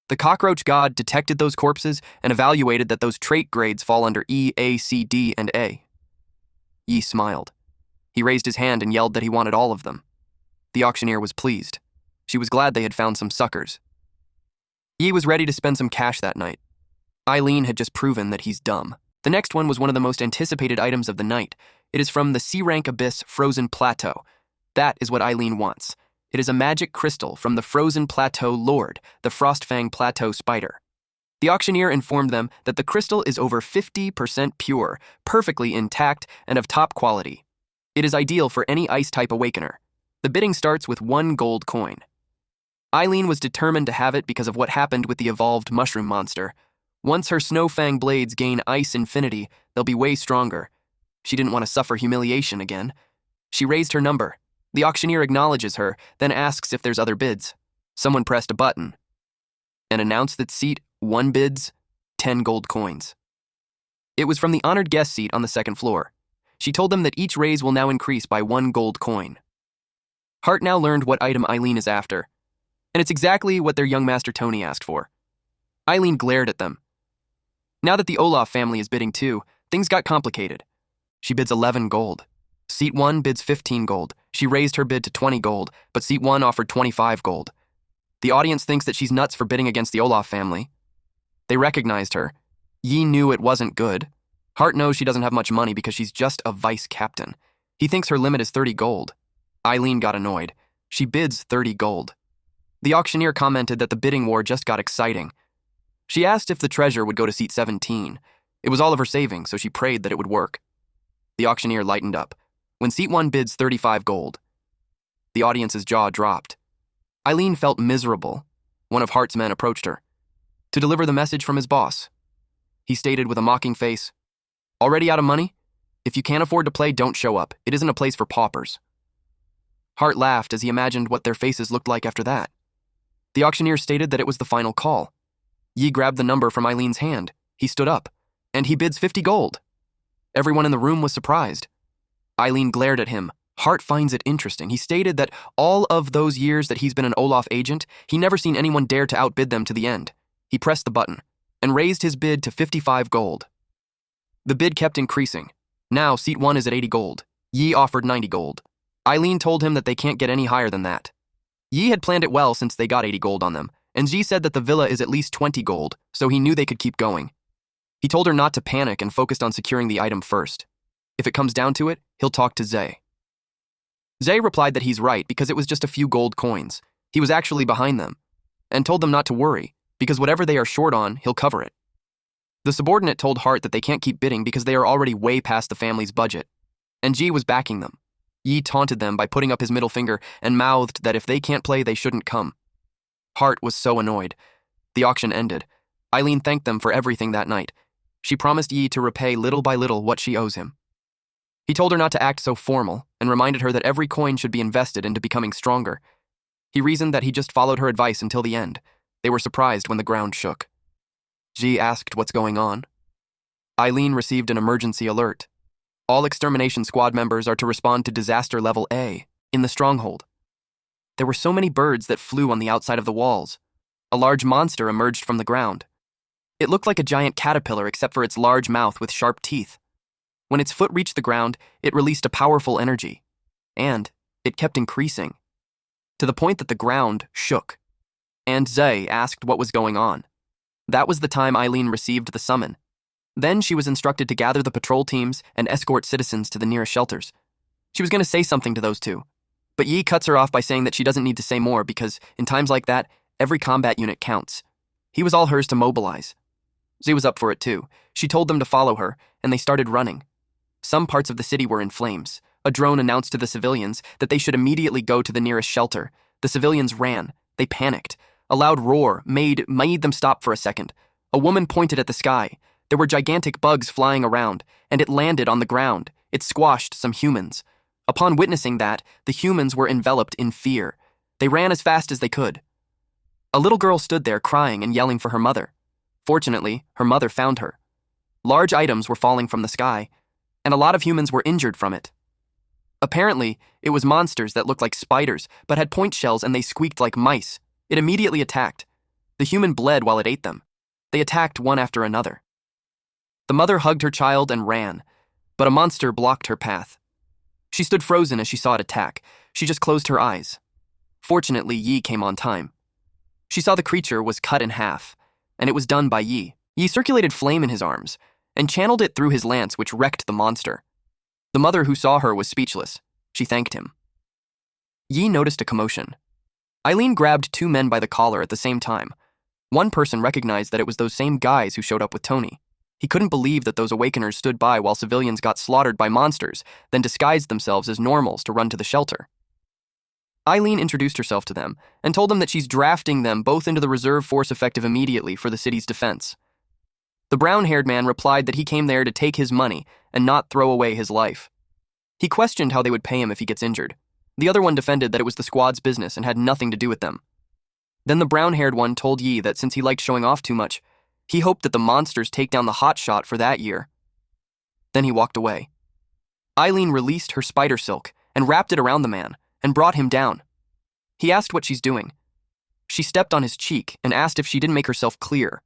The cockroach god detected those corpses and evaluated that those trait grades fall under E, A, C, D, and A. Yi smiled. He raised his hand and yelled that he wanted all of them. The auctioneer was pleased. She was glad they had found some suckers. Yi was ready to spend some cash that night. Eileen had just proven that he's dumb. The next one was one of the most anticipated items of the night. It is from the C-Rank Abyss Frozen Plateau. That is what Eileen wants. It is a magic crystal from the Frozen Plateau Lord, the Frostfang Plateau Spider. The auctioneer informed them that the crystal is over 50% pure, perfectly intact, and of top quality. It is ideal for any ice-type awakener. The bidding starts with 1 gold coin. Eileen was determined to have it because of what happened with the evolved mushroom monster. Once her Snowfang blades gain ice infinity, they'll be way stronger. She didn't want to suffer humiliation again. She raised her number. The auctioneer acknowledges her, then asks if there's other bids. Someone pressed a button and announced that seat 1 bids 10 gold coins. It was from the honored guest seat on the second floor. She told them that each raise will now increase by 1 gold coin. Hart now learned what item Eileen is after, and it's exactly what their young master Tony asked for. Eileen glared at them. Now that the Olaf family is bidding too, things got complicated. She bids 11 gold. Seat 1 bids 15 gold. She raised her bid to 20 gold, but Seat 1 offered 25 gold. The audience thinks that she's nuts for bidding against the Olaf family. They recognized her. Yi knew it wasn't good. Hart knows she doesn't have much money because she's just a vice captain. He thinks her limit is 30 gold. Eileen got annoyed. She bids 30 gold. The auctioneer commented that the bidding war just got exciting. She asked if the treasure would go to seat 17. It was all of her savings, so she prayed that it would work. The auctioneer lightened up. When seat 1 bids 35 gold, the audience's jaw dropped. Eileen felt miserable. One of Hart's men approached her to deliver the message from his boss. He stated with a mocking face, "Already out of money? If you can't afford to play, don't show up. It isn't a place for paupers." Hart laughed as he imagined what their faces looked like after that. The auctioneer stated that it was the final call. Yi grabbed the number from Eileen's hand. He stood up, and he bids 50 gold. Everyone in the room was surprised. Eileen glared at him. Hart finds it interesting. He stated that all of those years that he's been an Olaf agent, he never seen anyone dare to outbid them to the end. He pressed the button and raised his bid to 55 gold. The bid kept increasing. Now, seat 1 is at 80 gold. Yi offered 90 gold. Eileen told him that they can't get any higher than that. Yi had planned it well since they got 80 gold on them, and Ji said that the villa is at least 20 gold, so he knew they could keep going. He told her not to panic and focused on securing the item first. If it comes down to it, he'll talk to Zay. Zay replied that he's right because it was just a few gold coins. He was actually behind them, and told them not to worry, because whatever they are short on, he'll cover it. The subordinate told Hart that they can't keep bidding because they are already way past the family's budget, and Ji was backing them. Yi taunted them by putting up his middle finger and mouthed that if they can't play, they shouldn't come. Hart was so annoyed. The auction ended. Eileen thanked them for everything that night. She promised Yi to repay little by little what she owes him. He told her not to act so formal and reminded her that every coin should be invested into becoming stronger. He reasoned that he just followed her advice until the end. They were surprised when the ground shook. Ji asked what's going on. Eileen received an emergency alert. All extermination squad members are to respond to disaster level A in the stronghold. There were so many birds that flew on the outside of the walls. A large monster emerged from the ground. It looked like a giant caterpillar except for its large mouth with sharp teeth. When its foot reached the ground, it released a powerful energy, and it kept increasing, to the point that the ground shook. And Zay asked what was going on. That was the time Eileen received the summon. Then she was instructed to gather the patrol teams and escort citizens to the nearest shelters. She was going to say something to those two, but Yi cuts her off by saying that she doesn't need to say more because, in times like that, every combat unit counts. He was all hers to mobilize. Zay was up for it too. She told them to follow her, and they started running. Some parts of the city were in flames. A drone announced to the civilians that they should immediately go to the nearest shelter. The civilians ran. They panicked. A loud roar made them stop for a second. A woman pointed at the sky. There were gigantic bugs flying around, and it landed on the ground. It squashed some humans. Upon witnessing that, the humans were enveloped in fear. They ran as fast as they could. A little girl stood there crying and yelling for her mother. Fortunately, her mother found her. Large items were falling from the sky, and a lot of humans were injured from it. Apparently, it was monsters that looked like spiders, but had point shells and they squeaked like mice. It immediately attacked. The human bled while it ate them. They attacked one after another. The mother hugged her child and ran, but a monster blocked her path. She stood frozen as she saw it attack. She just closed her eyes. Fortunately, Yi came on time. She saw the creature was cut in half, and it was done by Yi. Yi circulated flame in his arms and channeled it through his lance, which wrecked the monster. The mother who saw her was speechless. She thanked him. Yi noticed a commotion. Eileen grabbed 2 men by the collar at the same time. One person recognized that it was those same guys who showed up with Tony. He couldn't believe that those awakeners stood by while civilians got slaughtered by monsters, then disguised themselves as normals to run to the shelter. Eileen introduced herself to them and told them that she's drafting them both into the reserve force effective immediately for the city's defense. The brown-haired man replied that he came there to take his money and not throw away his life. He questioned how they would pay him if he gets injured, The other one defended that it was the squad's business and had nothing to do with them. Then the brown-haired one told Yi that since he liked showing off too much, he hoped that the monsters take down the hotshot for that year. Then he walked away. Eileen released her spider silk and wrapped it around the man and brought him down. He asked what she's doing. She stepped on his cheek and asked if she didn't make herself clear.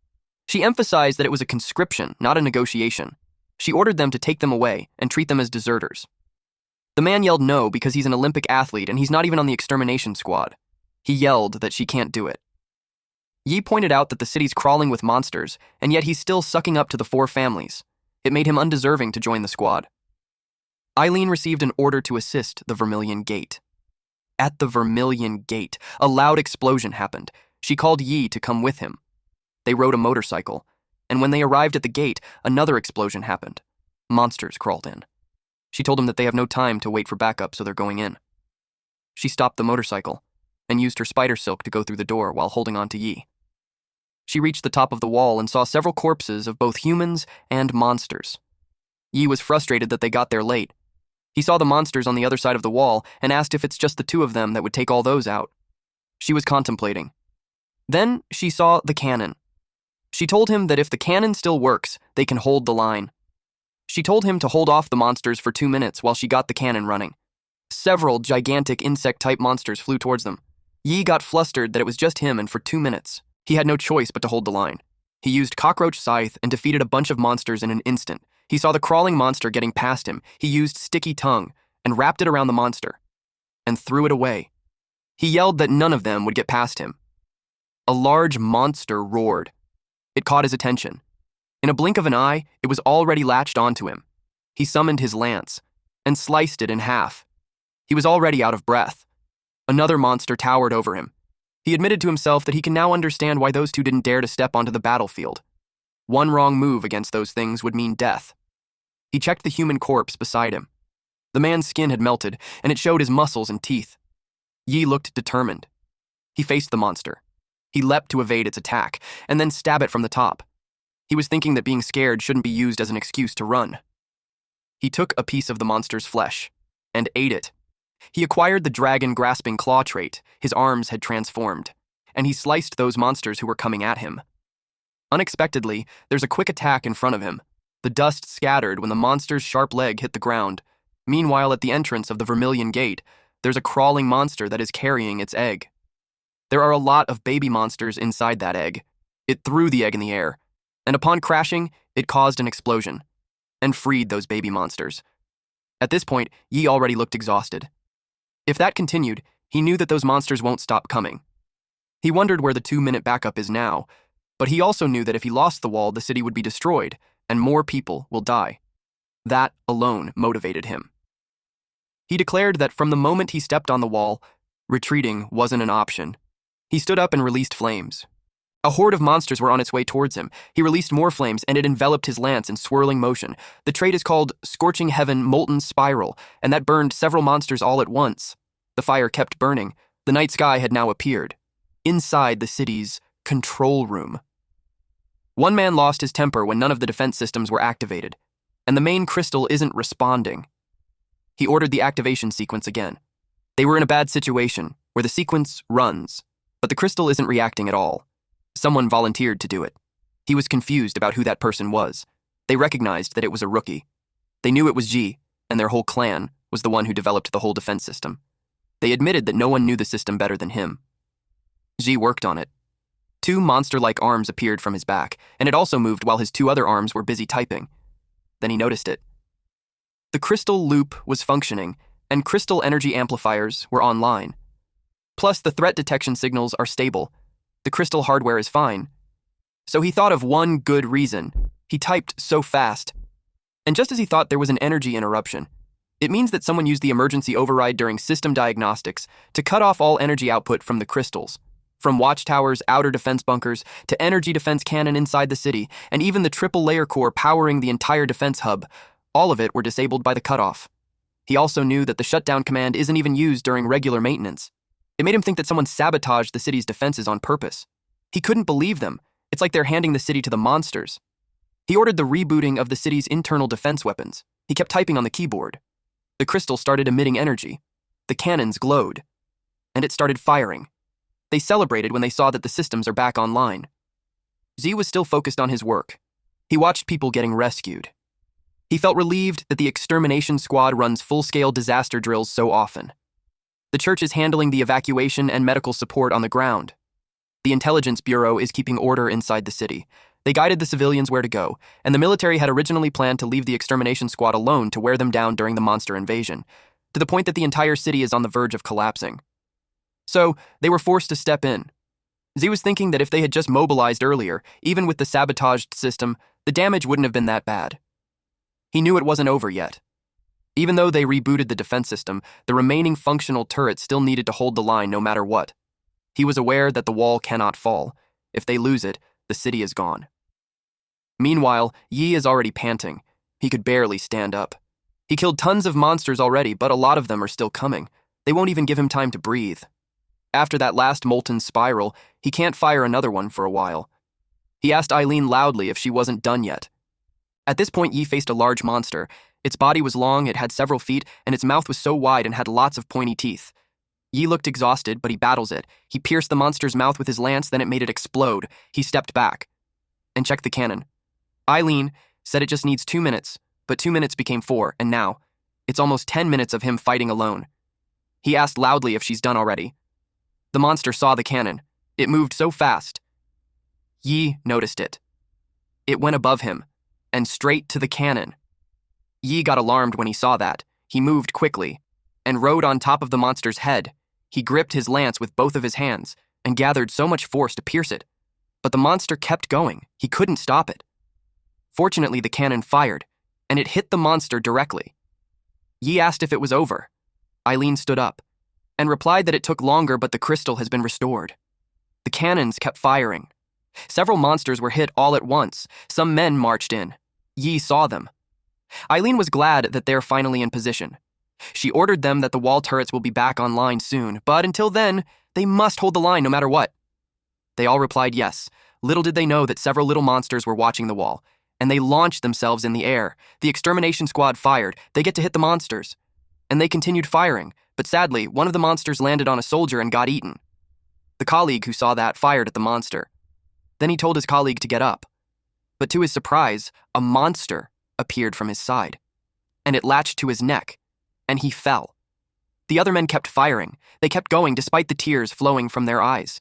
She emphasized that it was a conscription, not a negotiation. She ordered them to take them away and treat them as deserters. The man yelled no because he's an Olympic athlete and he's not even on the extermination squad. He yelled that she can't do it. Yi pointed out that the city's crawling with monsters, and yet he's still sucking up to the 4 families. It made him undeserving to join the squad. Eileen received an order to assist the Vermilion Gate. At the Vermilion Gate, a loud explosion happened. She called Yi to come with him. They rode a motorcycle, and when they arrived at the gate, another explosion happened. Monsters crawled in. She told him that they have no time to wait for backup, so they're going in. She stopped the motorcycle and used her spider silk to go through the door while holding on to Yi. She reached the top of the wall and saw several corpses of both humans and monsters. Yi was frustrated that they got there late. He saw the monsters on the other side of the wall and asked if it's just the 2 of them that would take all those out. She was contemplating. Then she saw the cannon. She told him that if the cannon still works, they can hold the line. She told him to hold off the monsters for 2 minutes while she got the cannon running. Several gigantic insect-type monsters flew towards them. Yi got flustered that it was just him, and for 2 minutes, he had no choice but to hold the line. He used Cockroach Scythe and defeated a bunch of monsters in an instant. He saw the crawling monster getting past him. He used Sticky Tongue and wrapped it around the monster and threw it away. He yelled that none of them would get past him. A large monster roared. It caught his attention. In a blink of an eye, it was already latched onto him. He summoned his lance and sliced it in half. He was already out of breath. Another monster towered over him. He admitted to himself that he can now understand why those 2 didn't dare to step onto the battlefield. One wrong move against those things would mean death. He checked the human corpse beside him. The man's skin had melted, and it showed his muscles and teeth. Yi looked determined. He faced the monster. He leapt to evade its attack, and then stab it from the top. He was thinking that being scared shouldn't be used as an excuse to run. He took a piece of the monster's flesh and ate it. He acquired the dragon-grasping claw trait. His arms had transformed, and he sliced those monsters who were coming at him. Unexpectedly, there's a quick attack in front of him. The dust scattered when the monster's sharp leg hit the ground. Meanwhile, at the entrance of the Vermilion Gate, there's a crawling monster that is carrying its egg. There are a lot of baby monsters inside that egg. It threw the egg in the air, and upon crashing, it caused an explosion and freed those baby monsters. At this point, Yi already looked exhausted. If that continued, he knew that those monsters won't stop coming. He wondered where the 2-minute backup is now, but he also knew that if he lost the wall, the city would be destroyed, and more people will die. That alone motivated him. He declared that from the moment he stepped on the wall, retreating wasn't an option. He stood up and released flames. A horde of monsters were on its way towards him. He released more flames, and it enveloped his lance in swirling motion. The trait is called Scorching Heaven Molten Spiral, and that burned several monsters all at once. The fire kept burning. The night sky had now appeared. Inside the city's control room. One man lost his temper when none of the defense systems were activated, and the main crystal isn't responding. He ordered the activation sequence again. They were in a bad situation, where the sequence runs, but the crystal isn't reacting at all. Someone volunteered to do it. He was confused about who that person was. They recognized that it was a rookie. They knew it was Ji, and their whole clan was the one who developed the whole defense system. They admitted that no one knew the system better than him. Ji worked on it. 2 monster-like arms appeared from his back, and it also moved while his 2 other arms were busy typing. Then he noticed it. The crystal loop was functioning, and crystal energy amplifiers were online. Plus, the threat detection signals are stable. The crystal hardware is fine. So he thought of one good reason. He typed so fast. And just as he thought there was an energy interruption, it means that someone used the emergency override during system diagnostics to cut off all energy output from the crystals. From watchtowers, outer defense bunkers, to energy defense cannon inside the city, and even the triple-layer core powering the entire defense hub, all of it were disabled by the cutoff. He also knew that the shutdown command isn't even used during regular maintenance. It made him think that someone sabotaged the city's defenses on purpose. He couldn't believe them. It's like they're handing the city to the monsters. He ordered the rebooting of the city's internal defense weapons. He kept typing on the keyboard. The crystal started emitting energy. the cannons glowed, and it started firing. They celebrated when they saw that the systems are back online. Z was still focused on his work. He watched people getting rescued. He felt relieved that the extermination squad runs full-scale disaster drills so often. The church is handling the evacuation and medical support on the ground. The intelligence bureau is keeping order inside the city. They guided the civilians where to go, and the military had originally planned to leave the extermination squad alone to wear them down during the monster invasion, to the point that the entire city is on the verge of collapsing. So, they were forced to step in. Z was thinking that if they had just mobilized earlier, even with the sabotaged system, the damage wouldn't have been that bad. He knew it wasn't over yet. Even though they rebooted the defense system, the remaining functional turrets still needed to hold the line no matter what. He was aware that the wall cannot fall. If they lose it, the city is gone. Meanwhile, Yi is already panting. He could barely stand up. He killed tons of monsters already, but a lot of them are still coming. They won't even give him time to breathe. After that last molten spiral, he can't fire another one for a while. He asked Eileen loudly if she wasn't done yet. At this point, Yi faced a large monster. Its body was long, it had several feet, and its mouth was so wide and had lots of pointy teeth. Yi looked exhausted, but he battles it. He pierced the monster's mouth with his lance, then it made it explode. He stepped back and checked the cannon. Eileen said it just needs 2 minutes, but 2 minutes became 4, and now, it's almost 10 minutes of him fighting alone. He asked loudly if she's done already. The monster saw the cannon. It moved so fast. Yi noticed it. It went above him, and straight to the cannon. Yi got alarmed when he saw that. He moved quickly, and rode on top of the monster's head. He gripped his lance with both of his hands, and gathered so much force to pierce it. But the monster kept going. He couldn't stop it. Fortunately, the cannon fired, and it hit the monster directly. Yi asked if it was over. Eileen stood up, and replied that it took longer, but the crystal has been restored. The cannons kept firing. Several monsters were hit all at once. Some men marched in. Yi saw them. Eileen was glad that they're finally in position. She ordered them that the wall turrets will be back online soon, but until then, they must hold the line no matter what. They all replied yes. Little did they know that several little monsters were watching the wall, and they launched themselves in the air. The extermination squad fired. They get to hit the monsters. And they continued firing, but sadly, one of the monsters landed on a soldier and got eaten. The colleague who saw that fired at the monster. Then he told his colleague to get up. But to his surprise, a monster appeared from his side, and it latched to his neck, and he fell. The other men kept firing. They kept going despite the tears flowing from their eyes.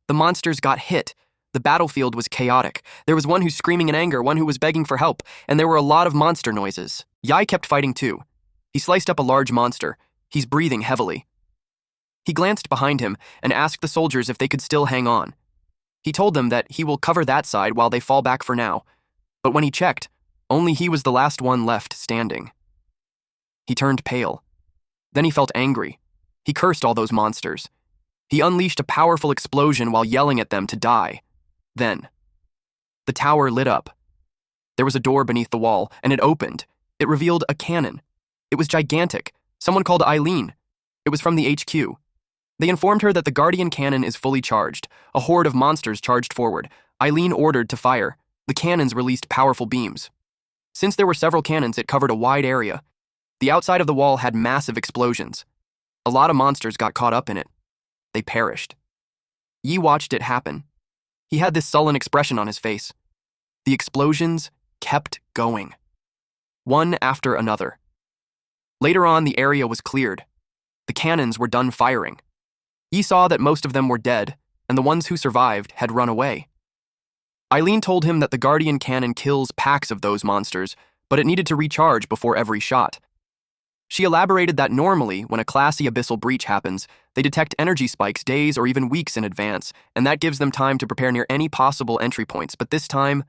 The monsters got hit. The battlefield was chaotic. There was one who was screaming in anger, one who was begging for help, and there were a lot of monster noises. Yi kept fighting too. He sliced up a large monster. He's breathing heavily. He glanced behind him and asked the soldiers if they could still hang on. He told them that he will cover that side while they fall back for now. But when he checked, only he was the last one left standing. He turned pale. Then he felt angry. He cursed all those monsters. He unleashed a powerful explosion while yelling at them to die. Then, the tower lit up. There was a door beneath the wall, and it opened. It revealed a cannon. It was gigantic. Someone called Eileen. It was from the HQ. They informed her that the Guardian cannon is fully charged. A horde of monsters charged forward. Eileen ordered to fire. The cannons released powerful beams. Since there were several cannons, it covered a wide area. The outside of the wall had massive explosions. A lot of monsters got caught up in it. They perished. Yi watched it happen. He had this sullen expression on his face. The explosions kept going, one after another. Later on, the area was cleared. The cannons were done firing. Yi saw that most of them were dead, and the ones who survived had run away. Eileen told him that the Guardian cannon kills packs of those monsters, but it needed to recharge before every shot. She elaborated that normally, when a classy abyssal breach happens, they detect energy spikes days or even weeks in advance, and that gives them time to prepare near any possible entry points, but this time,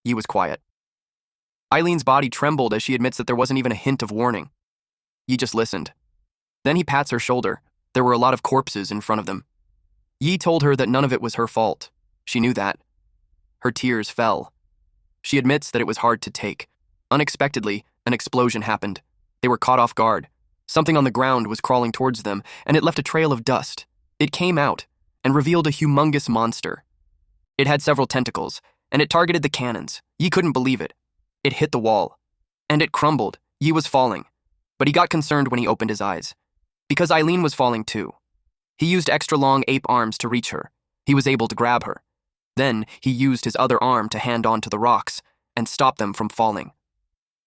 Yi was quiet. Eileen's body trembled as she admits that there wasn't even a hint of warning. Yi just listened. Then he pats her shoulder. There were a lot of corpses in front of them. Yi told her that none of it was her fault. She knew that. Her tears fell. She admits that it was hard to take. Unexpectedly, an explosion happened. They were caught off guard. Something on the ground was crawling towards them, and it left a trail of dust. It came out and revealed a humongous monster. It had several tentacles, and it targeted the cannons. Yi couldn't believe it. It hit the wall, and it crumbled. Yi was falling, but he got concerned when he opened his eyes. because Eileen was falling too. He used extra long ape arms to reach her. He was able to grab her. Then he used his other arm to hand onto the rocks and stop them from falling.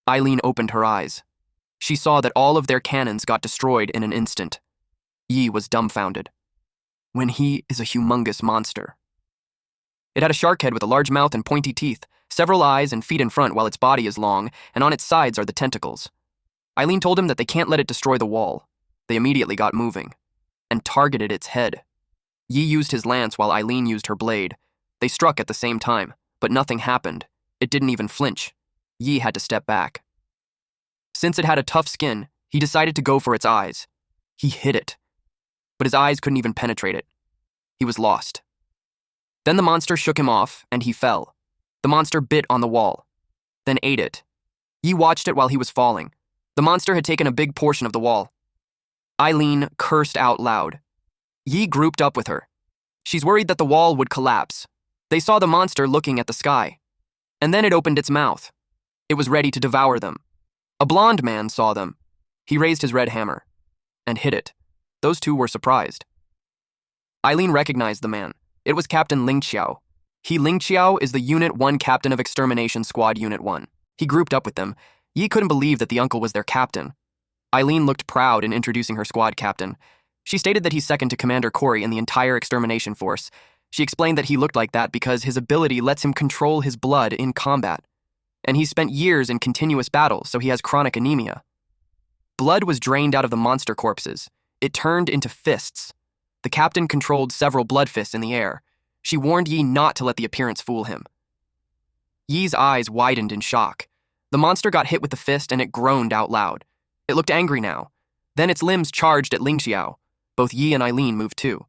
Eileen opened her eyes. She saw that all of their cannons got destroyed in an instant. Yi was dumbfounded. When he is a humongous monster. It had a shark head with a large mouth and pointy teeth, several eyes and feet in front while its body is long, and on its sides are the tentacles. Eileen told him that they can't let it destroy the wall. They immediately got moving and targeted its head. Yi used his lance while Eileen used her blade. They struck at the same time, but nothing happened. It didn't even flinch. Yi had to step back. Since it had a tough skin, he decided to go for its eyes. He hit it, but his eyes couldn't even penetrate it. He was lost. Then the monster shook him off, and he fell. The monster bit on the wall, then ate it. Yi watched it while he was falling. The monster had taken a big portion of the wall. Eileen cursed out loud. Yi grouped up with her. She's worried that the wall would collapse. They saw the monster looking at the sky. And then it opened its mouth. It was ready to devour them. A blonde man saw them. He raised his red hammer and hit it. Those two were surprised. Eileen recognized the man. It was Captain Ling Xiao. Ling Xiao is the Unit 1 captain of Extermination Squad Unit 1. He grouped up with them. Yi couldn't believe that the uncle was their captain. Eileen looked proud in introducing her squad captain. She stated that he's second to Commander Corey in the entire extermination force. She explained that he looked like that because his ability lets him control his blood in combat. And he's spent years in continuous battles, so he has chronic anemia. Blood was drained out of the monster corpses. It turned into fists. The captain controlled several blood fists in the air. She warned Yi not to let the appearance fool him. Yi's eyes widened in shock. The monster got hit with the fist and it groaned out loud. It looked angry now. Then its limbs charged at Ling Xiao. Both Yi and Eileen moved too.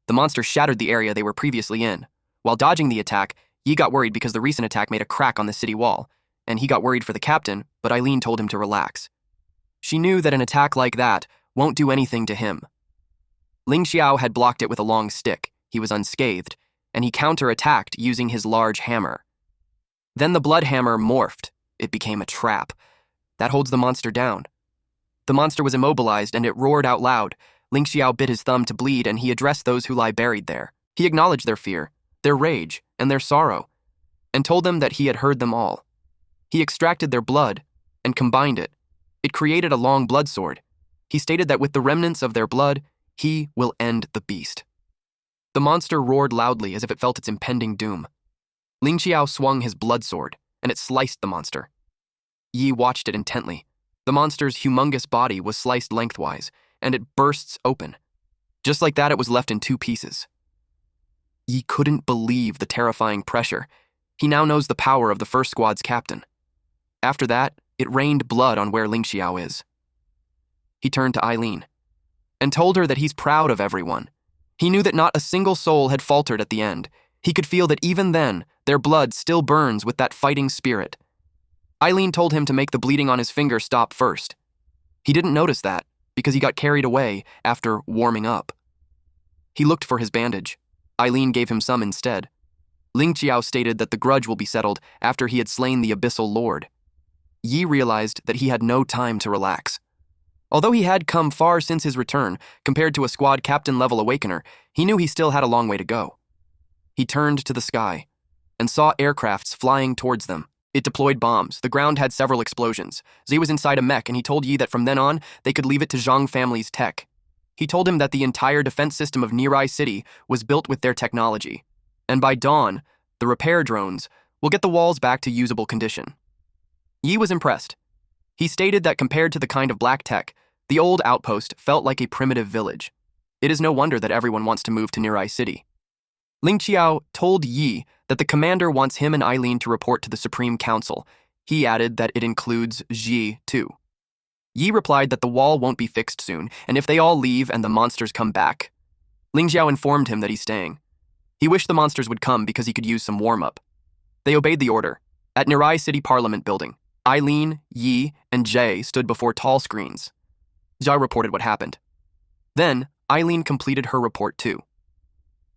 The monster shattered the area they were previously in. While dodging the attack, Yi got worried because the recent attack made a crack on the city wall, and he got worried for the captain, but Eileen told him to relax. She knew that an attack like that won't do anything to him. Ling Xiao had blocked it with a long stick. He was unscathed, and he counterattacked using his large hammer. Then the blood hammer morphed. It became a trap. That holds the monster down. The monster was immobilized and it roared out loud. Ling Xiao bit his thumb to bleed and he addressed those who lie buried there. He acknowledged their fear, their rage, and their sorrow, and told them that he had heard them all. He extracted their blood and combined it. It created a long blood sword. He stated that with the remnants of their blood, he will end the beast. The monster roared loudly as if it felt its impending doom. Ling Xiao swung his blood sword, and it sliced the monster. Yi watched it intently. The monster's humongous body was sliced lengthwise, and it bursts open. Just like that, it was left in two pieces. Yi couldn't believe the terrifying pressure. He now knows the power of the first squad's captain. After that, it rained blood on where Ling Xiao is. He turned to Eileen and told her that he's proud of everyone. He knew that not a single soul had faltered at the end. He could feel that even then, their blood still burns with that fighting spirit. Eileen told him to make the bleeding on his finger stop first. He didn't notice that because he got carried away after warming up. He looked for his bandage. Eileen gave him some instead. Ling Xiao stated that the grudge will be settled after he had slain the Abyssal Lord. Yi realized that he had no time to relax. Although he had come far since his return, compared to a squad captain-level awakener, he knew he still had a long way to go. He turned to the sky and saw aircrafts flying towards them. It deployed bombs. The ground had several explosions. Zhe was inside a mech, and he told Yi that from then on, they could leave it to Zhang family's tech. He told him that the entire defense system of Nirai City was built with their technology. And by dawn, the repair drones will get the walls back to usable condition. Yi was impressed. He stated that compared to the kind of black tech, the old outpost felt like a primitive village. It is no wonder that everyone wants to move to Nirai City. Ling Xiao told Yi that the commander wants him and Eileen to report to the Supreme Council. He added that it includes Ji, too. Yi replied that the wall won't be fixed soon, and if they all leave and the monsters come back. Ling Xiao informed him that he's staying. He wished the monsters would come because he could use some warm-up. They obeyed the order. At Nirai City Parliament Building, Eileen, Yi, and Jay stood before tall screens. Jia reported what happened. Then, Eileen completed her report too.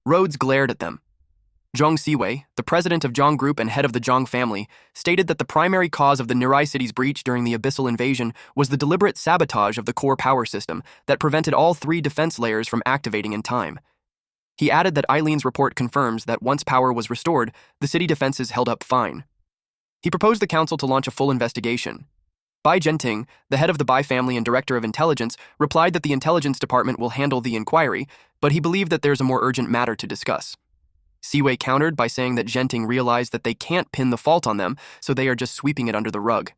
Rhodes glared at them. Zhong Siwei, the president of Zhong Group and head of the Zhong family, stated that the primary cause of the Nirai city's breach during the abyssal invasion was the deliberate sabotage of the core power system that prevented all three defense layers from activating in time. He added that Eileen's report confirms that once power was restored, the city defenses held up fine. He proposed the council to launch a full investigation. Bai Genting, the head of the Bai family and director of intelligence, replied that the intelligence department will handle the inquiry, but he believed that there's a more urgent matter to discuss. Siwei countered by saying that Genting realized that they can't pin the fault on them, so they are just sweeping it under the rug.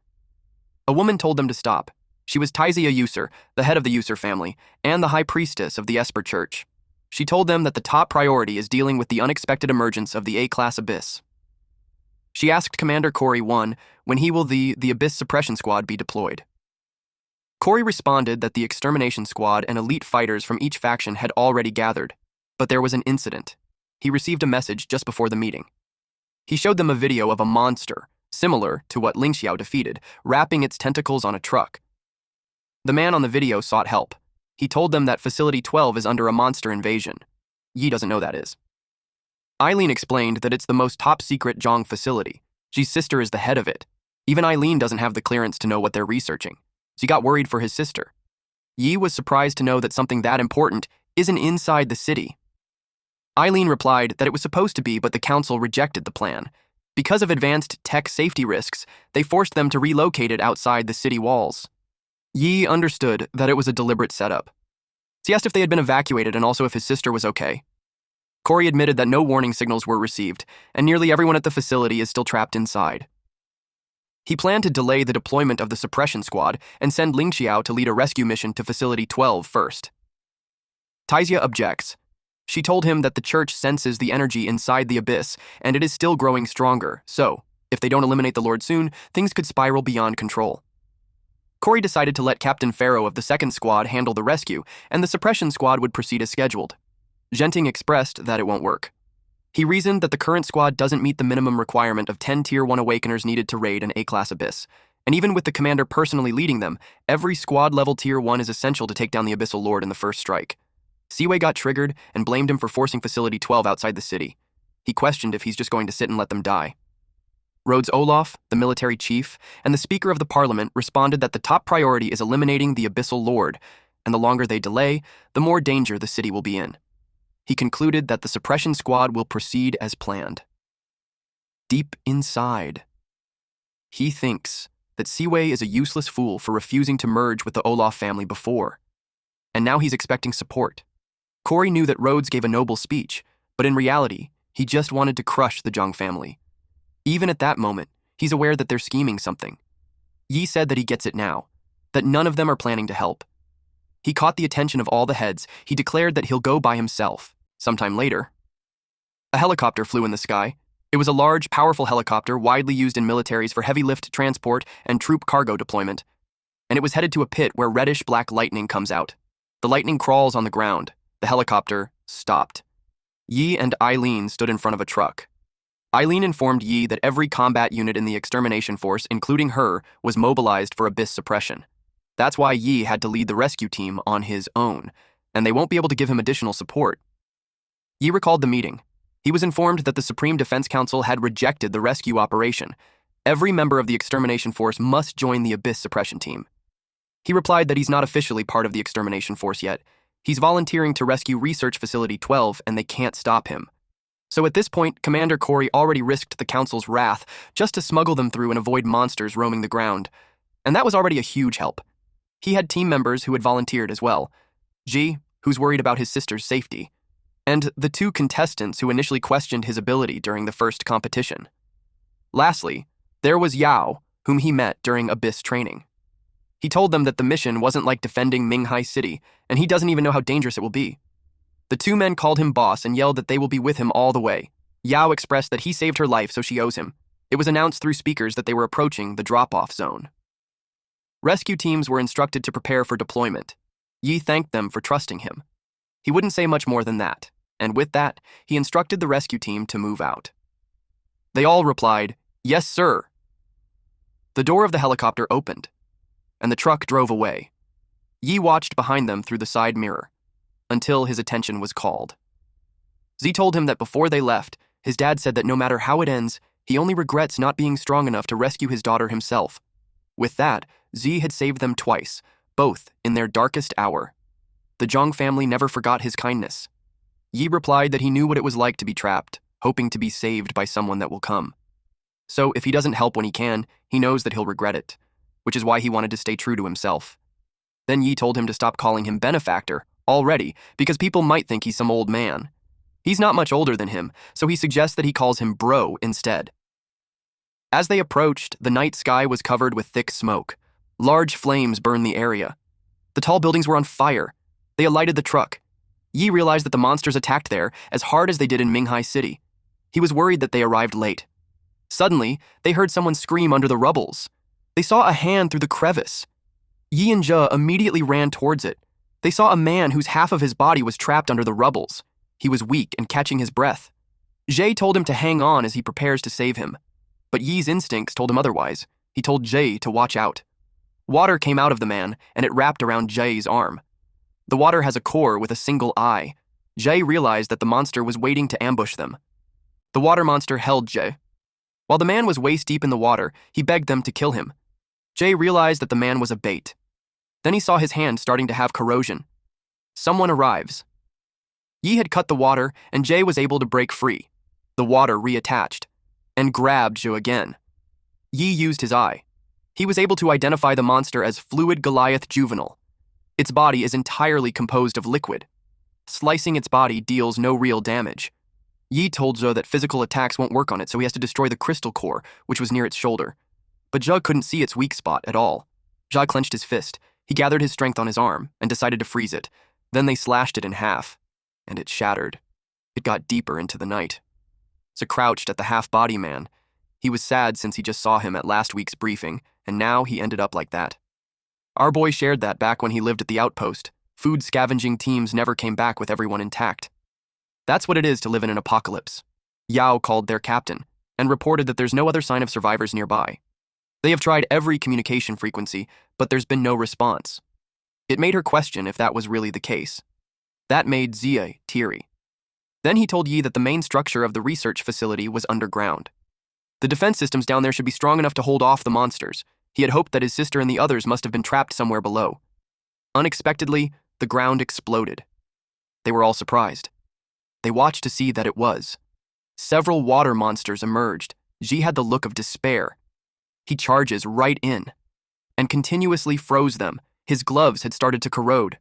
A woman told them to stop. She was Taizia User, the head of the User family, and the high priestess of the Esper Church. She told them that the top priority is dealing with the unexpected emergence of the A-class Abyss. She asked Commander Corey 1 when he will the Abyss Suppression Squad be deployed. Corey responded that the Extermination Squad and elite fighters from each faction had already gathered, but there was an incident. He received a message just before the meeting. He showed them a video of a monster, similar to what Ling Xiao defeated, wrapping its tentacles on a truck. The man on the video sought help. He told them that Facility 12 is under a monster invasion. Yi doesn't know that is. Eileen explained that it's the most top-secret Zhong facility. Ji's sister is the head of it. Even Eileen doesn't have the clearance to know what they're researching. She got worried for his sister. Yi was surprised to know that something that important isn't inside the city. Eileen replied that it was supposed to be, but the council rejected the plan. Because of advanced tech safety risks, they forced them to relocate it outside the city walls. Yi understood that it was a deliberate setup. He asked if they had been evacuated and also if his sister was okay. Corey admitted that no warning signals were received, and nearly everyone at the facility is still trapped inside. He planned to delay the deployment of the suppression squad and send Ling Xiao to lead a rescue mission to Facility 12 first. Taizia objects. She told him that the church senses the energy inside the abyss, and it is still growing stronger, so, if they don't eliminate the Lord soon, things could spiral beyond control. Corey decided to let Captain Pharaoh of the second squad handle the rescue, and the suppression squad would proceed as scheduled. Genting expressed that it won't work. He reasoned that the current squad doesn't meet the minimum requirement of 10 Tier 1 Awakeners needed to raid an A-class abyss, and even with the commander personally leading them, every squad-level Tier 1 is essential to take down the Abyssal Lord in the first strike. Siwei got triggered and blamed him for forcing Facility 12 outside the city. He questioned if he's just going to sit and let them die. Rhodes Olaf, the military chief, and the Speaker of the Parliament responded that the top priority is eliminating the Abyssal Lord, and the longer they delay, the more danger the city will be in. He concluded that the suppression squad will proceed as planned. Deep inside, he thinks that Siwei is a useless fool for refusing to merge with the Olaf family before, and now he's expecting support. Corey knew that Rhodes gave a noble speech, but in reality, he just wanted to crush the Zhong family. Even at that moment, he's aware that they're scheming something. Yi said that he gets it now, that none of them are planning to help. He caught the attention of all the heads. He declared that he'll go by himself. Sometime later, a helicopter flew in the sky. It was a large, powerful helicopter widely used in militaries for heavy lift transport and troop cargo deployment, and it was headed to a pit where reddish-black lightning comes out. The lightning crawls on the ground. The helicopter stopped. Yi and Eileen stood in front of a truck. Eileen informed Yi that every combat unit in the extermination force, including her, was mobilized for abyss suppression. That's why Yi had to lead the rescue team on his own, and they won't be able to give him additional support. Yi recalled the meeting. He was informed that the Supreme Defense Council had rejected the rescue operation. Every member of the extermination force must join the abyss suppression team. He replied that he's not officially part of the extermination force yet. He's volunteering to rescue Research Facility 12, and they can't stop him. So at this point, Commander Corey already risked the Council's wrath just to smuggle them through and avoid monsters roaming the ground. And that was already a huge help. He had team members who had volunteered as well. Ji, who's worried about his sister's safety, and the two contestants who initially questioned his ability during the first competition. Lastly, there was Yao, whom he met during Abyss training. He told them that the mission wasn't like defending Minghai City, and he doesn't even know how dangerous it will be. The two men called him boss and yelled that they will be with him all the way. Yao expressed that he saved her life, so she owes him. It was announced through speakers that they were approaching the drop-off zone. Rescue teams were instructed to prepare for deployment. Yi thanked them for trusting him. He wouldn't say much more than that, and with that, he instructed the rescue team to move out. They all replied, "Yes, sir." The door of the helicopter opened, and the truck drove away. Yi watched behind them through the side mirror, until his attention was called. Z told him that before they left, His dad said that no matter how it ends, he only regrets not being strong enough to rescue his daughter himself. With that, Z had saved them twice, both in their darkest hour. The Zhang family never forgot his kindness. Yi replied that he knew what it was like to be trapped, hoping to be saved by someone that will come. So if he doesn't help when he can, he knows that he'll regret it, which is why he wanted to stay true to himself. Then Yi told him to stop calling him benefactor already, because people might think he's some old man. He's not much older than him, so he suggests that he calls him bro instead. As they approached, the night sky was covered with thick smoke. Large flames burned the area. The tall buildings were on fire. They alighted the truck. Yi realized that the monsters attacked there as hard as they did in Minghai City. He was worried that they arrived late. Suddenly, they heard someone scream under the rubbles. They saw a hand through the crevice. Yi and Zhe immediately ran towards it. They saw a man whose half of his body was trapped under the rubbles. He was weak and catching his breath. Zhe told him to hang on as he prepares to save him. But Yi's instincts told him otherwise. He told Zhe to watch out. Water came out of the man, and it wrapped around Zhe's arm. The water has a core with a single eye. Zhe realized that the monster was waiting to ambush them. The water monster held Zhe. While the man was waist-deep in the water, he begged them to kill him. Zhe realized that the man was a bait. Then he saw his hand starting to have corrosion. Someone arrives. Yi had cut the water, and Zhe was able to break free. The water reattached, and grabbed Zhe again. Yi used his eye. He was able to identify the monster as Fluid Goliath Juvenile. Its body is entirely composed of liquid. Slicing its body deals no real damage. Yi told Zhe that physical attacks won't work on it, so he has to destroy the crystal core, which was near its shoulder. But Zhe couldn't see its weak spot at all. Zhe clenched his fist. He gathered his strength on his arm and decided to freeze it. Then they slashed it in half, and it shattered. It got deeper into the night. Zhe crouched at the half-body man. He was sad since he just saw him at last week's briefing, and now he ended up like that. Our boy shared that back when he lived at the outpost. Food scavenging teams never came back with everyone intact. That's what it is to live in an apocalypse. Yao called their captain and reported that there's no other sign of survivors nearby. They have tried every communication frequency, but there's been no response. It made her question if that was really the case. That made Zia teary. Then he told Yi that the main structure of the research facility was underground. The defense systems down there should be strong enough to hold off the monsters. He had hoped that his sister and the others must have been trapped somewhere below. Unexpectedly, the ground exploded. They were all surprised. They watched to see that it was. Several water monsters emerged. Ji had the look of despair. He charges right in and continuously froze them. His gloves had started to corrode.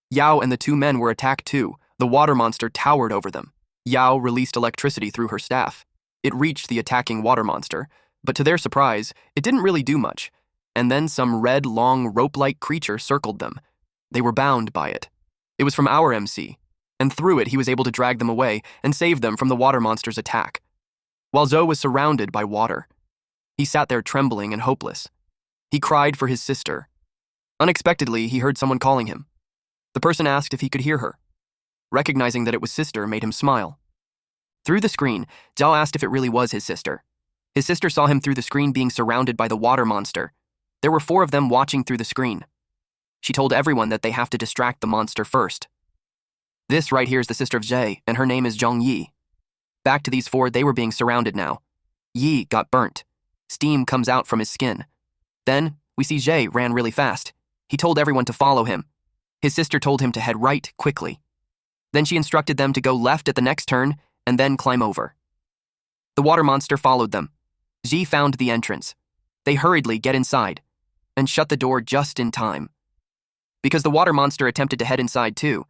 Yao and the two men were attacked too. The water monster towered over them. Yao released electricity through her staff. It reached the attacking water monster, but to their surprise, it didn't really do much. And then some red, long, rope-like creature circled them. They were bound by it. It was from our MC, and through it he was able to drag them away and save them from the water monster's attack. While Zhou was surrounded by water, he sat there trembling and hopeless. He cried for his sister. Unexpectedly, he heard someone calling him. The person asked if he could hear her. Recognizing that it was sister made him smile. Through the screen, Zhao asked if it really was his sister. His sister saw him through the screen being surrounded by the water monster. There were 4 of them watching through the screen. She told everyone that they have to distract the monster first. This right here is the sister of Zhe, and her name is Zhang Yi. Back to these 4, they were being surrounded now. Yi got burnt. Steam comes out from his skin. Then, we see Zhe ran really fast. He told everyone to follow him. His sister told him to head right quickly. Then she instructed them to go left at the next turn and then climb over. The water monster followed them. Zhi found the entrance. They hurriedly get inside and shut the door just in time. Because the water monster attempted to head inside too,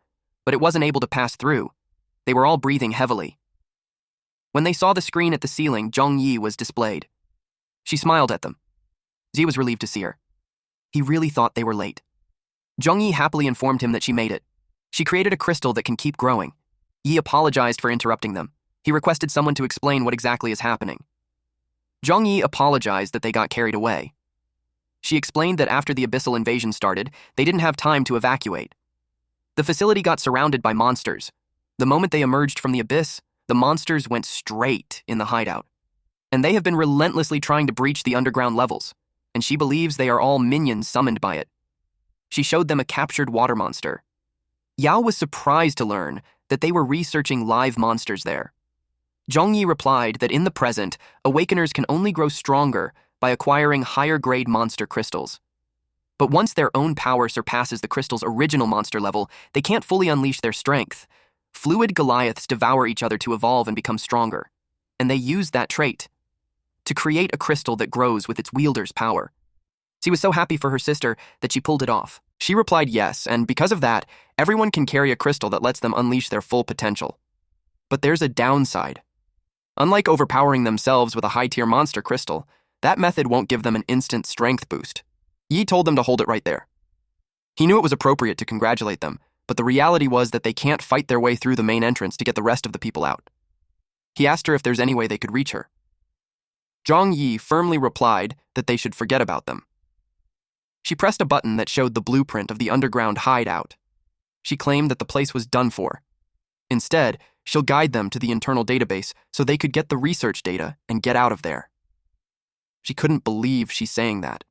but it wasn't able to pass through. They were all breathing heavily. When they saw the screen at the ceiling, Zhang Yi was displayed. She smiled at them. Zhi was relieved to see her. He really thought they were late. Zhang Yi happily informed him that she made it. She created a crystal that can keep growing. Yi apologized for interrupting them. He requested someone to explain what exactly is happening. Zhang Yi apologized that they got carried away. She explained that after the abyssal invasion started, they didn't have time to evacuate. The facility got surrounded by monsters. The moment they emerged from the abyss, the monsters went straight in the hideout. And they have been relentlessly trying to breach the underground levels, and she believes they are all minions summoned by it. She showed them a captured water monster. Yao was surprised to learn that they were researching live monsters there. Zhongyi replied that in the present, awakeners can only grow stronger by acquiring higher-grade monster crystals. But once their own power surpasses the crystal's original monster level, they can't fully unleash their strength. Fluid Goliaths devour each other to evolve and become stronger, and they use that trait to create a crystal that grows with its wielder's power. She was so happy for her sister that she pulled it off. She replied yes, and because of that, everyone can carry a crystal that lets them unleash their full potential. But there's a downside. Unlike overpowering themselves with a high-tier monster crystal, that method won't give them an instant strength boost. Yi told them to hold it right there. He knew it was appropriate to congratulate them, but the reality was that they can't fight their way through the main entrance to get the rest of the people out. He asked her if there's any way they could reach her. Zhang Yi firmly replied that they should forget about them. She pressed a button that showed the blueprint of the underground hideout. She claimed that the place was done for. Instead, she'll guide them to the internal database so they could get the research data and get out of there. She couldn't believe she's saying that.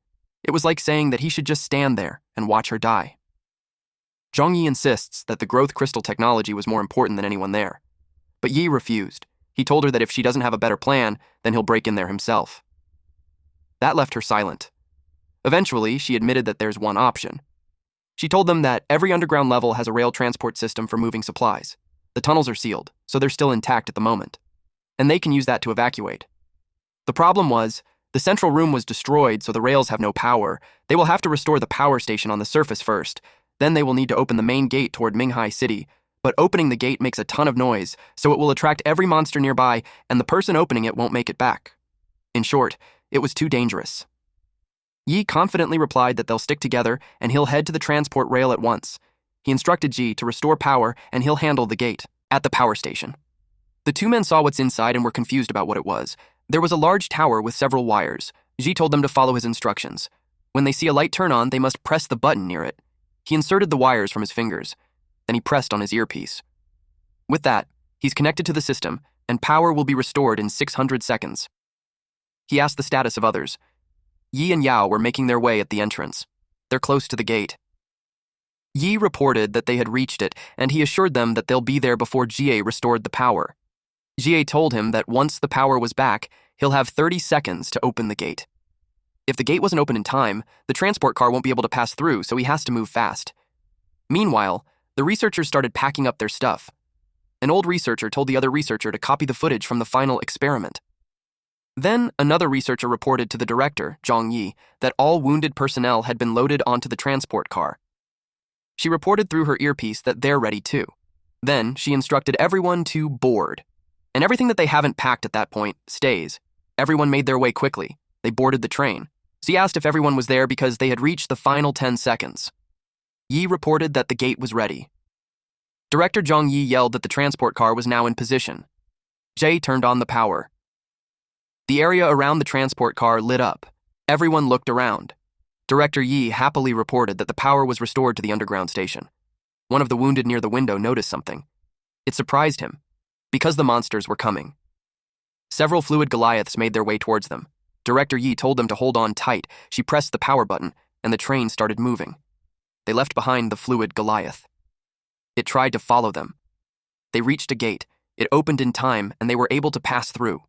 It was like saying that he should just stand there and watch her die. Zhongyi insists that the growth crystal technology was more important than anyone there. But Yi refused. He told her that if she doesn't have a better plan, then he'll break in there himself. That left her silent. Eventually, she admitted that there's one option. She told them that every underground level has a rail transport system for moving supplies. The tunnels are sealed, so they're still intact at the moment. And they can use that to evacuate. The problem was, the central room was destroyed, so the rails have no power. They will have to restore the power station on the surface first. Then they will need to open the main gate toward Minghai City. But opening the gate makes a ton of noise, so it will attract every monster nearby, and the person opening it won't make it back. In short, it was too dangerous. Yi confidently replied that they'll stick together, and he'll head to the transport rail at once. He instructed Ji to restore power, and he'll handle the gate at the power station. The two men saw what's inside and were confused about what it was. There was a large tower with several wires. Ji told them to follow his instructions. When they see a light turn on, they must press the button near it. He inserted the wires from his fingers. Then he pressed on his earpiece. With that, he's connected to the system, and power will be restored in 600 seconds. He asked the status of others. Yi and Yao were making their way at the entrance. They're close to the gate. Yi reported that they had reached it, and he assured them that they'll be there before Jie restored the power. Jie told him that once the power was back, he'll have 30 seconds to open the gate. If the gate wasn't open in time, the transport car won't be able to pass through, so he has to move fast. Meanwhile, the researchers started packing up their stuff. An old researcher told the other researcher to copy the footage from the final experiment. Then, another researcher reported to the director, Zhang Yi, that all wounded personnel had been loaded onto the transport car. She reported through her earpiece that they're ready too. Then, she instructed everyone to board. And everything that they haven't packed at that point stays. Everyone made their way quickly. They boarded the train. She asked if everyone was there because they had reached the final 10 seconds. Yi reported that the gate was ready. Director Zhang Yi yelled that the transport car was now in position. Jay turned on the power. The area around the transport car lit up. Everyone looked around. Director Yi happily reported that the power was restored to the underground station. One of the wounded near the window noticed something. It surprised him, because the monsters were coming. Several fluid Goliaths made their way towards them. Director Yi told them to hold on tight. She pressed the power button, and the train started moving. They left behind the fluid Goliath. It tried to follow them. They reached a gate. It opened in time, and they were able to pass through.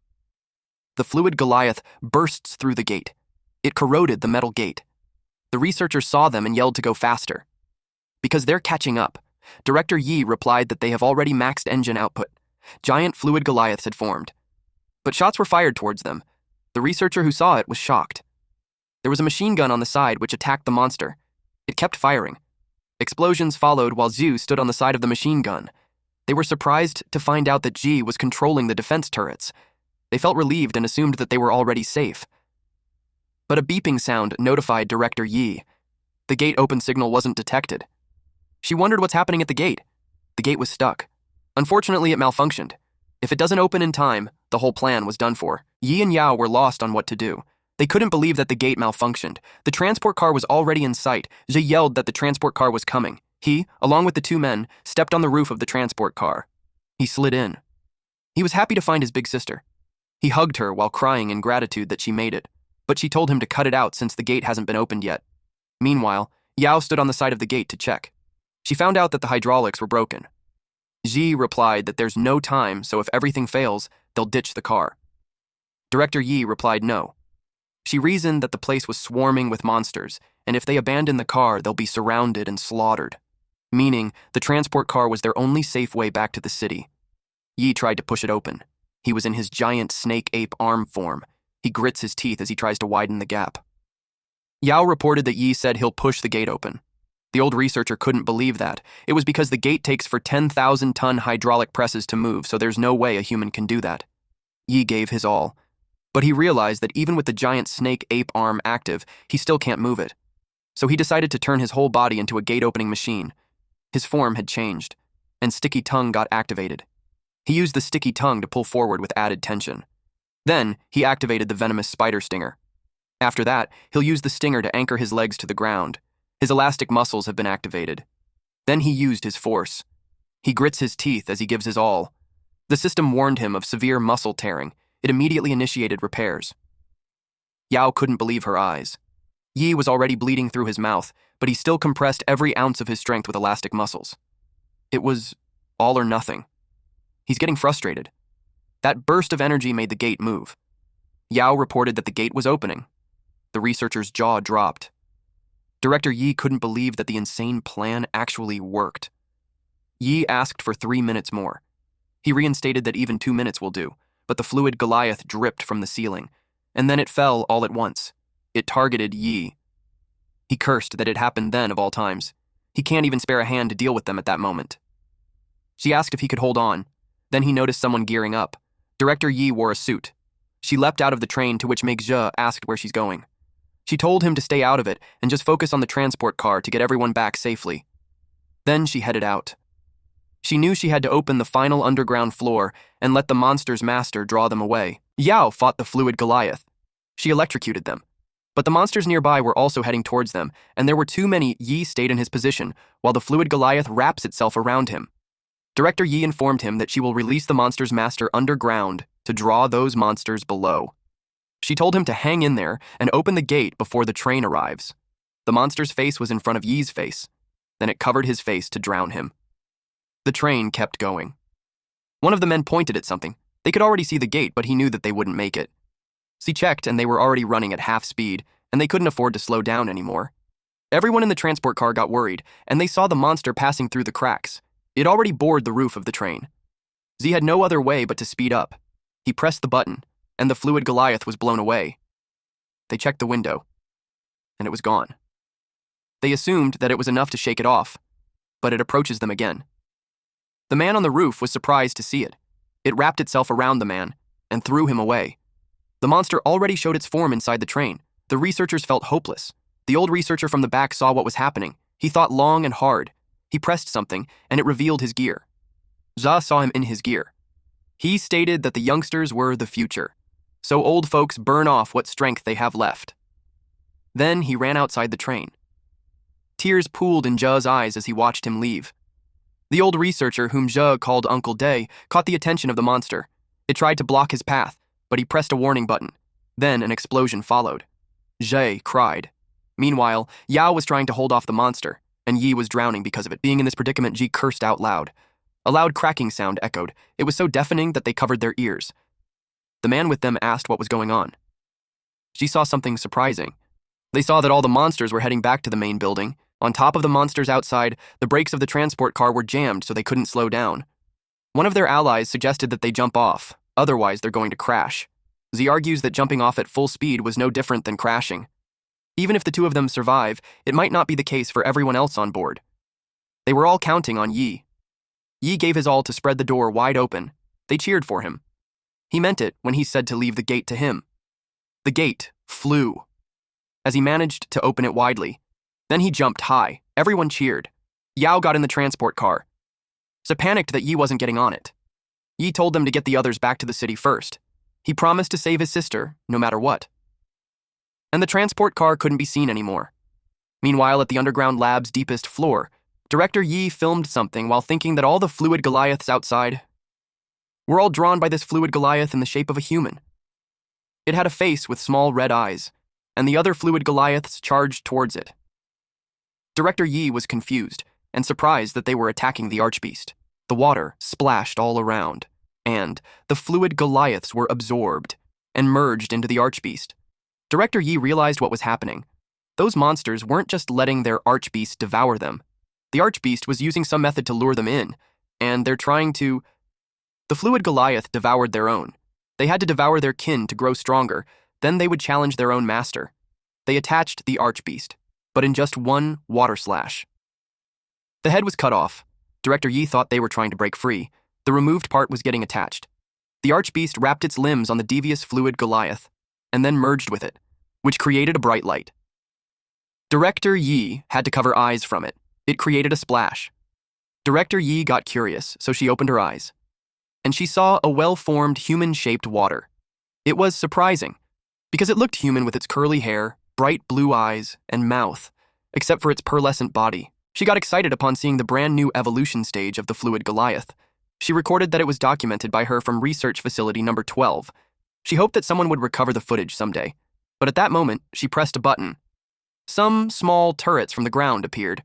The fluid Goliath bursts through the gate. It corroded the metal gate. The researchers saw them and yelled to go faster. Because they're catching up, Director Yi replied that they have already maxed engine output. Giant fluid Goliaths had formed. But shots were fired towards them. The researcher who saw it was shocked. There was a machine gun on the side which attacked the monster. It kept firing. Explosions followed while Zhu stood on the side of the machine gun. They were surprised to find out that Ji was controlling the defense turrets. They felt relieved and assumed that they were already safe. But a beeping sound notified Director Yi. The gate open signal wasn't detected. She wondered what's happening at the gate. The gate was stuck. Unfortunately, it malfunctioned. If it doesn't open in time, the whole plan was done for. Yi and Yao were lost on what to do. They couldn't believe that the gate malfunctioned. The transport car was already in sight. Zhe yelled that the transport car was coming. He, along with the two men, stepped on the roof of the transport car. He slid in. He was happy to find his big sister. He hugged her while crying in gratitude that she made it, but she told him to cut it out since the gate hasn't been opened yet. Meanwhile, Yao stood on the side of the gate to check. She found out that the hydraulics were broken. Ji replied that there's no time, so if everything fails, they'll ditch the car. Director Yi replied no. She reasoned that the place was swarming with monsters, and if they abandon the car, they'll be surrounded and slaughtered. Meaning, the transport car was their only safe way back to the city. Yi tried to push it open. He was in his giant snake ape arm form. He grits his teeth as he tries to widen the gap. Yao reported that Yi said he'll push the gate open. The old researcher couldn't believe that. It was because the gate takes for 10,000-ton hydraulic presses to move, so there's no way a human can do that. Yi gave his all. But he realized that even with the giant snake ape arm active, he still can't move it. So he decided to turn his whole body into a gate-opening machine. His form had changed, and Sticky Tongue got activated. He used the sticky tongue to pull forward with added tension. Then, he activated the venomous spider stinger. After that, he'll use the stinger to anchor his legs to the ground. His elastic muscles have been activated. Then he used his force. He grits his teeth as he gives his all. The system warned him of severe muscle tearing. It immediately initiated repairs. Yao couldn't believe her eyes. Yi was already bleeding through his mouth, but he still compressed every ounce of his strength with elastic muscles. It was all or nothing. He's getting frustrated. That burst of energy made the gate move. Yao reported that the gate was opening. The researcher's jaw dropped. Director Yi couldn't believe that the insane plan actually worked. Yi asked for 3 minutes more. He reinstated that even 2 minutes will do, but the fluid Goliath dripped from the ceiling, and then it fell all at once. It targeted Yi. He cursed that it happened then of all times. He can't even spare a hand to deal with them at that moment. She asked if he could hold on. Then he noticed someone gearing up. Director Yi wore a suit. She leapt out of the train, to which Meg Zhe asked where she's going. She told him to stay out of it and just focus on the transport car to get everyone back safely. Then she headed out. She knew she had to open the final underground floor and let the monster's master draw them away. Yao fought the fluid Goliath. She electrocuted them. But the monsters nearby were also heading towards them, and there were too many. Yi stayed in his position, while the fluid Goliath wraps itself around him. Director Yi informed him that she will release the monster's master underground to draw those monsters below. She told him to hang in there and open the gate before the train arrives. The monster's face was in front of Yi's face. Then it covered his face to drown him. The train kept going. One of the men pointed at something. They could already see the gate, but he knew that they wouldn't make it. She checked, and they were already running at half speed, and they couldn't afford to slow down anymore. Everyone in the transport car got worried, and they saw the monster passing through the cracks. It already bored the roof of the train. Z had no other way but to speed up. He pressed the button, and the fluid Goliath was blown away. They checked the window, and it was gone. They assumed that it was enough to shake it off, but it approaches them again. The man on the roof was surprised to see it. It wrapped itself around the man and threw him away. The monster already showed its form inside the train. The researchers felt hopeless. The old researcher from the back saw what was happening. He thought long and hard. He pressed something, and it revealed his gear. Zha saw him in his gear. He stated that the youngsters were the future, so old folks burn off what strength they have left. Then he ran outside the train. Tears pooled in Zha's eyes as he watched him leave. The old researcher, whom Zha called Uncle Day, caught the attention of the monster. It tried to block his path, but he pressed a warning button. Then an explosion followed. Zhe cried. Meanwhile, Yao was trying to hold off the monster, and Yi was drowning because of it. Being in this predicament, Ji cursed out loud. A loud cracking sound echoed. It was so deafening that they covered their ears. The man with them asked what was going on. She saw something surprising. They saw that all the monsters were heading back to the main building. On top of the monsters outside, the brakes of the transport car were jammed so they couldn't slow down. One of their allies suggested that they jump off, otherwise they're going to crash. Z argues that jumping off at full speed was no different than crashing. Even if the two of them survive, it might not be the case for everyone else on board. They were all counting on Yi. Yi gave his all to spread the door wide open. They cheered for him. He meant it when he said to leave the gate to him. The gate flew as he managed to open it widely. Then he jumped high. Everyone cheered. Yao got in the transport car. Ze panicked that Yi wasn't getting on it. Yi told them to get the others back to the city first. He promised to save his sister, no matter what. And the transport car couldn't be seen anymore. Meanwhile, at the underground lab's deepest floor, Director Yi filmed something while thinking that all the fluid Goliaths outside were all drawn by this fluid Goliath in the shape of a human. It had a face with small red eyes, and the other fluid Goliaths charged towards it. Director Yi was confused and surprised that they were attacking the Archbeast. The water splashed all around, and the fluid Goliaths were absorbed and merged into the Archbeast. Director Yi realized what was happening. Those monsters weren't just letting their Archbeast devour them. The Archbeast was using some method to lure them in, and they're trying to... The fluid Goliath devoured their own. They had to devour their kin to grow stronger, then they would challenge their own master. They attached the Archbeast, but in just one water slash. The head was cut off. Director Yi thought they were trying to break free. The removed part was getting attached. The Archbeast wrapped its limbs on the devious fluid Goliath, and then merged with it, which created a bright light. Director Yi had to cover eyes from it. It created a splash. Director Yi got curious, so she opened her eyes. And she saw a well-formed human-shaped water. It was surprising, because it looked human with its curly hair, bright blue eyes, and mouth, except for its pearlescent body. She got excited upon seeing the brand new evolution stage of the fluid Goliath. She recorded that it was documented by her from Research Facility Number 12. She hoped that someone would recover the footage someday, but at that moment, she pressed a button. Some small turrets from the ground appeared.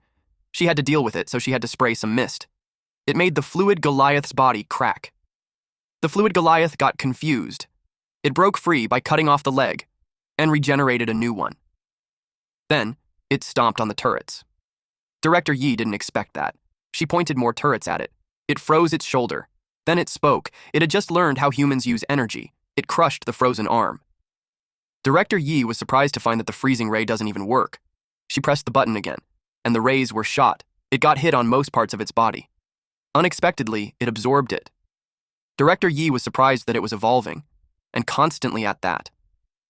She had to deal with it, so she had to spray some mist. It made the fluid Goliath's body crack. The fluid Goliath got confused. It broke free by cutting off the leg and regenerated a new one. Then, it stomped on the turrets. Director Yi didn't expect that. She pointed more turrets at it. It froze its shoulder. Then it spoke. It had just learned how humans use energy. It crushed the frozen arm. Director Yi was surprised to find that the freezing ray doesn't even work. She pressed the button again, and the rays were shot. It got hit on most parts of its body. Unexpectedly, it absorbed it. Director Yi was surprised that it was evolving, and constantly at that.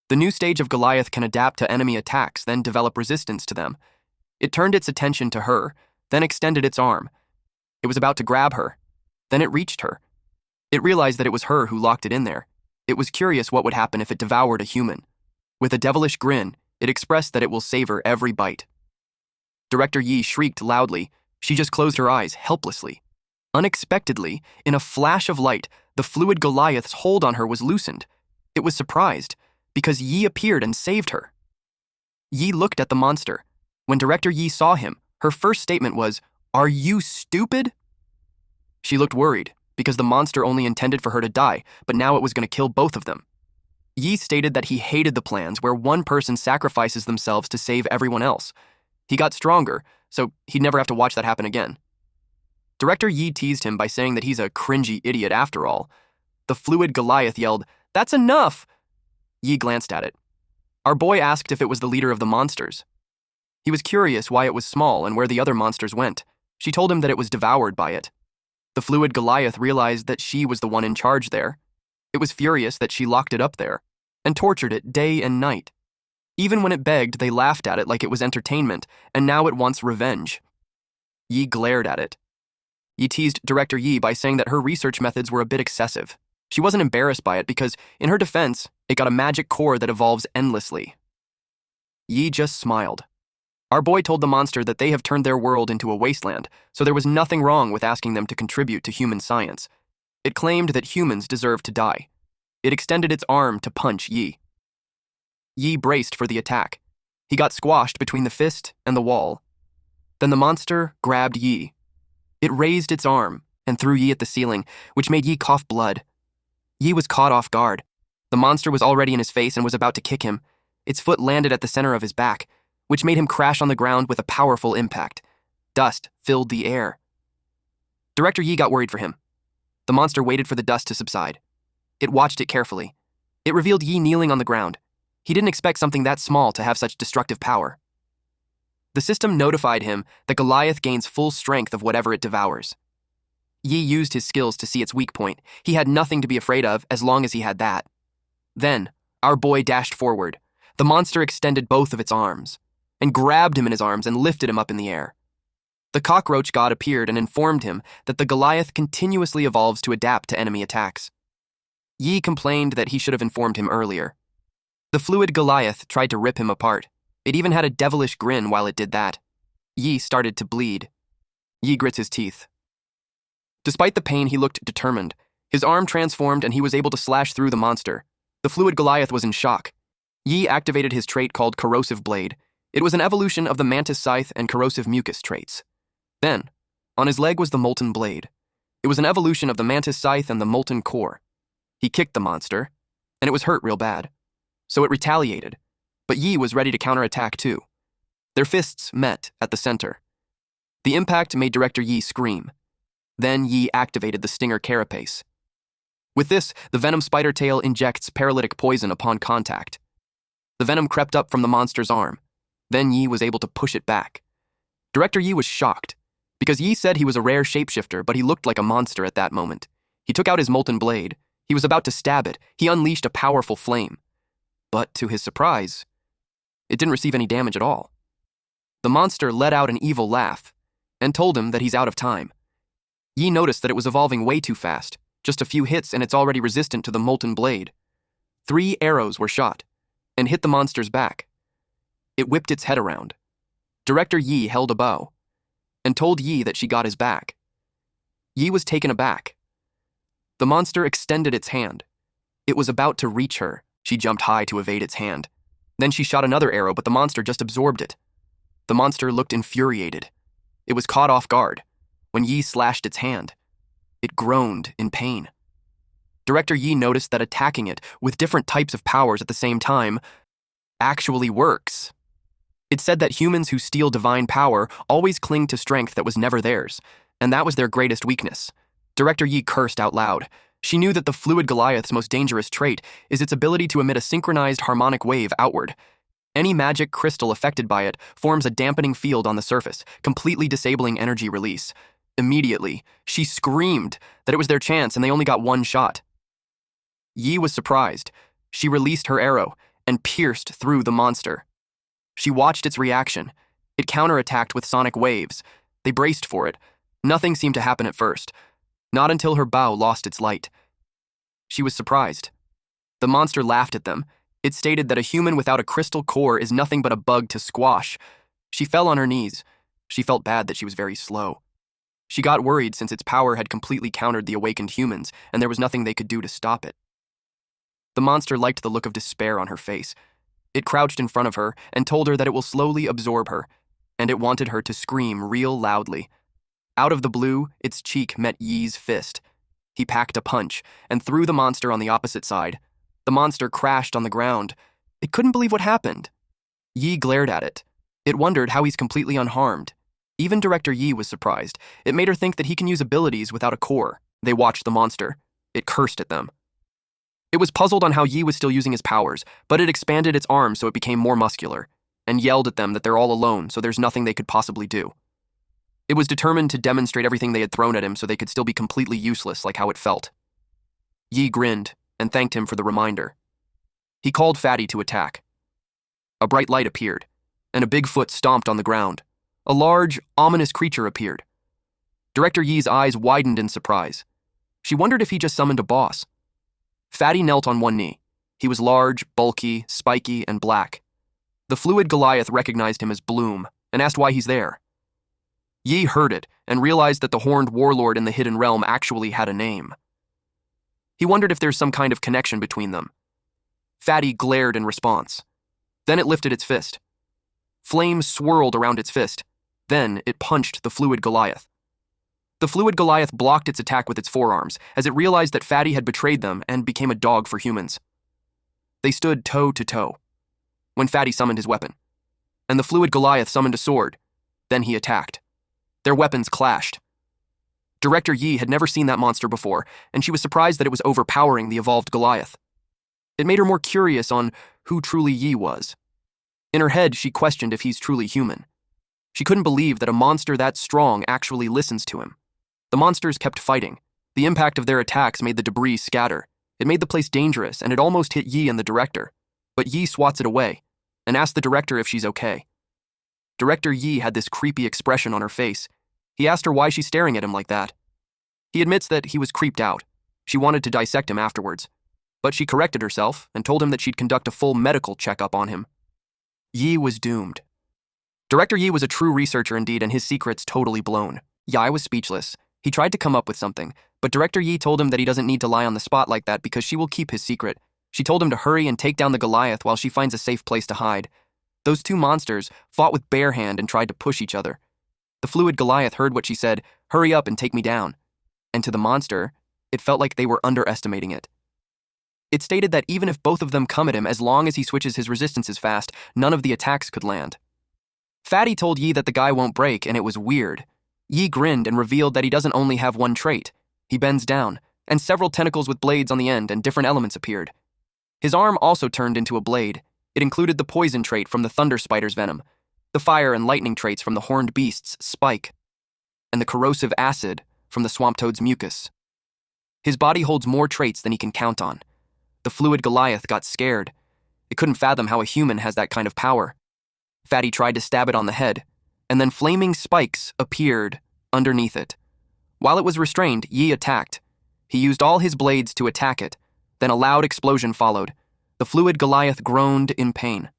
The new stage of Goliath can adapt to enemy attacks, then develop resistance to them. It turned its attention to her, then extended its arm. It was about to grab her. Then it reached her. It realized that it was her who locked it in there. It was curious what would happen if it devoured a human. With a devilish grin, it expressed that it will savor every bite. Director Yi shrieked loudly. She just closed her eyes helplessly. Unexpectedly, in a flash of light, the fluid Goliath's hold on her was loosened. It was surprised, because Yi appeared and saved her. Yi looked at the monster. When Director Yi saw him, her first statement was, "Are you stupid?" She looked worried, because the monster only intended for her to die, but now it was going to kill both of them. Yi stated that he hated the plans where one person sacrifices themselves to save everyone else. He got stronger, so he'd never have to watch that happen again. Director Yi teased him by saying that he's a cringy idiot after all. The fluid Goliath yelled, "That's enough!" Yi glanced at it. Our boy asked if it was the leader of the monsters. He was curious why it was small and where the other monsters went. She told him that it was devoured by it. The fluid Goliath realized that she was the one in charge there. It was furious that she locked it up there and tortured it day and night. Even when it begged, they laughed at it like it was entertainment, and now it wants revenge. Yi glared at it. Yi teased Director Yi by saying that her research methods were a bit excessive. She wasn't embarrassed by it because, in her defense, it got a magic core that evolves endlessly. Yi just smiled. Our boy told the monster that they have turned their world into a wasteland, so there was nothing wrong with asking them to contribute to human science. It claimed that humans deserved to die. It extended its arm to punch Yi. Yi braced for the attack. He got squashed between the fist and the wall. Then the monster grabbed Yi. It raised its arm and threw Yi at the ceiling, which made Yi cough blood. Yi was caught off guard. The monster was already in his face and was about to kick him. Its foot landed at the center of his back, which made him crash on the ground with a powerful impact. Dust filled the air. Director Yi got worried for him. The monster waited for the dust to subside. It watched it carefully. It revealed Yi kneeling on the ground. He didn't expect something that small to have such destructive power. The system notified him that Goliath gains full strength of whatever it devours. Yi used his skills to see its weak point. He had nothing to be afraid of as long as he had that. Then, our boy dashed forward. The monster extended both of its arms and grabbed him in his arms and lifted him up in the air. The cockroach god appeared and informed him that the Goliath continuously evolves to adapt to enemy attacks. Yi complained that he should have informed him earlier. The fluid Goliath tried to rip him apart. It even had a devilish grin while it did that. Yi started to bleed. Yi grits his teeth. Despite the pain, he looked determined. His arm transformed and he was able to slash through the monster. The fluid Goliath was in shock. Yi activated his trait called Corrosive Blade. It was an evolution of the Mantis Scythe and Corrosive Mucus traits. Then, on his leg was the Molten Blade. It was an evolution of the mantis scythe and the molten core. He kicked the monster, and it was hurt real bad. So it retaliated, but Yi was ready to counterattack too. Their fists met at the center. The impact made Director Yi scream. Then Yi activated the stinger carapace. With this, the venom spider tail injects paralytic poison upon contact. The venom crept up from the monster's arm. Then Yi was able to push it back. Director Yi was shocked, because Yi said he was a rare shapeshifter, but he looked like a monster at that moment. He took out his molten blade. He was about to stab it. He unleashed a powerful flame. But to his surprise, it didn't receive any damage at all. The monster let out an evil laugh and told him that he's out of time. Yi noticed that it was evolving way too fast. Just a few hits and it's already resistant to the molten blade. 3 arrows were shot and hit the monster's back. It whipped its head around. Director Yi held a bow and told Yi that she got his back. Yi was taken aback. The monster extended its hand. It was about to reach her. She jumped high to evade its hand. Then she shot another arrow, but the monster just absorbed it. The monster looked infuriated. It was caught off guard when Yi slashed its hand. It groaned in pain. Director Yi noticed that attacking it with different types of powers at the same time actually works. It said that humans who steal divine power always cling to strength that was never theirs, and that was their greatest weakness. Director Yi cursed out loud. She knew that the fluid Goliath's most dangerous trait is its ability to emit a synchronized harmonic wave outward. Any magic crystal affected by it forms a dampening field on the surface, completely disabling energy release. Immediately, she screamed that it was their chance and they only got one shot. Yi was surprised. She released her arrow and pierced through the monster. She watched its reaction. It counterattacked with sonic waves. They braced for it. Nothing seemed to happen at first, not until her bow lost its light. She was surprised. The monster laughed at them. It stated that a human without a crystal core is nothing but a bug to squash. She fell on her knees. She felt bad that she was very slow. She got worried since its power had completely countered the awakened humans, and there was nothing they could do to stop it. The monster liked the look of despair on her face. It crouched in front of her and told her that it will slowly absorb her, and it wanted her to scream real loudly. Out of the blue, its cheek met Yi's fist. He packed a punch and threw the monster on the opposite side. The monster crashed on the ground. It couldn't believe what happened. Yi glared at it. It wondered how he's completely unharmed. Even Director Yi was surprised. It made her think that he can use abilities without a core. They watched the monster. It cursed at them. It was puzzled on how Yi was still using his powers, but it expanded its arms so it became more muscular, and yelled at them that they're all alone, so there's nothing they could possibly do. It was determined to demonstrate everything they had thrown at him so they could still be completely useless like how it felt. Yi grinned and thanked him for the reminder. He called Fatty to attack. A bright light appeared, and a big foot stomped on the ground. A large, ominous creature appeared. Director Yi's eyes widened in surprise. She wondered if he just summoned a boss. Fatty knelt on one knee. He was large, bulky, spiky, and black. The fluid Goliath recognized him as Bloom and asked why he's there. Yi heard it and realized that the horned warlord in the hidden realm actually had a name. He wondered if there's some kind of connection between them. Fatty glared in response. Then it lifted its fist. Flames swirled around its fist. Then it punched the fluid Goliath. The fluid Goliath blocked its attack with its forearms as it realized that Fatty had betrayed them and became a dog for humans. They stood toe to toe when Fatty summoned his weapon, and the fluid Goliath summoned a sword. Then he attacked. Their weapons clashed. Director Yi had never seen that monster before, and she was surprised that it was overpowering the evolved Goliath. It made her more curious on who truly Yi was. In her head, she questioned if he's truly human. She couldn't believe that a monster that strong actually listens to him. The monsters kept fighting. The impact of their attacks made the debris scatter. It made the place dangerous, and it almost hit Yi and the director. But Yi swats it away and asks the director if she's okay. Director Yi had this creepy expression on her face. He asked her why she's staring at him like that. He admits that he was creeped out. She wanted to dissect him afterwards. But she corrected herself and told him that she'd conduct a full medical checkup on him. Yi was doomed. Director Yi was a true researcher indeed, and his secrets totally blown. Yi was speechless. He tried to come up with something, but Director Yi told him that he doesn't need to lie on the spot like that because she will keep his secret. She told him to hurry and take down the Goliath while she finds a safe place to hide. Those two monsters fought with bare hand and tried to push each other. The fluid Goliath heard what she said, "Hurry up and take me down," and to the monster, it felt like they were underestimating it. It stated that even if both of them come at him, as long as he switches his resistances fast, none of the attacks could land. Fatty told Yi that the guy won't break, and it was weird. Yi grinned and revealed that he doesn't only have one trait. He bends down, and several tentacles with blades on the end and different elements appeared. His arm also turned into a blade. It included the poison trait from the thunder spider's venom, the fire and lightning traits from the horned beast's spike, and the corrosive acid from the swamp toad's mucus. His body holds more traits than he can count on. The fluid Goliath got scared. It couldn't fathom how a human has that kind of power. Fatty tried to stab it on the head, and then flaming spikes appeared underneath it. While it was restrained, Yi attacked. He used all his blades to attack it. Then a loud explosion followed. The fluid Goliath groaned in pain.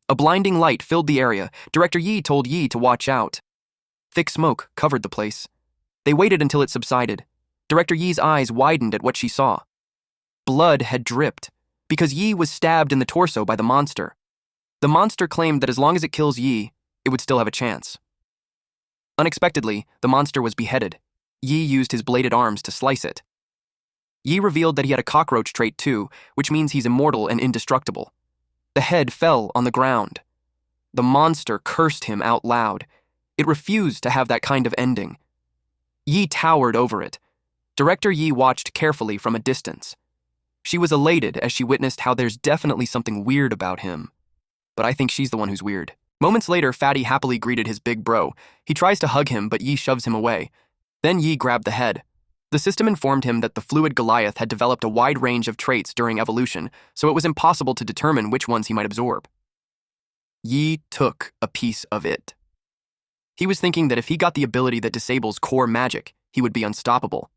A blinding light filled the area. Director Yi told Yi to watch out. Thick smoke covered the place. They waited until it subsided. Director Yi's eyes widened at what she saw. Blood had dripped, because Yi was stabbed in the torso by the monster. The monster claimed that as long as it kills Yi, it would still have a chance. Unexpectedly, the monster was beheaded. Yi used his bladed arms to slice it. Yi revealed that he had a cockroach trait too, which means he's immortal and indestructible. The head fell on the ground. The monster cursed him out loud. It refused to have that kind of ending. Yi towered over it. Director Yi watched carefully from a distance. She was elated as she witnessed how there's definitely something weird about him. But I think she's the one who's weird. Moments later, Fatty happily greeted his big bro. He tries to hug him, but Yi shoves him away. Then Yi grabbed the head. The system informed him that the fluid Goliath had developed a wide range of traits during evolution, so it was impossible to determine which ones he might absorb. Yi took a piece of it. He was thinking that if he got the ability that disables core magic, he would be unstoppable.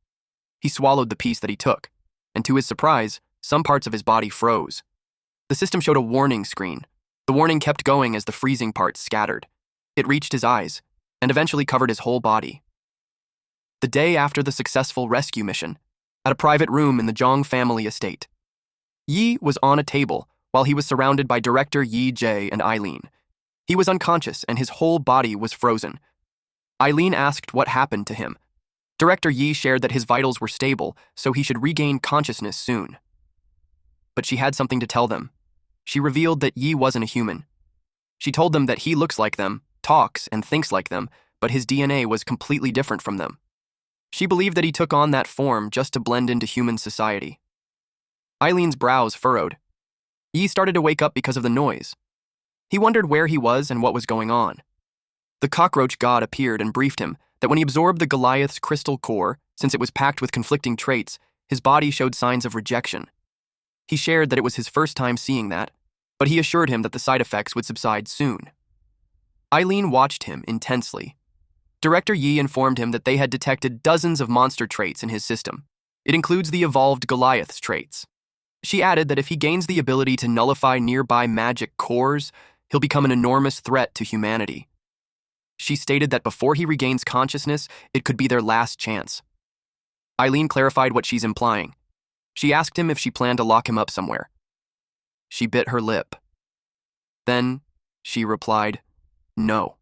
He swallowed the piece that he took, and to his surprise, some parts of his body froze. The system showed a warning screen. The warning kept going as the freezing parts scattered. It reached his eyes, and eventually covered his whole body. The day after the successful rescue mission, at a private room in the Zhang family estate, Yi was on a table while he was surrounded by Director Yi Jae and Eileen. He was unconscious and his whole body was frozen. Eileen asked what happened to him. Director Yi shared that his vitals were stable, so he should regain consciousness soon. But she had something to tell them. She revealed that Yi wasn't a human. She told them that he looks like them, talks and thinks like them, but his DNA was completely different from them. She believed that he took on that form just to blend into human society. Eileen's brows furrowed. Yi started to wake up because of the noise. He wondered where he was and what was going on. The cockroach god appeared and briefed him that when he absorbed the Goliath's crystal core, since it was packed with conflicting traits, his body showed signs of rejection. He shared that it was his first time seeing that, but he assured him that the side effects would subside soon. Eileen watched him intensely. Director Yi informed him that they had detected dozens of monster traits in his system. It includes the evolved Goliath's traits. She added that if he gains the ability to nullify nearby magic cores, he'll become an enormous threat to humanity. She stated that before he regains consciousness, it could be their last chance. Eileen clarified what she's implying. She asked him if she planned to lock him up somewhere. She bit her lip. Then, she replied, no.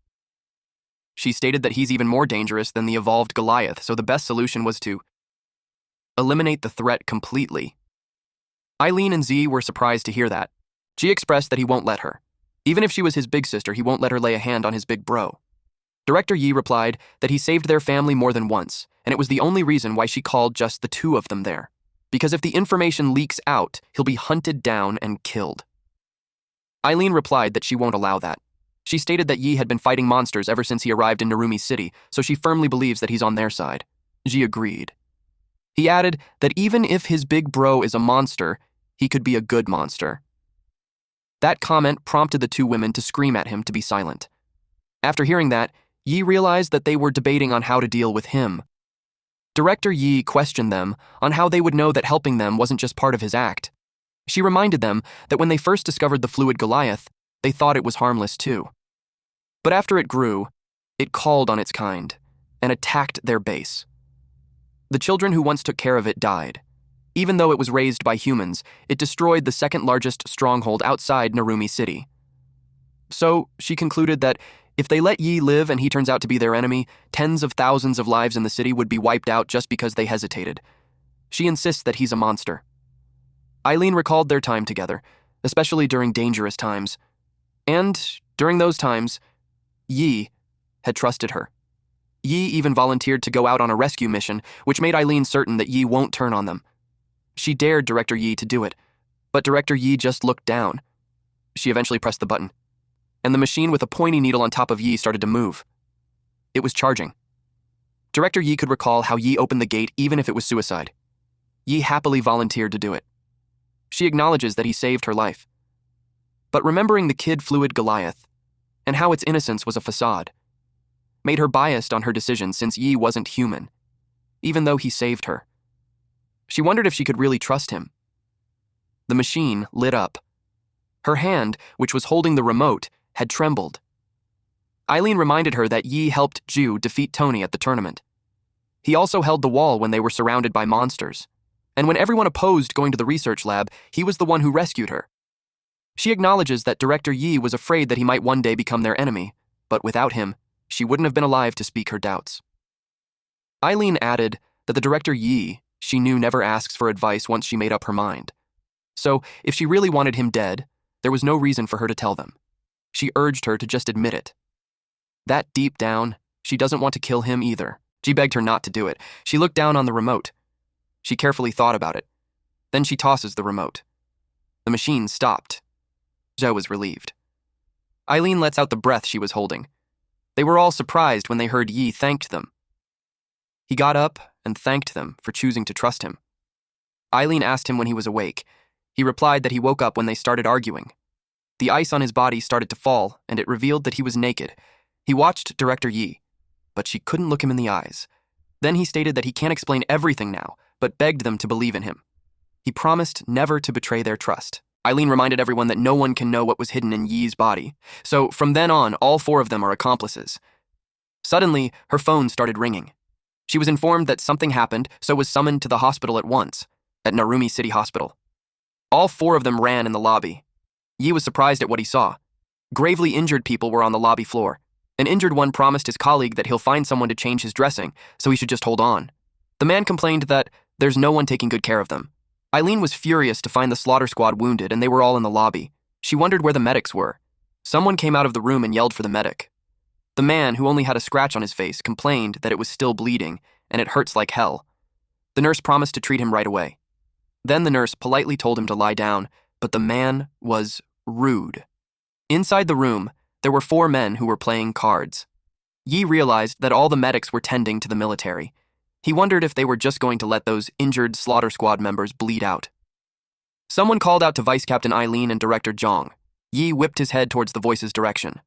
She stated that he's even more dangerous than the evolved Goliath, so the best solution was to eliminate the threat completely. Eileen and Z were surprised to hear that. She expressed that he won't let her. Even if she was his big sister, he won't let her lay a hand on his big bro. Director Yi replied that he saved their family more than once, and it was the only reason why she called just the two of them there. Because if the information leaks out, he'll be hunted down and killed. Eileen replied that she won't allow that. She stated that Yi had been fighting monsters ever since he arrived in Narumi City, so she firmly believes that he's on their side. Ji agreed. He added that even if his big bro is a monster, he could be a good monster. That comment prompted the two women to scream at him to be silent. After hearing that, Yi realized that they were debating on how to deal with him. Director Yi questioned them on how they would know that helping them wasn't just part of his act. She reminded them that when they first discovered the fluid Goliath, they thought it was harmless too. But after it grew, it called on its kind and attacked their base. The children who once took care of it died. Even though it was raised by humans, it destroyed the second largest stronghold outside Narumi City. So she concluded that If they let Yi live and he turns out to be their enemy, tens of thousands of lives in the city would be wiped out just because they hesitated. She insists that he's a monster. Eileen recalled their time together, especially during dangerous times. And during those times, Yi had trusted her. Yi even volunteered to go out on a rescue mission, which made Eileen certain that Yi won't turn on them. She dared Director Yi to do it, but Director Yi just looked down. She eventually pressed the button, and the machine with a pointy needle on top of Yi started to move. It was charging. Director Yi could recall how Yi opened the gate even if it was suicide. Yi happily volunteered to do it. She acknowledges that he saved her life. But remembering the kid fluid Goliath, and how its innocence was a facade, made her biased on her decision since Yi wasn't human, even though he saved her. She wondered if she could really trust him. The machine lit up. Her hand, which was holding the remote, had trembled. Eileen reminded her that Yi helped Ju defeat Tony at the tournament. He also held the wall when they were surrounded by monsters, and when everyone opposed going to the research lab, he was the one who rescued her. She acknowledges that Director Yi was afraid that he might one day become their enemy, but without him, she wouldn't have been alive to speak her doubts. Eileen added that the Director Yi she knew never asks for advice once she made up her mind. So, if she really wanted him dead, there was no reason for her to tell them. She urged her to just admit it. That deep down, she doesn't want to kill him either. She begged her not to do it. She looked down on the remote. She carefully thought about it. Then she tosses the remote. The machine stopped. Zhou was relieved. Eileen lets out the breath she was holding. They were all surprised when they heard Yi thanked them. He got up and thanked them for choosing to trust him. Eileen asked him when he was awake. He replied that he woke up when they started arguing. The ice on his body started to fall, and it revealed that he was naked. He watched Director Yi, but she couldn't look him in the eyes. Then he stated that he can't explain everything now, but begged them to believe in him. He promised never to betray their trust. Eileen reminded everyone that no one can know what was hidden in Yi's body, so from then on, all four of them are accomplices. Suddenly, her phone started ringing. She was informed that something happened, so was summoned to the hospital at once, at Narumi City Hospital. All four of them ran in the lobby. Yi was surprised at what he saw. Gravely injured people were on the lobby floor. An injured one promised his colleague that he'll find someone to change his dressing, so he should just hold on. The man complained that there's no one taking good care of them. Eileen was furious to find the slaughter squad wounded, and they were all in the lobby. She wondered where the medics were. Someone came out of the room and yelled for the medic. The man, who only had a scratch on his face, complained that it was still bleeding, and it hurts like hell. The nurse promised to treat him right away. Then the nurse politely told him to lie down, but the man was rude. Inside the room, there were four men who were playing cards. Yi realized that all the medics were tending to the military. He wondered if they were just going to let those injured slaughter squad members bleed out. Someone called out to Vice Captain Eileen and Director Zhang. Yi whipped his head towards the voice's direction.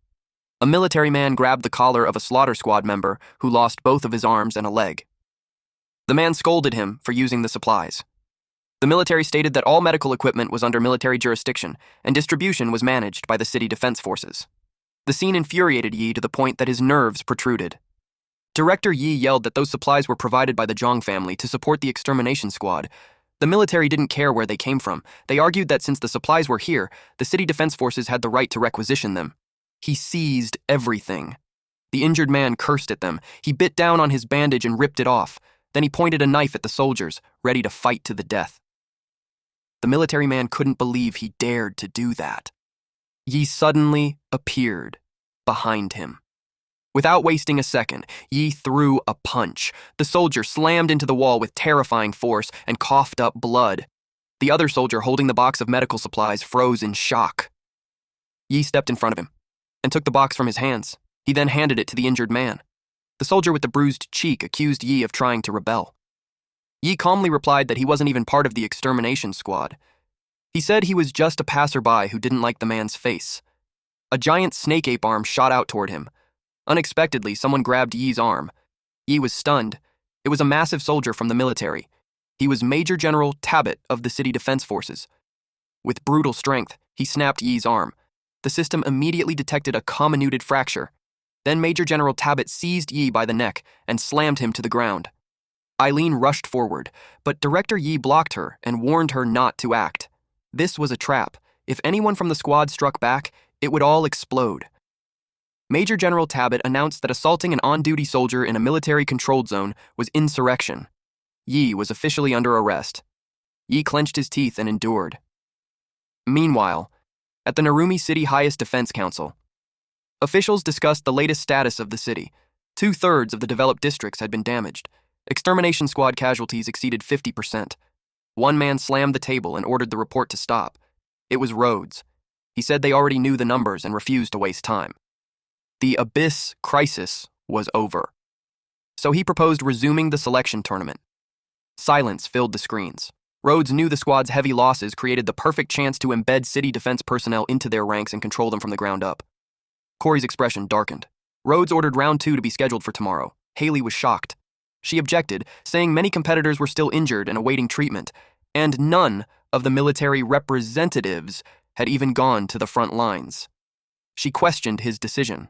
A military man grabbed the collar of a slaughter squad member who lost both of his arms and a leg. The man scolded him for using the supplies. The military stated that all medical equipment was under military jurisdiction and distribution was managed by the city defense forces. The scene infuriated Yi to the point that his nerves protruded. Director Yi yelled that those supplies were provided by the Zhang family to support the extermination squad. The military didn't care where they came from. They argued that since the supplies were here, the city defense forces had the right to requisition them. He seized everything. The injured man cursed at them. He bit down on his bandage and ripped it off. Then he pointed a knife at the soldiers, ready to fight to the death. The military man couldn't believe he dared to do that. Yi suddenly appeared behind him. Without wasting a second, Yi threw a punch. The soldier slammed into the wall with terrifying force and coughed up blood. The other soldier holding the box of medical supplies froze in shock. Yi stepped in front of him and took the box from his hands. He then handed it to the injured man. The soldier with the bruised cheek accused Yi of trying to rebel. Yi calmly replied that he wasn't even part of the extermination squad. He said he was just a passerby who didn't like the man's face. A giant snake ape arm shot out toward him. Unexpectedly, someone grabbed Yi's arm. Yi was stunned. It was a massive soldier from the military. He was Major General Tabit of the City Defense Forces. With brutal strength, he snapped Yi's arm. The system immediately detected a comminuted fracture. Then Major General Tabit seized Yi by the neck and slammed him to the ground. Eileen rushed forward, but Director Yi blocked her and warned her not to act. This was a trap. If anyone from the squad struck back, it would all explode. Major General Tabit announced that assaulting an on-duty soldier in a military-controlled zone was insurrection. Yi was officially under arrest. Yi clenched his teeth and endured. Meanwhile, at the Narumi City Highest Defense Council, officials discussed the latest status of the city. 2/3 of the developed districts had been damaged. Extermination squad casualties exceeded 50%. One man slammed the table and ordered the report to stop. It was Rhodes. He said they already knew the numbers and refused to waste time. The Abyss crisis was over. So he proposed resuming the selection tournament. Silence filled the screens. Rhodes knew the squad's heavy losses created the perfect chance to embed city defense personnel into their ranks and control them from the ground up. Corey's expression darkened. Rhodes ordered round 2 to be scheduled for tomorrow. Haley was shocked. She objected, saying many competitors were still injured and awaiting treatment, and none of the military representatives had even gone to the front lines. She questioned his decision.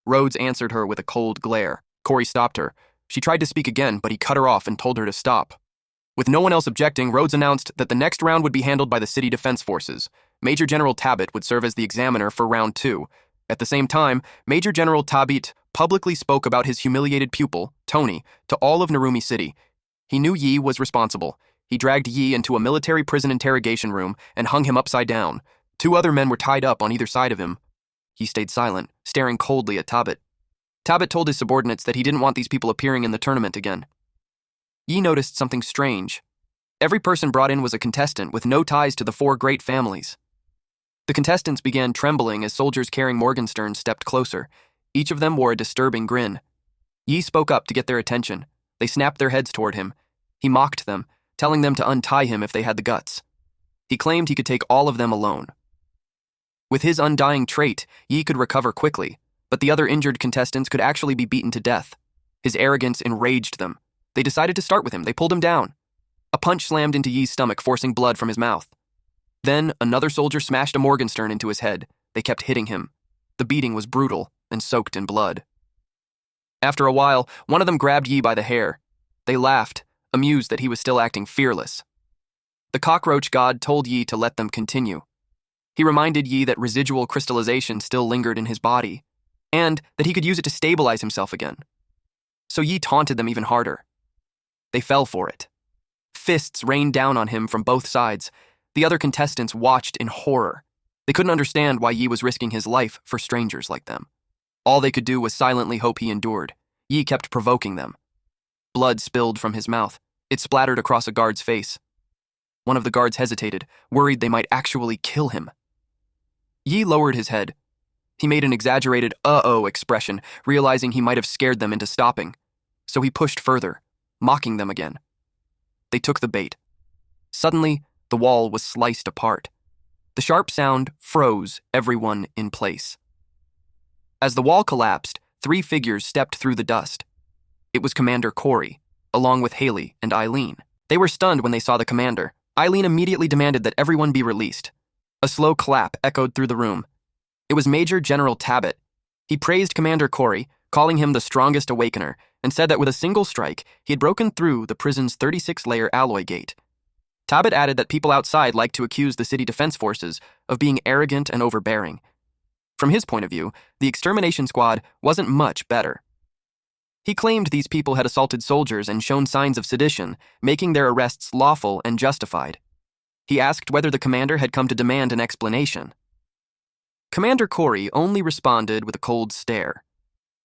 Rhodes answered her with a cold glare. Corey stopped her. She tried to speak again, but he cut her off and told her to stop. With no one else objecting, Rhodes announced that the next round would be handled by the city defense forces. Major General Tabit would serve as the examiner for round 2. At the same time, Major General Tabit publicly spoke about his humiliated pupil, Tony, to all of Narumi City. He knew Yi was responsible. He dragged Yi into a military prison interrogation room and hung him upside down. 2 other men were tied up on either side of him. He stayed silent, staring coldly at Tabit. Tabit told his subordinates that he didn't want these people appearing in the tournament again. Yi noticed something strange. Every person brought in was a contestant with no ties to the 4 great families. The contestants began trembling as soldiers carrying Morgensterns stepped closer. Each of them wore a disturbing grin. Yi spoke up to get their attention. They snapped their heads toward him. He mocked them, telling them to untie him if they had the guts. He claimed he could take all of them alone. With his undying trait, Yi could recover quickly, but the other injured contestants could actually be beaten to death. His arrogance enraged them. They decided to start with him. They pulled him down. A punch slammed into Yi's stomach, forcing blood from his mouth. Then, another soldier smashed a Morgenstern into his head. They kept hitting him. The beating was brutal and soaked in blood. After a while, one of them grabbed Yi by the hair. They laughed, amused that he was still acting fearless. The Cockroach god told Yi to let them continue. He reminded Yi that residual crystallization still lingered in his body, and that he could use it to stabilize himself again. So Yi taunted them even harder. They fell for it. Fists rained down on him from both sides. The other contestants watched in horror. They couldn't understand why Yi was risking his life for strangers like them. All they could do was silently hope he endured. Yi kept provoking them. Blood spilled from his mouth. It splattered across a guard's face. One of the guards hesitated, worried they might actually kill him. Yi lowered his head. He made an exaggerated uh-oh expression, realizing he might have scared them into stopping. So he pushed further, mocking them again. They took the bait. Suddenly, the wall was sliced apart. The sharp sound froze everyone in place. As the wall collapsed, 3 figures stepped through the dust. It was Commander Corey, along with Haley and Eileen. They were stunned when they saw the commander. Eileen immediately demanded that everyone be released. A slow clap echoed through the room. It was Major General Tabit. He praised Commander Corey, calling him the strongest awakener, and said that with a single strike, he had broken through the prison's 36-layer alloy gate. Tabit added that people outside liked to accuse the city defense forces of being arrogant and overbearing. From his point of view, the extermination squad wasn't much better. He claimed these people had assaulted soldiers and shown signs of sedition, making their arrests lawful and justified. He asked whether the commander had come to demand an explanation. Commander Corey only responded with a cold stare.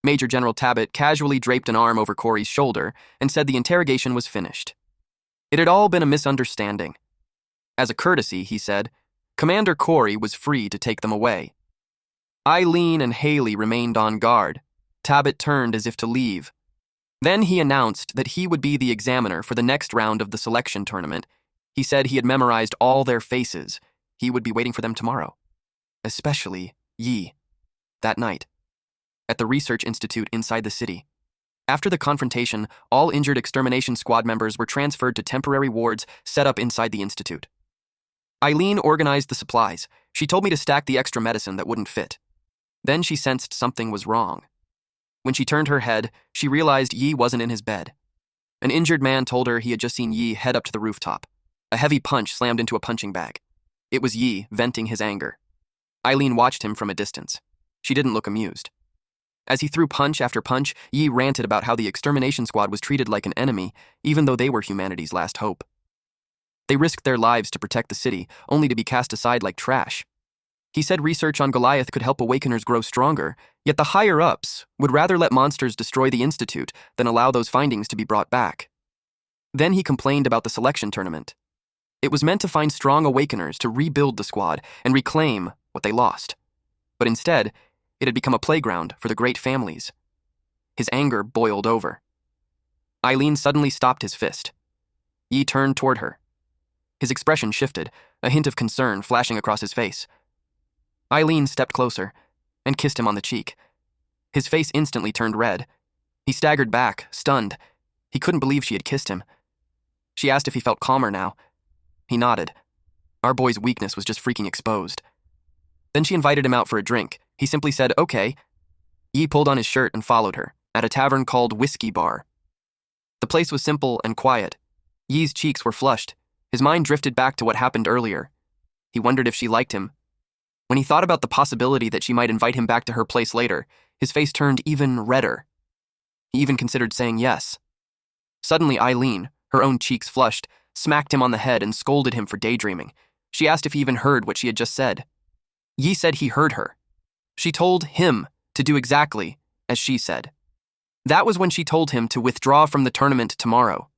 Major General Tabit casually draped an arm over Corey's shoulder and said the interrogation was finished. It had all been a misunderstanding. As a courtesy, he said, Commander Corey was free to take them away. Eileen and Haley remained on guard. Tabit turned as if to leave. Then he announced that he would be the examiner for the next round of the selection tournament. He said he had memorized all their faces. He would be waiting for them tomorrow. Especially Yi. That night, at the research institute inside the city. After the confrontation, all injured extermination squad members were transferred to temporary wards set up inside the institute. Eileen organized the supplies. She told me to stack the extra medicine that wouldn't fit. Then she sensed something was wrong. When she turned her head, she realized Yi wasn't in his bed. An injured man told her he had just seen Yi head up to the rooftop. A heavy punch slammed into a punching bag. It was Yi venting his anger. Eileen watched him from a distance. She didn't look amused. As he threw punch after punch, Yi ranted about how the extermination squad was treated like an enemy, even though they were humanity's last hope. They risked their lives to protect the city, only to be cast aside like trash. He said research on Goliath could help Awakeners grow stronger, yet the higher-ups would rather let monsters destroy the Institute than allow those findings to be brought back. Then he complained about the selection tournament. It was meant to find strong Awakeners to rebuild the squad and reclaim what they lost. But instead, it had become a playground for the great families. His anger boiled over. Eileen suddenly stopped his fist. Yi turned toward her. His expression shifted, a hint of concern flashing across his face. Eileen stepped closer and kissed him on the cheek. His face instantly turned red. He staggered back, stunned. He couldn't believe she had kissed him. She asked if he felt calmer now. He nodded. Our boy's weakness was just freaking exposed. Then she invited him out for a drink. He simply said, okay. Yi pulled on his shirt and followed her, at a tavern called Whiskey Bar. The place was simple and quiet. Yi's cheeks were flushed. His mind drifted back to what happened earlier. He wondered if she liked him. When he thought about the possibility that she might invite him back to her place later, his face turned even redder. He even considered saying yes. Suddenly Eileen, her own cheeks flushed, smacked him on the head and scolded him for daydreaming. She asked if he even heard what she had just said. Yi said he heard her. She told him to do exactly as she said. That was when she told him to withdraw from the tournament tomorrow.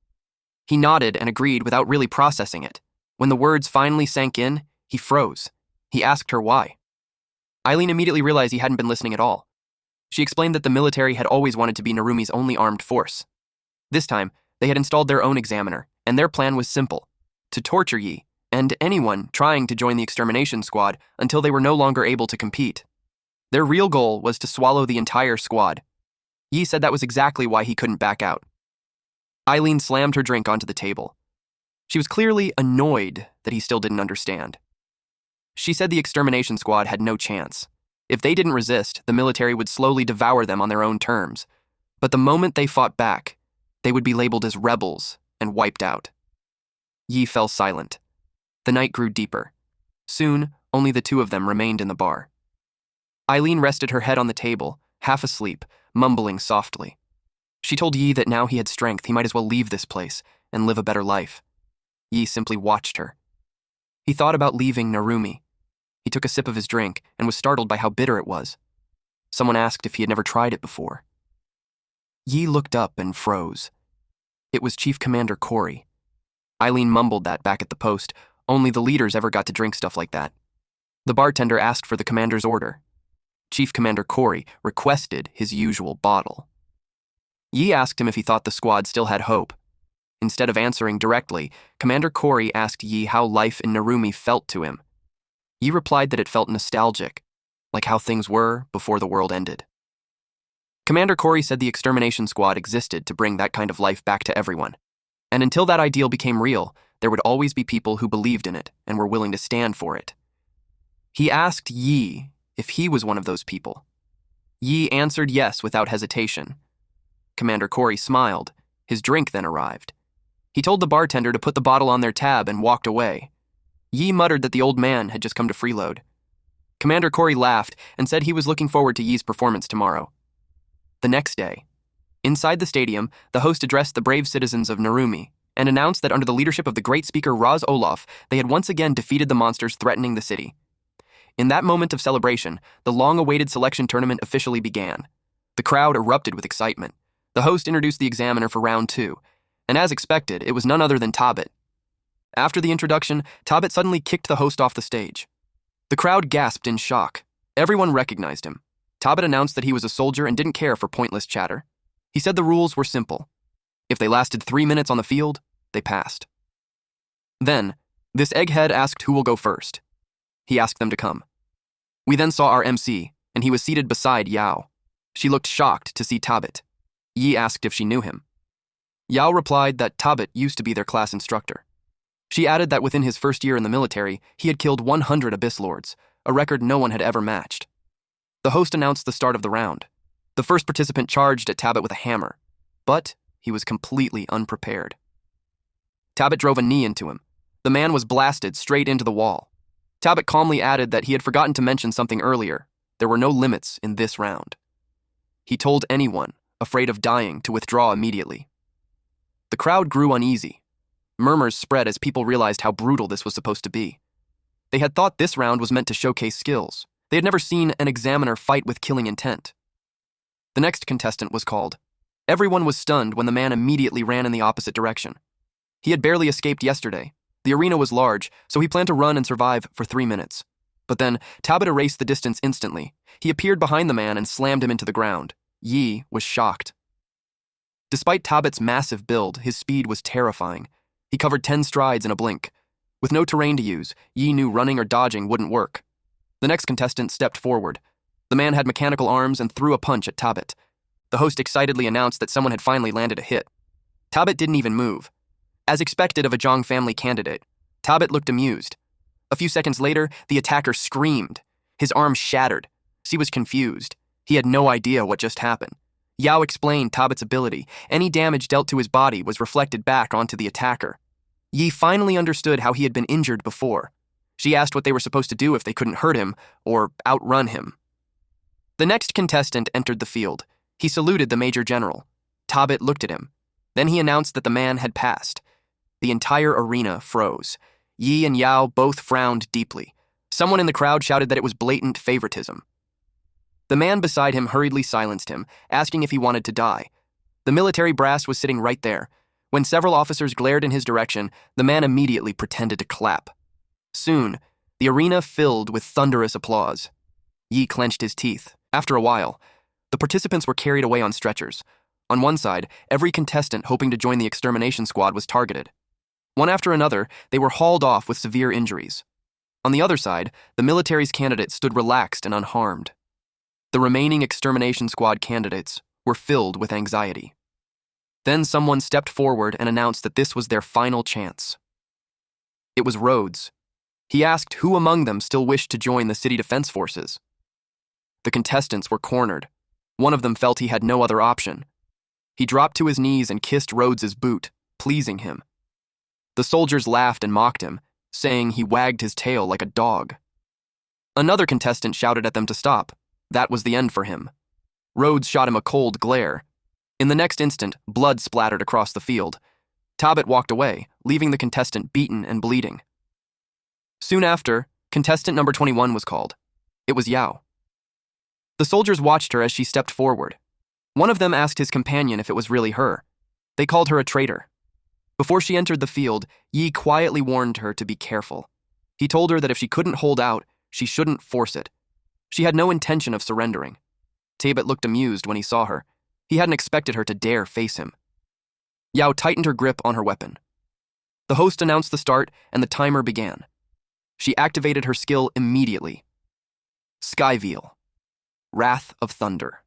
He nodded and agreed without really processing it. When the words finally sank in, he froze. He asked her why. Eileen immediately realized he hadn't been listening at all. She explained that the military had always wanted to be Narumi's only armed force. This time, they had installed their own examiner, and their plan was simple: to torture Yi and anyone trying to join the extermination squad until they were no longer able to compete. Their real goal was to swallow the entire squad. Yi said that was exactly why he couldn't back out. Eileen slammed her drink onto the table. She was clearly annoyed that he still didn't understand. She said the extermination squad had no chance. If they didn't resist, the military would slowly devour them on their own terms. But the moment they fought back, they would be labeled as rebels and wiped out. Yi fell silent. The night grew deeper. Soon, only the two of them remained in the bar. Eileen rested her head on the table, half asleep, mumbling softly. She told Yi that now he had strength, he might as well leave this place and live a better life. Yi simply watched her. He thought about leaving Narumi. He took a sip of his drink and was startled by how bitter it was. Someone asked if he had never tried it before. Yi looked up and froze. It was Chief Commander Corey. Eileen mumbled that back at the post. Only the leaders ever got to drink stuff like that. The bartender asked for the commander's order. Chief Commander Corey requested his usual bottle. Yi asked him if he thought the squad still had hope. Instead of answering directly, Commander Corey asked Yi how life in Narumi felt to him. Yi replied that it felt nostalgic, like how things were before the world ended. Commander Corey said the extermination squad existed to bring that kind of life back to everyone. And until that ideal became real, there would always be people who believed in it and were willing to stand for it. He asked Yi if he was one of those people. Yi answered yes without hesitation. Commander Corey smiled. His drink then arrived. He told the bartender to put the bottle on their tab and walked away. Yi muttered that the old man had just come to freeload. Commander Corey laughed and said he was looking forward to Yi's performance tomorrow. The next day, inside the stadium, the host addressed the brave citizens of Narumi and announced that under the leadership of the great speaker Raz Olaf, they had once again defeated the monsters threatening the city. In that moment of celebration, the long-awaited selection tournament officially began. The crowd erupted with excitement. The host introduced the examiner for round 2, and as expected, it was none other than Tabit. After the introduction, Tabit suddenly kicked the host off the stage. The crowd gasped in shock. Everyone recognized him. Tabit announced that he was a soldier and didn't care for pointless chatter. He said the rules were simple. If they lasted 3 minutes on the field, they passed. Then, this egghead asked who will go first. He asked them to come. We then saw our MC, and he was seated beside Yao. She looked shocked to see Tabit. Yi asked if she knew him. Yao replied that Tabit used to be their class instructor. She added that within his first year in the military, he had killed 100 Abyss Lords, a record no one had ever matched. The host announced the start of the round. The first participant charged at Tabit with a hammer, but he was completely unprepared. Tabit drove a knee into him. The man was blasted straight into the wall. Tabit calmly added that he had forgotten to mention something earlier. There were no limits in this round. He told anyone, afraid of dying, to withdraw immediately. The crowd grew uneasy. Murmurs spread as people realized how brutal this was supposed to be. They had thought this round was meant to showcase skills. They had never seen an examiner fight with killing intent. The next contestant was called. Everyone was stunned when the man immediately ran in the opposite direction. He had barely escaped yesterday. The arena was large, so he planned to run and survive for 3 minutes. But then, Talbot erased the distance instantly. He appeared behind the man and slammed him into the ground. Yi was shocked. Despite Talbot's massive build, his speed was terrifying. He covered 10 strides in a blink. With no terrain to use, Yi knew running or dodging wouldn't work. The next contestant stepped forward. The man had mechanical arms and threw a punch at Talbot. The host excitedly announced that someone had finally landed a hit. Talbot didn't even move. As expected of a Zhang family candidate, Talbot looked amused. A few seconds later, the attacker screamed. His arm shattered. He was confused. He had no idea what just happened. Yao explained Talbot's ability. Any damage dealt to his body was reflected back onto the attacker. Yi finally understood how he had been injured before. She asked what they were supposed to do if they couldn't hurt him or outrun him. The next contestant entered the field. He saluted the Major General. Talbot looked at him. Then he announced that the man had passed. The entire arena froze. Yi and Yao both frowned deeply. Someone in the crowd shouted that it was blatant favoritism. The man beside him hurriedly silenced him, asking if he wanted to die. The military brass was sitting right there. When several officers glared in his direction, the man immediately pretended to clap. Soon, the arena filled with thunderous applause. Yi clenched his teeth. After a while, the participants were carried away on stretchers. On one side, every contestant hoping to join the extermination squad was targeted. One after another, they were hauled off with severe injuries. On the other side, the military's candidates stood relaxed and unharmed. The remaining extermination squad candidates were filled with anxiety. Then someone stepped forward and announced that this was their final chance. It was Rhodes. He asked who among them still wished to join the city defense forces. The contestants were cornered. One of them felt he had no other option. He dropped to his knees and kissed Rhodes's boot, pleasing him. The soldiers laughed and mocked him, saying he wagged his tail like a dog. Another contestant shouted at them to stop. That was the end for him. Rhodes shot him a cold glare. In the next instant, blood splattered across the field. Talbot walked away, leaving the contestant beaten and bleeding. Soon after, contestant number 21 was called. It was Yao. The soldiers watched her as she stepped forward. One of them asked his companion if it was really her. They called her a traitor. Before she entered the field, Yi quietly warned her to be careful. He told her that if she couldn't hold out, she shouldn't force it. She had no intention of surrendering. Talbot looked amused when he saw her. He hadn't expected her to dare face him. Yao tightened her grip on her weapon. The host announced the start, and the timer began. She activated her skill immediately. Skyveil. Wrath of Thunder.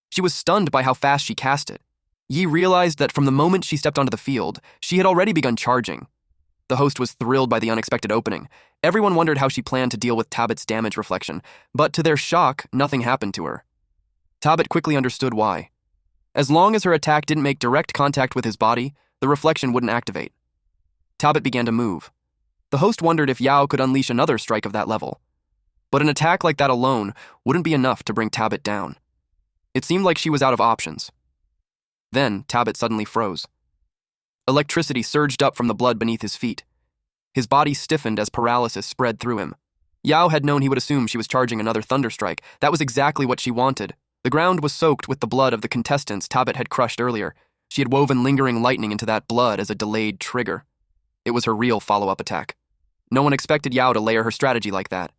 She was stunned by how fast she cast it. Yi realized that from the moment she stepped onto the field, she had already begun charging. The host was thrilled by the unexpected opening. Everyone wondered how she planned to deal with Talbot's damage reflection, but to their shock, nothing happened to her. Talbot quickly understood why. As long as her attack didn't make direct contact with his body, the reflection wouldn't activate. Talbot began to move. The host wondered if Yao could unleash another strike of that level. But an attack like that alone wouldn't be enough to bring Talbot down. It seemed like she was out of options. Then, Talbot suddenly froze. Electricity surged up from the blood beneath his feet. His body stiffened as paralysis spread through him. Yao had known he would assume she was charging another thunderstrike. That was exactly what she wanted. The ground was soaked with the blood of the contestants Talbot had crushed earlier. She had woven lingering lightning into that blood as a delayed trigger. It was her real follow-up attack. No one expected Yao to layer her strategy like that.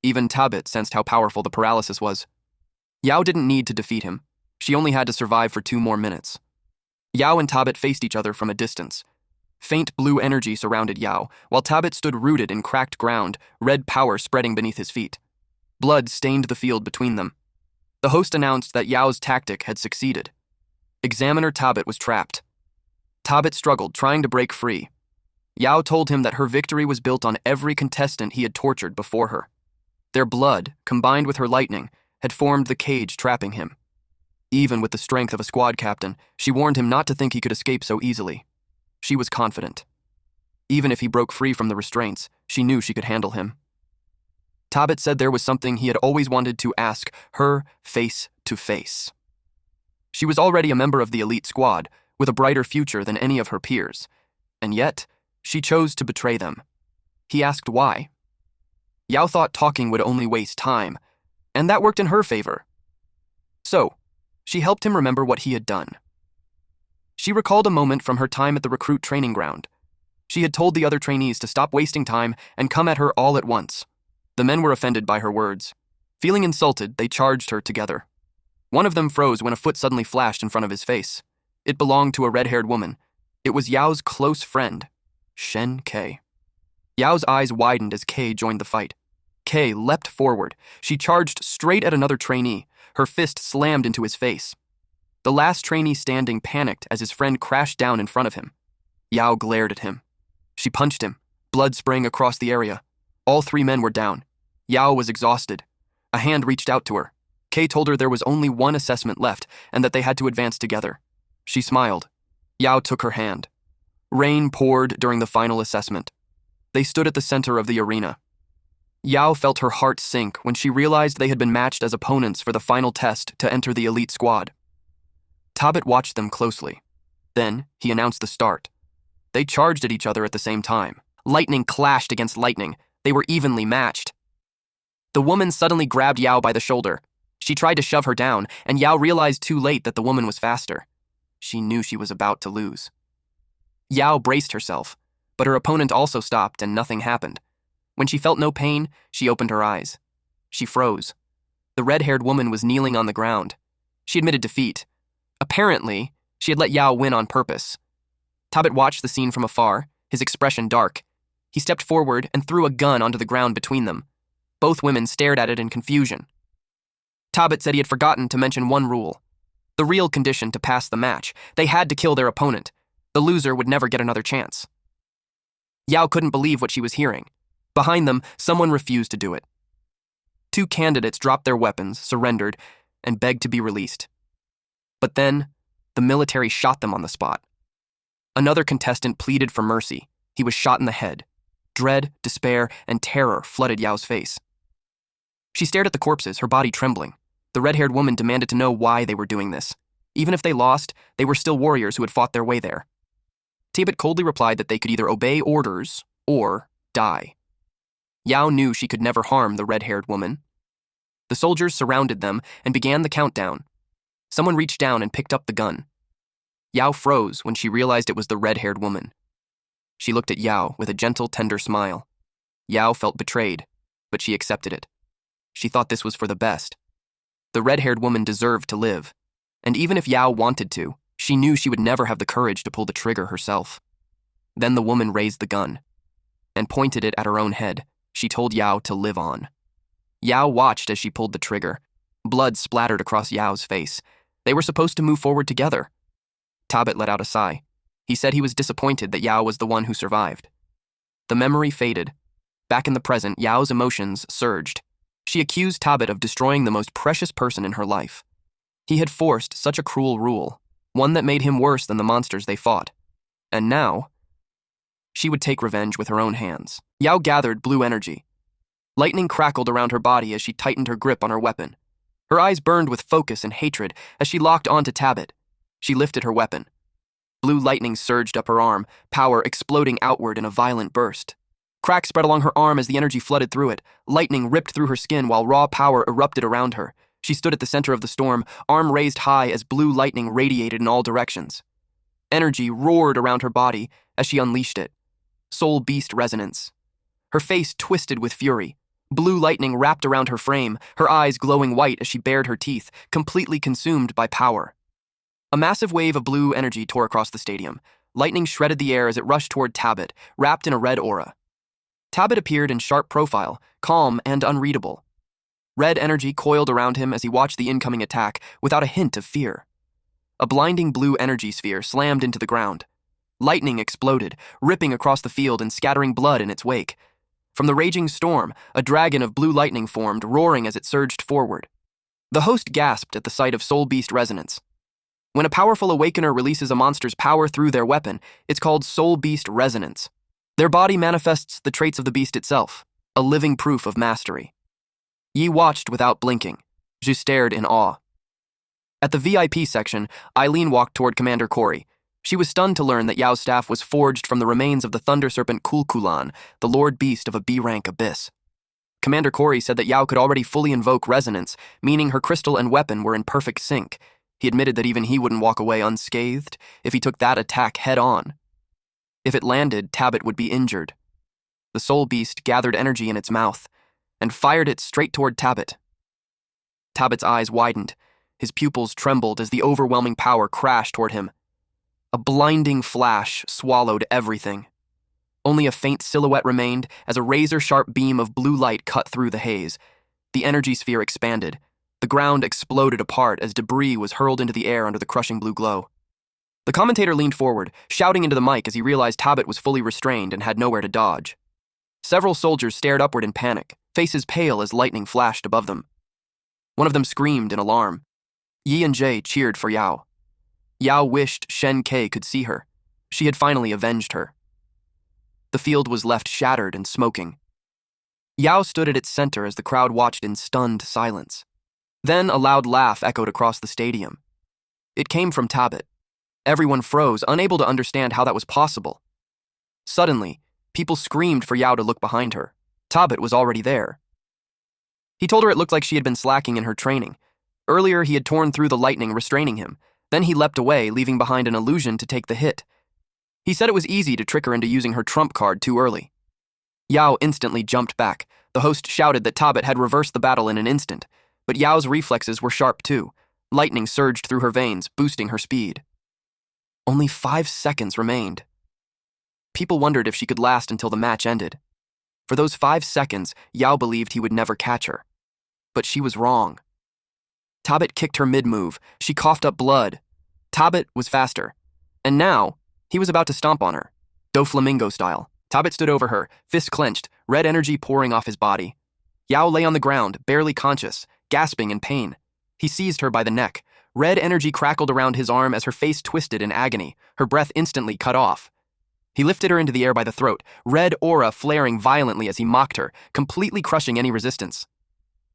Even Talbot sensed how powerful the paralysis was. Yao didn't need to defeat him. She only had to survive for 2 more minutes. Yao and Talbot faced each other from a distance. Faint blue energy surrounded Yao, while Talbot stood rooted in cracked ground, red power spreading beneath his feet. Blood stained the field between them. The host announced that Yao's tactic had succeeded. Examiner Talbot was trapped. Talbot struggled, trying to break free. Yao told him that her victory was built on every contestant he had tortured before her. Their blood, combined with her lightning, had formed the cage trapping him. Even with the strength of a squad captain, she warned him not to think he could escape so easily. She was confident. Even if he broke free from the restraints, she knew she could handle him. Talbot said there was something he had always wanted to ask her face to face. She was already a member of the elite squad, with a brighter future than any of her peers, and yet she chose to betray them. He asked why. Yao thought talking would only waste time, and that worked in her favor. So, she helped him remember what he had done. She recalled a moment from her time at the recruit training ground. She had told the other trainees to stop wasting time and come at her all at once. The men were offended by her words. Feeling insulted, they charged her together. One of them froze when a foot suddenly flashed in front of his face. It belonged to a red-haired woman. It was Yao's close friend, Shen Kei. Yao's eyes widened as Kei joined the fight. Kei leapt forward. She charged straight at another trainee. Her fist slammed into his face. The last trainee standing panicked as his friend crashed down in front of him. Yao glared at him. She punched him. Blood sprang across the area. All three men were down. Yao was exhausted. A hand reached out to her. Kei told her there was only one assessment left and that they had to advance together. She smiled. Yao took her hand. Rain poured during the final assessment. They stood at the center of the arena. Yao felt her heart sink when she realized they had been matched as opponents for the final test to enter the elite squad. Tabit watched them closely. Then he announced the start. They charged at each other at the same time. Lightning clashed against lightning. They were evenly matched. The woman suddenly grabbed Yao by the shoulder. She tried to shove her down, and Yao realized too late that the woman was faster. She knew she was about to lose. Yao braced herself, but her opponent also stopped and nothing happened. When she felt no pain, she opened her eyes. She froze. The red-haired woman was kneeling on the ground. She admitted defeat. Apparently, she had let Yao win on purpose. Tabit watched the scene from afar, his expression dark. He stepped forward and threw a gun onto the ground between them. Both women stared at it in confusion. Tabit said he had forgotten to mention one rule. The real condition to pass the match. They had to kill their opponent. The loser would never get another chance. Yao couldn't believe what she was hearing. Behind them, someone refused to do it. Two candidates dropped their weapons, surrendered, and begged to be released. But then, the military shot them on the spot. Another contestant pleaded for mercy. He was shot in the head. Dread, despair, and terror flooded Yao's face. She stared at the corpses, her body trembling. The red-haired woman demanded to know why they were doing this. Even if they lost, they were still warriors who had fought their way there. Tabit coldly replied that they could either obey orders or die. Yao knew she could never harm the red-haired woman. The soldiers surrounded them and began the countdown. Someone reached down and picked up the gun. Yao froze when she realized it was the red-haired woman. She looked at Yao with a gentle, tender smile. Yao felt betrayed, but she accepted it. She thought this was for the best. The red-haired woman deserved to live, and even if Yao wanted to, she knew she would never have the courage to pull the trigger herself. Then the woman raised the gun and pointed it at her own head. She told Yao to live on. Yao watched as she pulled the trigger. Blood splattered across Yao's face. They were supposed to move forward together. Tabit let out a sigh. He said he was disappointed that Yao was the one who survived. The memory faded. Back in the present, Yao's emotions surged. She accused Tabit of destroying the most precious person in her life. He had forced such a cruel rule, one that made him worse than the monsters they fought. And now, she would take revenge with her own hands. Yao gathered blue energy. Lightning crackled around her body as she tightened her grip on her weapon. Her eyes burned with focus and hatred as she locked onto Tabit. She lifted her weapon. Blue lightning surged up her arm, power exploding outward in a violent burst. Cracks spread along her arm as the energy flooded through it. Lightning ripped through her skin while raw power erupted around her. She stood at the center of the storm, arm raised high as blue lightning radiated in all directions. Energy roared around her body as she unleashed it. Soul beast resonance. Her face twisted with fury. Blue lightning wrapped around her frame, her eyes glowing white as she bared her teeth, completely consumed by power. A massive wave of blue energy tore across the stadium. Lightning shredded the air as it rushed toward Tabit, wrapped in a red aura. Tabit appeared in sharp profile, calm and unreadable. Red energy coiled around him as he watched the incoming attack without a hint of fear. A blinding blue energy sphere slammed into the ground. Lightning exploded, ripping across the field and scattering blood in its wake. From the raging storm, a dragon of blue lightning formed, roaring as it surged forward. The host gasped at the sight of soul beast resonance. When a powerful awakener releases a monster's power through their weapon, it's called soul beast resonance. Their body manifests the traits of the beast itself, a living proof of mastery. Yi watched without blinking. Zhu stared in awe. At the VIP section, Eileen walked toward Commander Corey. She was stunned to learn that Yao's staff was forged from the remains of the Thunder Serpent Kulkulan, the Lord Beast of a B-rank abyss. Commander Corey said that Yao could already fully invoke resonance, meaning her crystal and weapon were in perfect sync. He admitted that even he wouldn't walk away unscathed if he took that attack head-on. If it landed, Tabit would be injured. The Soul Beast gathered energy in its mouth and fired it straight toward Tabit. Tabit's eyes widened. His pupils trembled as the overwhelming power crashed toward him. A blinding flash swallowed everything. Only a faint silhouette remained as a razor-sharp beam of blue light cut through the haze. The energy sphere expanded. The ground exploded apart as debris was hurled into the air under the crushing blue glow. The commentator leaned forward, shouting into the mic as he realized Tabit was fully restrained and had nowhere to dodge. Several soldiers stared upward in panic, faces pale as lightning flashed above them. One of them screamed in alarm. Yi and Jay cheered for Yao. Yao wished Shen Ke could see her. She had finally avenged her. The field was left shattered and smoking. Yao stood at its center as the crowd watched in stunned silence. Then a loud laugh echoed across the stadium. It came from Tabit. Everyone froze, unable to understand how that was possible. Suddenly, people screamed for Yao to look behind her. Tabit was already there. He told her it looked like she had been slacking in her training. Earlier, he had torn through the lightning, restraining him. Then he leapt away, leaving behind an illusion to take the hit. He said it was easy to trick her into using her trump card too early. Yao instantly jumped back. The host shouted that Tabit had reversed the battle in an instant, but Yao's reflexes were sharp too. Lightning surged through her veins, boosting her speed. Only 5 seconds remained. People wondered if she could last until the match ended. For those 5 seconds, Yao believed he would never catch her. But she was wrong. Tabit kicked her mid-move. She coughed up blood. Tabit was faster. And now, he was about to stomp on her. Doflamingo style. Tabit stood over her, fist clenched, red energy pouring off his body. Yao lay on the ground, barely conscious, gasping in pain. He seized her by the neck. Red energy crackled around his arm as her face twisted in agony, her breath instantly cut off. He lifted her into the air by the throat, red aura flaring violently as he mocked her, completely crushing any resistance.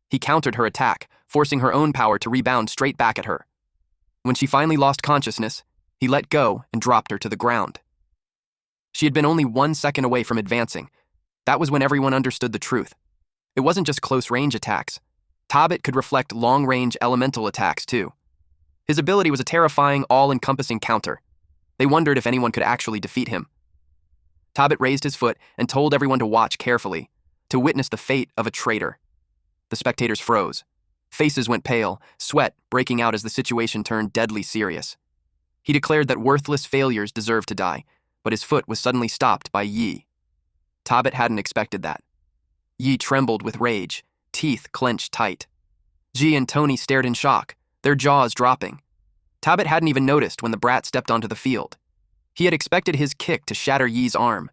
He countered her attack, forcing her own power to rebound straight back at her. When she finally lost consciousness, he let go and dropped her to the ground. She had been only 1 second away from advancing. That was when everyone understood the truth. It wasn't just close-range attacks. Tabit could reflect long-range elemental attacks, too. His ability was a terrifying, all-encompassing counter. They wondered if anyone could actually defeat him. Tabit raised his foot and told everyone to watch carefully, to witness the fate of a traitor. The spectators froze. Faces went pale, sweat breaking out as the situation turned deadly serious. He declared that worthless failures deserved to die, but his foot was suddenly stopped by Yi. Tabit hadn't expected that. Yi trembled with rage, teeth clenched tight. Ji and Tony stared in shock, their jaws dropping. Tabit hadn't even noticed when the brat stepped onto the field. He had expected his kick to shatter Yi's arm.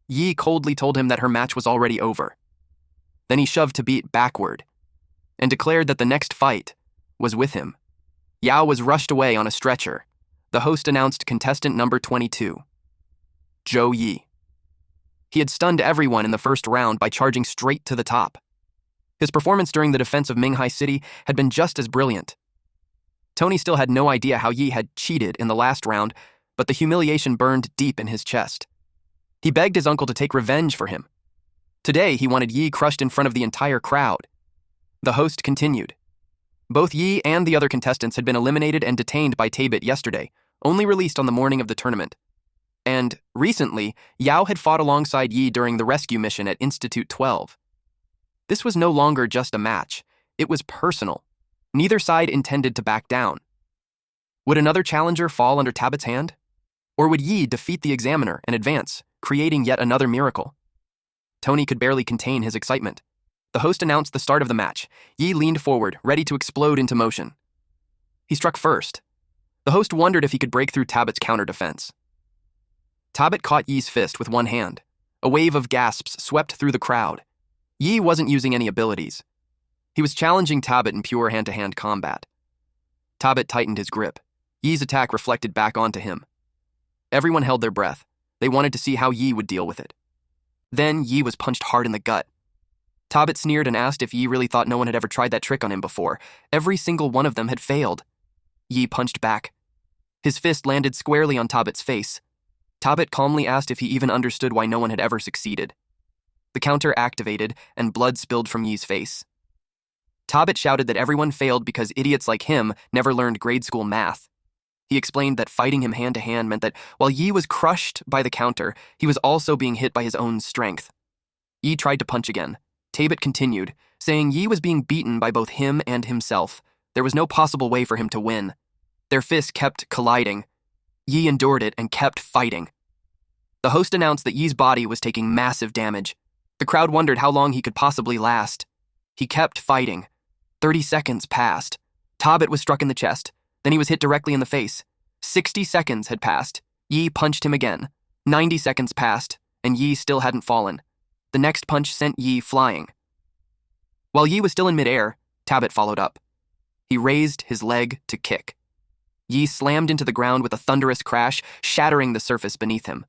Yi coldly told him that her match was already over. Then he shoved Tabit backward and declared that the next fight was with him. Yao was rushed away on a stretcher. The host announced contestant number 22, Zhou Yi. He had stunned everyone in the first round by charging straight to the top. His performance during the defense of Minghai City had been just as brilliant. Tony still had no idea how Yi had cheated in the last round, but the humiliation burned deep in his chest. He begged his uncle to take revenge for him. Today, he wanted Yi crushed in front of the entire crowd. The host continued. Both Yi and the other contestants had been eliminated and detained by Tabit yesterday, only released on the morning of the tournament. And, recently, Yao had fought alongside Yi during the rescue mission at Institute 12. This was no longer just a match. It was personal. Neither side intended to back down. Would another challenger fall under Tabit's hand? Or would Yi defeat the examiner and advance, creating yet another miracle? Tony could barely contain his excitement. The host announced the start of the match. Yi leaned forward, ready to explode into motion. He struck first. The host wondered if he could break through Tabit's counter-defense. Tabit caught Yi's fist with one hand. A wave of gasps swept through the crowd. Yi wasn't using any abilities. He was challenging Tabit in pure hand-to-hand combat. Tabit tightened his grip. Yi's attack reflected back onto him. Everyone held their breath. They wanted to see how Yi would deal with it. Then Yi was punched hard in the gut. Tabit sneered and asked if Yi really thought no one had ever tried that trick on him before. Every single one of them had failed. Yi punched back. His fist landed squarely on Tabit's face. Tabit calmly asked if he even understood why no one had ever succeeded. The counter activated, and blood spilled from Yi's face. Tabit shouted that everyone failed because idiots like him never learned grade school math. He explained that fighting him hand-to-hand meant that while Yi was crushed by the counter, he was also being hit by his own strength. Yi tried to punch again. Tabit continued, saying Yi was being beaten by both him and himself. There was no possible way for him to win. Their fists kept colliding. Yi endured it and kept fighting. The host announced that Yi's body was taking massive damage. The crowd wondered how long he could possibly last. He kept fighting. 30 seconds passed. Tabit was struck in the chest. Then he was hit directly in the face. 60 seconds had passed. Yi punched him again. 90 seconds passed, and Yi still hadn't fallen. The next punch sent Yi flying. While Yi was still in midair, Tabit followed up. He raised his leg to kick. Yi slammed into the ground with a thunderous crash, shattering the surface beneath him.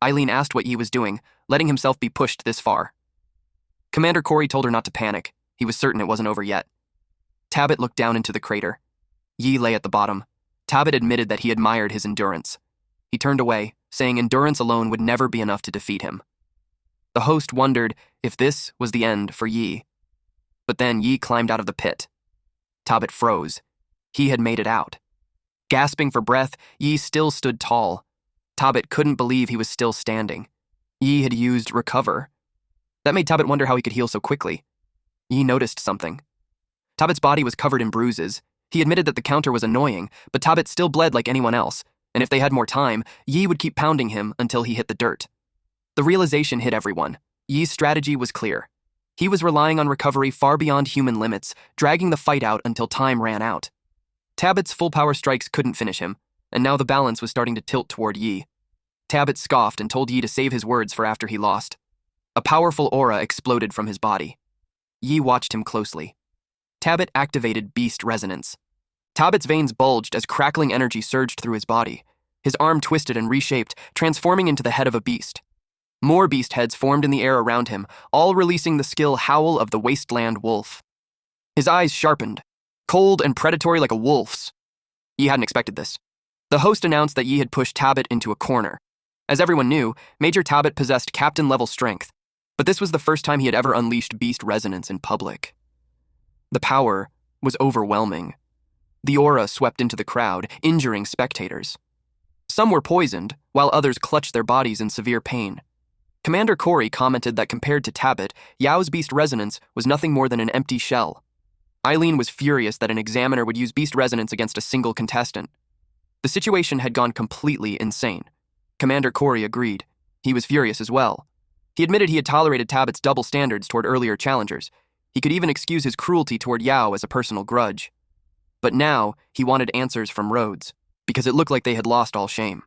Eileen asked what Yi was doing, letting himself be pushed this far. Commander Corey told her not to panic. He was certain it wasn't over yet. Tabit looked down into the crater. Yi lay at the bottom. Tabit admitted that he admired his endurance. He turned away, saying endurance alone would never be enough to defeat him. The host wondered if this was the end for Yi. But then Yi climbed out of the pit. Tabit froze. He had made it out. Gasping for breath, Yi still stood tall. Tabit couldn't believe he was still standing. Yi had used recover. That made Tabit wonder how he could heal so quickly. Yi noticed something. Tabit's body was covered in bruises. He admitted that the counter was annoying, but Tabit still bled like anyone else, and if they had more time, Yi would keep pounding him until he hit the dirt. The realization hit everyone. Yi's strategy was clear. He was relying on recovery far beyond human limits, dragging the fight out until time ran out. Tabit's full-power strikes couldn't finish him, and now the balance was starting to tilt toward Yi. Tabit scoffed and told Yi to save his words for after he lost. A powerful aura exploded from his body. Yi watched him closely. Tabit activated Beast Resonance. Tabit's veins bulged as crackling energy surged through his body. His arm twisted and reshaped, transforming into the head of a beast. More beast heads formed in the air around him, all releasing the skill Howl of the Wasteland Wolf. His eyes sharpened, cold and predatory like a wolf's. Yi hadn't expected this. The host announced that Yi had pushed Tabit into a corner. As everyone knew, Major Tabit possessed captain-level strength, but this was the first time he had ever unleashed Beast Resonance in public. The power was overwhelming. The aura swept into the crowd, injuring spectators. Some were poisoned, while others clutched their bodies in severe pain. Commander Corey commented that compared to Tabit, Yao's Beast Resonance was nothing more than an empty shell. Eileen was furious that an examiner would use Beast Resonance against a single contestant. The situation had gone completely insane. Commander Corey agreed. He was furious as well. He admitted he had tolerated Tabit's double standards toward earlier challengers. He could even excuse his cruelty toward Yao as a personal grudge. But now, he wanted answers from Rhodes, because it looked like they had lost all shame.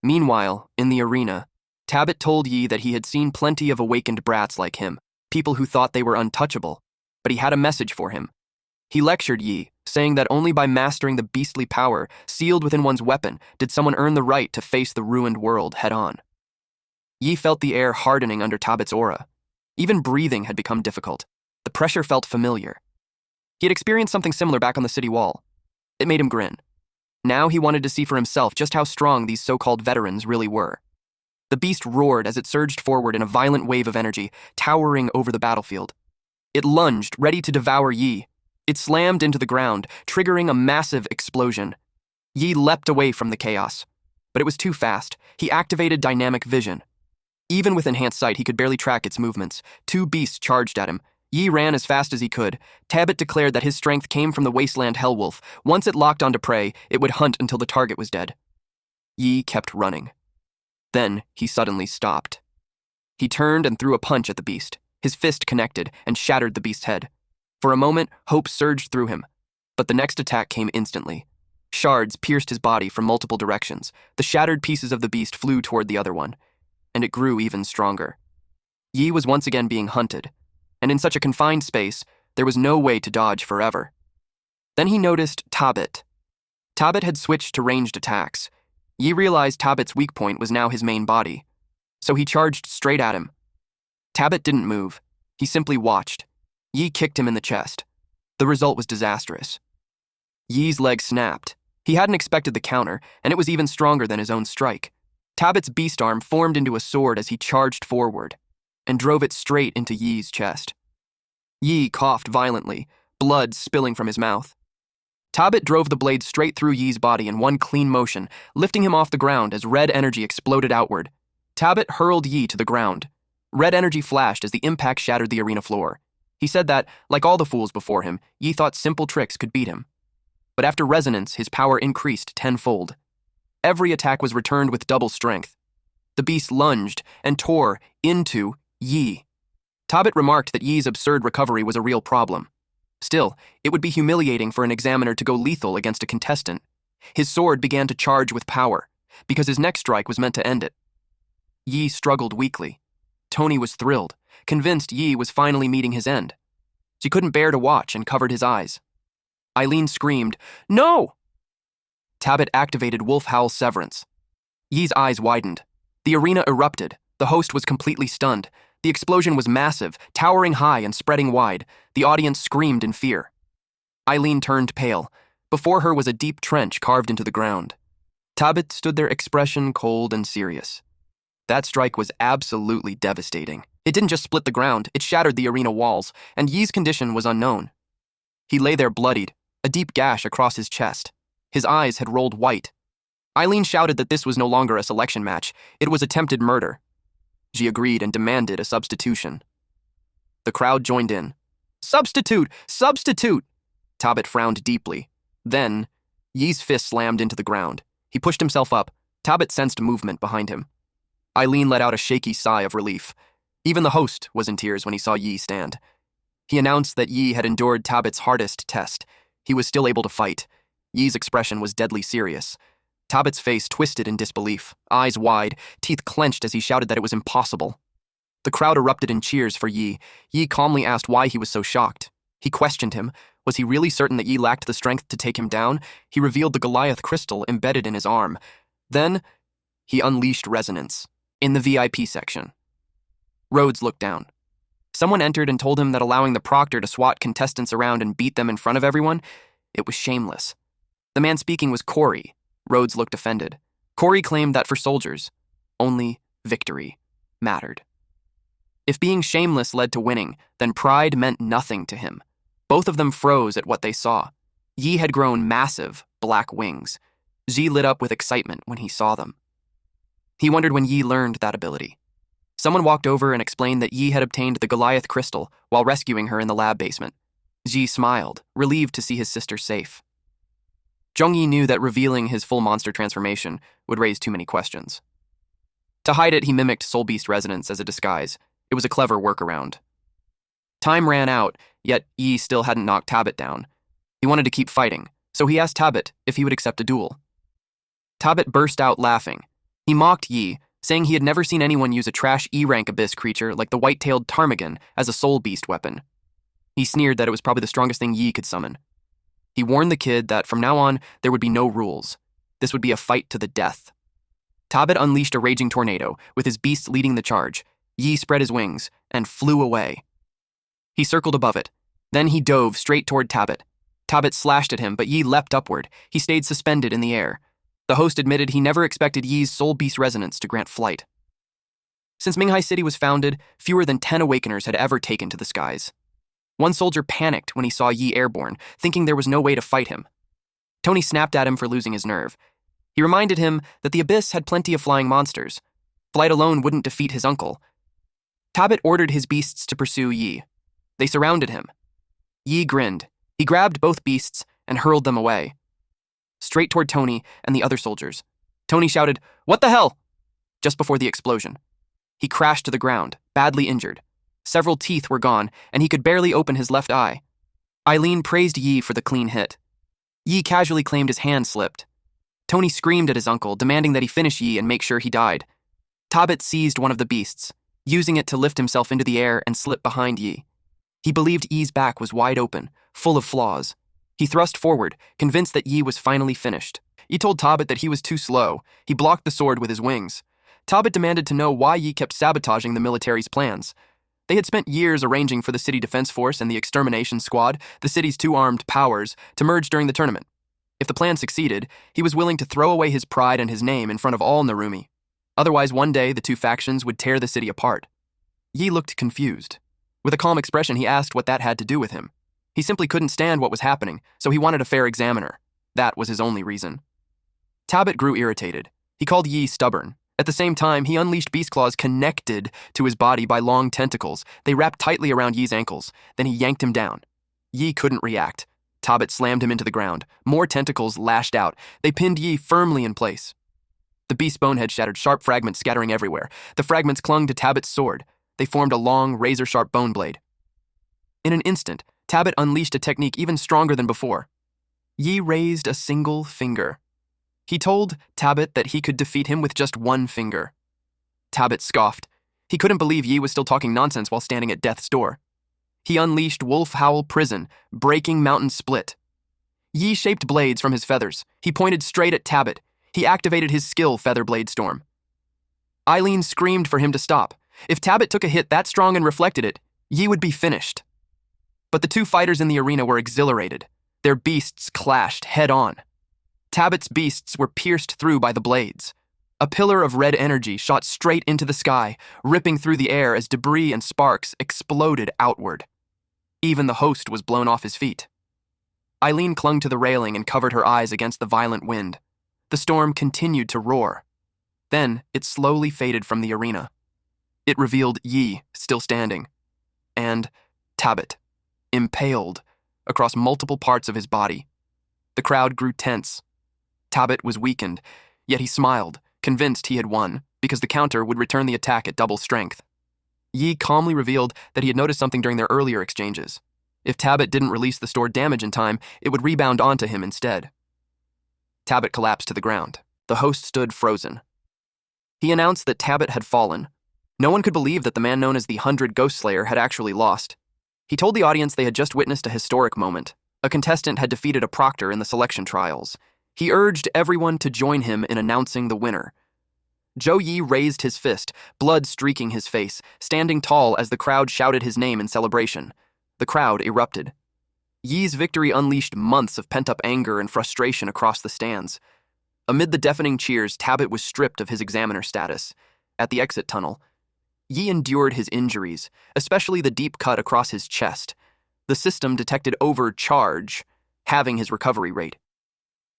Meanwhile, in the arena, Tabit told Yi that he had seen plenty of awakened brats like him, people who thought they were untouchable, but he had a message for him. He lectured Yi, saying that only by mastering the beastly power sealed within one's weapon did someone earn the right to face the ruined world head-on. Yi felt the air hardening under Tabit's aura. Even breathing had become difficult. The pressure felt familiar. He had experienced something similar back on the city wall. It made him grin. Now he wanted to see for himself just how strong these so-called veterans really were. The beast roared as it surged forward in a violent wave of energy, towering over the battlefield. It lunged, ready to devour Yi. It slammed into the ground, triggering a massive explosion. Yi leapt away from the chaos. But it was too fast. He activated dynamic vision. Even with enhanced sight, he could barely track its movements. Two beasts charged at him. Yi ran as fast as he could. Tabit declared that his strength came from the wasteland hellwolf. Once it locked onto prey, it would hunt until the target was dead. Yi kept running. Then he suddenly stopped. He turned and threw a punch at the beast. His fist connected and shattered the beast's head. For a moment, hope surged through him. But the next attack came instantly. Shards pierced his body from multiple directions. The shattered pieces of the beast flew toward the other one, and it grew even stronger. Yi was once again being hunted, and in such a confined space, there was no way to dodge forever. Then he noticed Tabit. Tabit had switched to ranged attacks. Yi realized Tabit's weak point was now his main body, so he charged straight at him. Tabit didn't move. He simply watched. Yi kicked him in the chest. The result was disastrous. Yi's leg snapped. He hadn't expected the counter, and it was even stronger than his own strike. Tabit's beast arm formed into a sword as he charged forward and drove it straight into Yi's chest. Yi coughed violently, blood spilling from his mouth. Tabit drove the blade straight through Yi's body in one clean motion, lifting him off the ground as red energy exploded outward. Tabit hurled Yi to the ground. Red energy flashed as the impact shattered the arena floor. He said that, like all the fools before him, Yi thought simple tricks could beat him. But after resonance, his power increased tenfold. Every attack was returned with double strength. The beast lunged and tore into Yi. Tabit remarked that Yi's absurd recovery was a real problem. Still, it would be humiliating for an examiner to go lethal against a contestant. His sword began to charge with power, because his next strike was meant to end it. Yi struggled weakly. Tony was thrilled, convinced Yi was finally meeting his end. She couldn't bear to watch and covered his eyes. Eileen screamed, "No!" Tabit activated Wolf Howl Severance. Yi's eyes widened. The arena erupted. The host was completely stunned. The explosion was massive, towering high and spreading wide. The audience screamed in fear. Eileen turned pale. Before her was a deep trench carved into the ground. Tabit stood there, expression cold and serious. That strike was absolutely devastating. It didn't just split the ground, it shattered the arena walls, and Yi's condition was unknown. He lay there bloodied, a deep gash across his chest. His eyes had rolled white. Eileen shouted that this was no longer a selection match. It was attempted murder. She agreed and demanded a substitution. The crowd joined in. "Substitute! Substitute!" Tabit frowned deeply. Then, Yi's fist slammed into the ground. He pushed himself up. Tabit sensed movement behind him. Eileen let out a shaky sigh of relief. Even the host was in tears when he saw Yi stand. He announced that Yi had endured Tabit's hardest test. He was still able to fight. Yi's expression was deadly serious. Tabit's face twisted in disbelief, eyes wide, teeth clenched as he shouted that it was impossible. The crowd erupted in cheers for Yi. Yi calmly asked why he was so shocked. He questioned him. Was he really certain that Yi lacked the strength to take him down? He revealed the Goliath crystal embedded in his arm. Then, he unleashed resonance in the VIP section. Rhodes looked down. Someone entered and told him that allowing the proctor to swat contestants around and beat them in front of everyone, it was shameless. The man speaking was Corey. Rhodes looked offended. Corey claimed that for soldiers, only victory mattered. If being shameless led to winning, then pride meant nothing to him. Both of them froze at what they saw. Yi had grown massive black wings. Yi lit up with excitement when he saw them. He wondered when Yi learned that ability. Someone walked over and explained that Yi had obtained the Goliath crystal while rescuing her in the lab basement. Yi smiled, relieved to see his sister safe. Zhongyi knew that revealing his full monster transformation would raise too many questions. To hide it, he mimicked Soul Beast resonance as a disguise. It was a clever workaround. Time ran out, yet Yi still hadn't knocked Tabit down. He wanted to keep fighting, so he asked Tabit if he would accept a duel. Tabit burst out laughing. He mocked Yi, saying he had never seen anyone use a trash E-rank abyss creature like the white-tailed ptarmigan as a Soul Beast weapon. He sneered that it was probably the strongest thing Yi could summon. He warned the kid that from now on, there would be no rules. This would be a fight to the death. Tabit unleashed a raging tornado, with his beast leading the charge. Yi spread his wings and flew away. He circled above it. Then he dove straight toward Tabit. Tabit slashed at him, but Yi leapt upward. He stayed suspended in the air. The host admitted he never expected Yi's Soul Beast resonance to grant flight. Since Minghai City was founded, fewer than 10 Awakeners had ever taken to the skies. One soldier panicked when he saw Yi airborne, thinking there was no way to fight him. Tony snapped at him for losing his nerve. He reminded him that the Abyss had plenty of flying monsters. Flight alone wouldn't defeat his uncle. Tabit ordered his beasts to pursue Yi. They surrounded him. Yi grinned. He grabbed both beasts and hurled them away, straight toward Tony and the other soldiers. Tony shouted, "What the hell?" just before the explosion. He crashed to the ground, badly injured. Several teeth were gone, and he could barely open his left eye. Eileen praised Yi for the clean hit. Yi casually claimed his hand slipped. Tony screamed at his uncle, demanding that he finish Yi and make sure he died. Tabit seized one of the beasts, using it to lift himself into the air and slip behind Yi. He believed Yi's back was wide open, full of flaws. He thrust forward, convinced that Yi was finally finished. Yi told Tabit that he was too slow. He blocked the sword with his wings. Tabit demanded to know why Yi kept sabotaging the military's plans. They had spent years arranging for the City Defense Force and the Extermination Squad, the city's two armed powers, to merge during the tournament. If the plan succeeded, he was willing to throw away his pride and his name in front of all Narumi. Otherwise, one day, the two factions would tear the city apart. Yi looked confused. With a calm expression, he asked what that had to do with him. He simply couldn't stand what was happening, so he wanted a fair examiner. That was his only reason. Tabit grew irritated. He called Yi stubborn. At the same time, he unleashed beast claws connected to his body by long tentacles. They wrapped tightly around Yi's ankles. Then he yanked him down. Yi couldn't react. Tabit slammed him into the ground. More tentacles lashed out. They pinned Yi firmly in place. The beast's bonehead shattered, sharp fragments scattering everywhere. The fragments clung to Tabit's sword. They formed a long, razor-sharp bone blade. In an instant, Tabit unleashed a technique even stronger than before. Yi raised a single finger. He told Tabit that he could defeat him with just one finger. Tabit scoffed. He couldn't believe Yi was still talking nonsense while standing at death's door. He unleashed Wolf Howl Prison, breaking Mountain Split. Yi shaped blades from his feathers. He pointed straight at Tabit. He activated his skill, Feather Blade Storm. Eileen screamed for him to stop. If Tabit took a hit that strong and reflected it, Yi would be finished. But the two fighters in the arena were exhilarated. Their beasts clashed head-on. Tabit's beasts were pierced through by the blades. A pillar of red energy shot straight into the sky, ripping through the air as debris and sparks exploded outward. Even the host was blown off his feet. Eileen clung to the railing and covered her eyes against the violent wind. The storm continued to roar. Then it slowly faded from the arena. It revealed Yi, still standing, and Tabit, impaled across multiple parts of his body. The crowd grew tense. Tabit was weakened, yet he smiled, convinced he had won, because the counter would return the attack at double strength. Yi calmly revealed that he had noticed something during their earlier exchanges. If Tabit didn't release the stored damage in time, it would rebound onto him instead. Tabit collapsed to the ground. The host stood frozen. He announced that Tabit had fallen. No one could believe that the man known as the 100 Ghost Slayer had actually lost. He told the audience they had just witnessed a historic moment. A contestant had defeated a proctor in the selection trials. He urged everyone to join him in announcing the winner. Zhou Yi raised his fist, blood streaking his face, standing tall as the crowd shouted his name in celebration. The crowd erupted. Yi's victory unleashed months of pent-up anger and frustration across the stands. Amid the deafening cheers, Tabit was stripped of his examiner status. At the exit tunnel, Yi endured his injuries, especially the deep cut across his chest. The system detected overcharge, halving his recovery rate.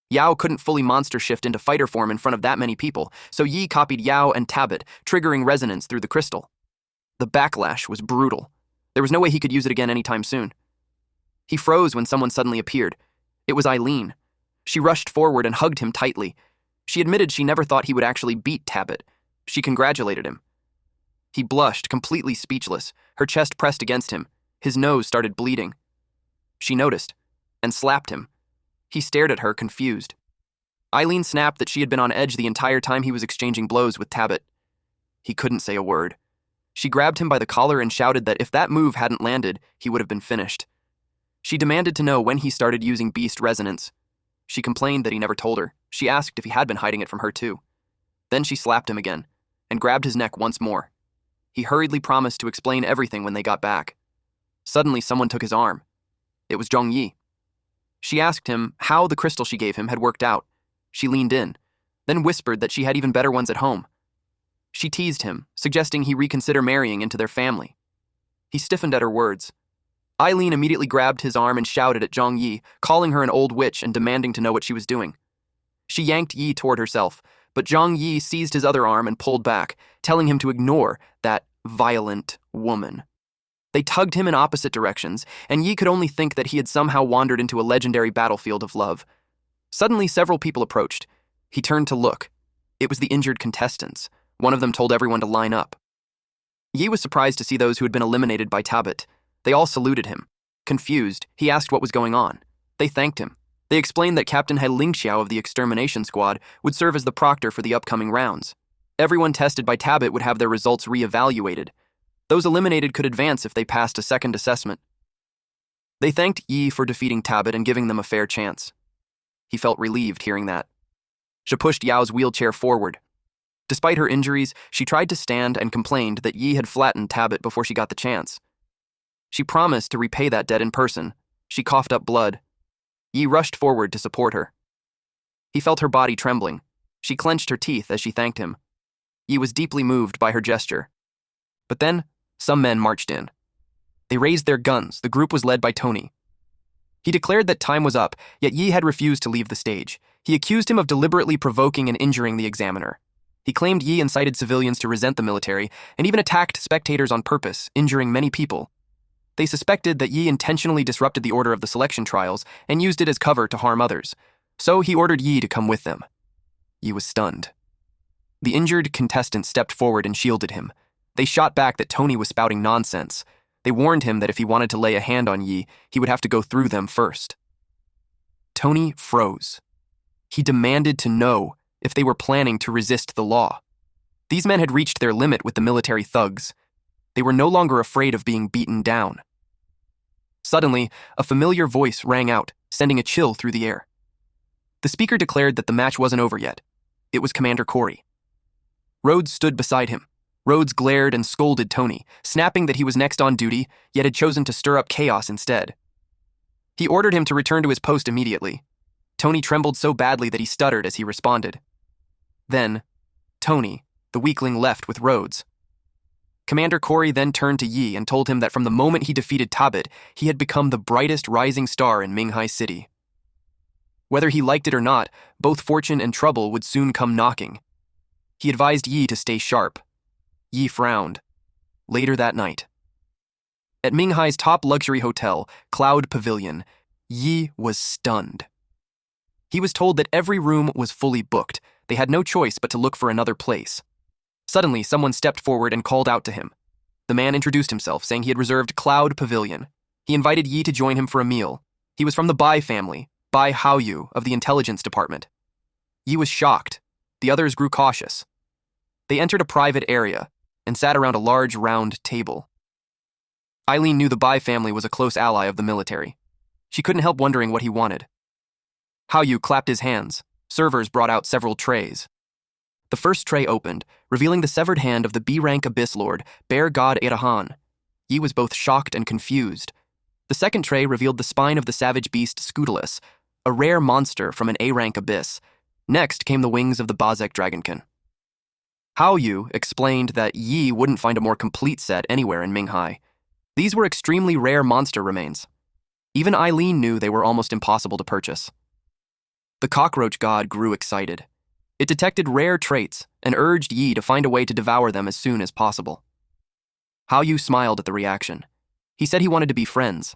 Yao couldn't fully monster shift into fighter form in front of that many people, so Yi copied Yao and Tabit, triggering resonance through the crystal. The backlash was brutal. There was no way he could use it again anytime soon. He froze when someone suddenly appeared. It was Eileen. She rushed forward and hugged him tightly. She admitted she never thought he would actually beat Tabit. She congratulated him. He blushed, completely speechless, her chest pressed against him. His nose started bleeding. She noticed, and slapped him. He stared at her, confused. Eileen snapped that she had been on edge the entire time he was exchanging blows with Tabit. He couldn't say a word. She grabbed him by the collar and shouted that if that move hadn't landed, he would have been finished. She demanded to know when he started using beast resonance. She complained that he never told her. She asked if he had been hiding it from her too. Then she slapped him again, and grabbed his neck once more. He hurriedly promised to explain everything when they got back. Suddenly, someone took his arm. It was Zhong Yi. She asked him how the crystal she gave him had worked out. She leaned in, then whispered that she had even better ones at home. She teased him, suggesting he reconsider marrying into their family. He stiffened at her words. Eileen immediately grabbed his arm and shouted at Zhong Yi, calling her an old witch and demanding to know what she was doing. She yanked Yi toward herself, but Zhong Yi seized his other arm and pulled back, telling him to ignore that violent woman. They tugged him in opposite directions, and Yi could only think that he had somehow wandered into a legendary battlefield of love. Suddenly, several people approached. He turned to look. It was the injured contestants. One of them told everyone to line up. Yi was surprised to see those who had been eliminated by Tabit. They all saluted him. Confused, he asked what was going on. They thanked him. They explained that Captain Hai Lingxiao of the Extermination Squad would serve as the proctor for the upcoming rounds. Everyone tested by Tabit would have their results re-evaluated. Those eliminated could advance if they passed a second assessment. They thanked Yi for defeating Tabit and giving them a fair chance. He felt relieved hearing that. She pushed Yao's wheelchair forward. Despite her injuries, she tried to stand and complained that Yi had flattened Tabit before she got the chance. She promised to repay that debt in person. She coughed up blood. Yi rushed forward to support her. He felt her body trembling. She clenched her teeth as she thanked him. Yi was deeply moved by her gesture. But then, some men marched in. They raised their guns. The group was led by Tony. He declared that time was up, yet Yi had refused to leave the stage. He accused him of deliberately provoking and injuring the examiner. He claimed Yi incited civilians to resent the military and even attacked spectators on purpose, injuring many people. They suspected that Yi intentionally disrupted the order of the selection trials and used it as cover to harm others. So he ordered Yi to come with them. Yi was stunned. The injured contestant stepped forward and shielded him. They shot back that Tony was spouting nonsense. They warned him that if he wanted to lay a hand on Yi, he would have to go through them first. Tony froze. He demanded to know if they were planning to resist the law. These men had reached their limit with the military thugs. They were no longer afraid of being beaten down. Suddenly, a familiar voice rang out, sending a chill through the air. The speaker declared that the match wasn't over yet. It was Commander Corey. Rhodes stood beside him. Rhodes glared and scolded Tony, snapping that he was next on duty, yet had chosen to stir up chaos instead. He ordered him to return to his post immediately. Tony trembled so badly that he stuttered as he responded. Then, Tony, the weakling, left with Rhodes. Commander Corey then turned to Yi and told him that from the moment he defeated Tabit, he had become the brightest rising star in Minghai City. Whether he liked it or not, both fortune and trouble would soon come knocking. He advised Yi to stay sharp. Yi frowned. Later that night, at Minghai's top luxury hotel, Cloud Pavilion, Yi was stunned. He was told that every room was fully booked. They had no choice but to look for another place. Suddenly, someone stepped forward and called out to him. The man introduced himself, saying he had reserved Cloud Pavilion. He invited Yi to join him for a meal. He was from the Bai family, Bai Haoyu of the intelligence department. Yi was shocked. The others grew cautious. They entered a private area and sat around a large round table. Eileen knew the Bai family was a close ally of the military. She couldn't help wondering what he wanted. Haoyu clapped his hands. Servers brought out several trays. The first tray opened, revealing the severed hand of the B-rank Abyss Lord, Bear God Erahan. Yi was both shocked and confused. The second tray revealed the spine of the savage beast Scutelus, a rare monster from an A-rank abyss. Next came the wings of the Bazek Dragonkin. Haoyu explained that Yi wouldn't find a more complete set anywhere in Minghai. These were extremely rare monster remains. Even Eileen knew they were almost impossible to purchase. The cockroach god grew excited. It detected rare traits and urged Yi to find a way to devour them as soon as possible. Haoyu smiled at the reaction. He said he wanted to be friends.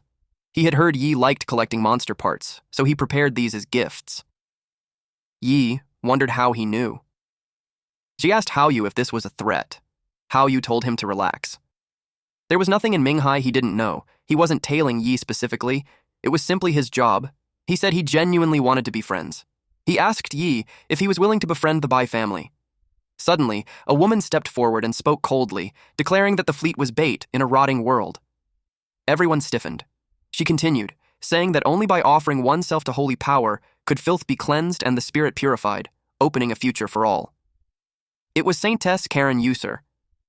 He had heard Yi liked collecting monster parts, so he prepared these as gifts. Yi wondered how he knew. She asked Haoyu if this was a threat. Haoyu told him to relax. There was nothing in Minghai he didn't know. He wasn't tailing Yi specifically. It was simply his job. He said he genuinely wanted to be friends. He asked Yi if he was willing to befriend the Bai family. Suddenly, a woman stepped forward and spoke coldly, declaring that the fleet was bait in a rotting world. Everyone stiffened. She continued, saying that only by offering oneself to holy power could filth be cleansed and the spirit purified, opening a future for all. It was Saintess Karen User.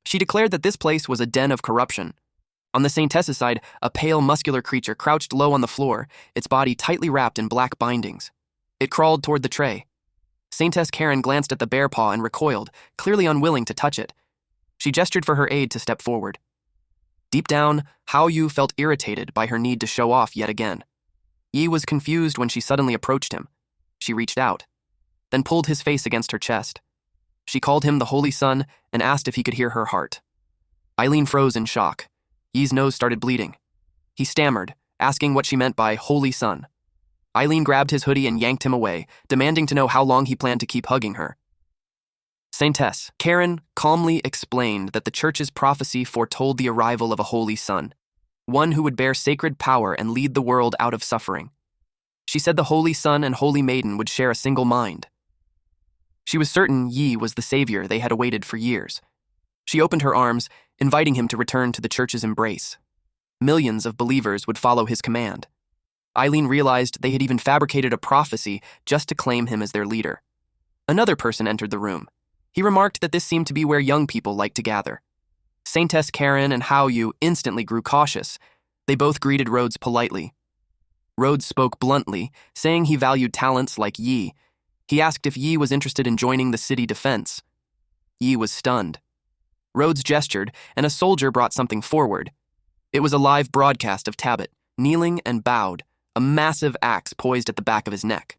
She declared that this place was a den of corruption. On the Saintess's side, a pale, muscular creature crouched low on the floor, its body tightly wrapped in black bindings. It crawled toward the tray. Saintess Karen glanced at the bear paw and recoiled, clearly unwilling to touch it. She gestured for her aide to step forward. Deep down, Haoyu felt irritated by her need to show off yet again. Yi was confused when she suddenly approached him. She reached out, then pulled his face against her chest. She called him the Holy Sun and asked if he could hear her heart. Eileen froze in shock. Yi's nose started bleeding. He stammered, asking what she meant by Holy Sun. Eileen grabbed his hoodie and yanked him away, demanding to know how long he planned to keep hugging her. Saintess Karen calmly explained that the church's prophecy foretold the arrival of a Holy Sun, one who would bear sacred power and lead the world out of suffering. She said the Holy Sun and Holy Maiden would share a single mind. She was certain Yi was the savior they had awaited for years. She opened her arms, inviting him to return to the church's embrace. Millions of believers would follow his command. Eileen realized they had even fabricated a prophecy just to claim him as their leader. Another person entered the room. He remarked that this seemed to be where young people liked to gather. Saintess Karen and Haoyu instantly grew cautious. They both greeted Rhodes politely. Rhodes spoke bluntly, saying he valued talents like Yi. He asked if Yi was interested in joining the city defense. Yi was stunned. Rhodes gestured, and a soldier brought something forward. It was a live broadcast of Tabit, kneeling and bowed, a massive axe poised at the back of his neck.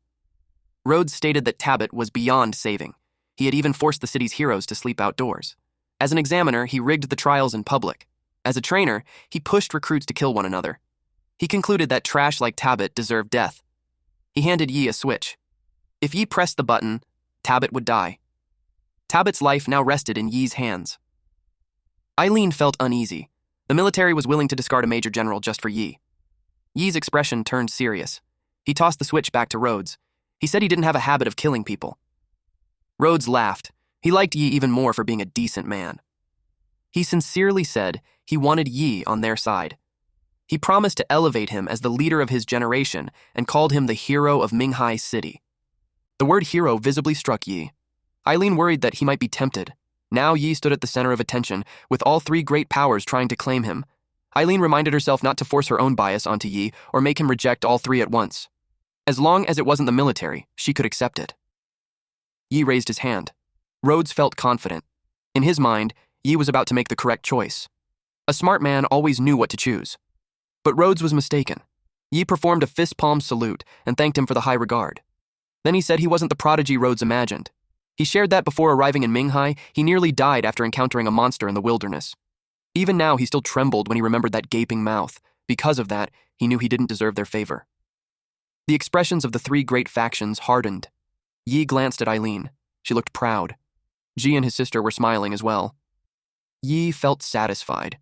Rhodes stated that Tabit was beyond saving. He had even forced the city's heroes to sleep outdoors. As an examiner, he rigged the trials in public. As a trainer, he pushed recruits to kill one another. He concluded that trash like Tabit deserved death. He handed Yi a switch. If Yi pressed the button, Tabit would die. Tabit's life now rested in Yi's hands. Eileen felt uneasy. The military was willing to discard a major general just for Yi. Yi's expression turned serious. He tossed the switch back to Rhodes. He said he didn't have a habit of killing people. Rhodes laughed. He liked Yi even more for being a decent man. He sincerely said he wanted Yi on their side. He promised to elevate him as the leader of his generation and called him the hero of Minghai City. The word hero visibly struck Yi. Eileen worried that he might be tempted. Now Yi stood at the center of attention, with all three great powers trying to claim him. Eileen reminded herself not to force her own bias onto Yi or make him reject all three at once. As long as it wasn't the military, she could accept it. Yi raised his hand. Rhodes felt confident. In his mind, Yi was about to make the correct choice. A smart man always knew what to choose. But Rhodes was mistaken. Yi performed a fist-palm salute and thanked him for the high regard. Then he said he wasn't the prodigy Rhodes imagined. He shared that before arriving in Minghai, he nearly died after encountering a monster in the wilderness. Even now, he still trembled when he remembered that gaping mouth. Because of that, he knew he didn't deserve their favor. The expressions of the three great factions hardened. Yi glanced at Eileen. She looked proud. Ji and his sister were smiling as well. Yi felt satisfied.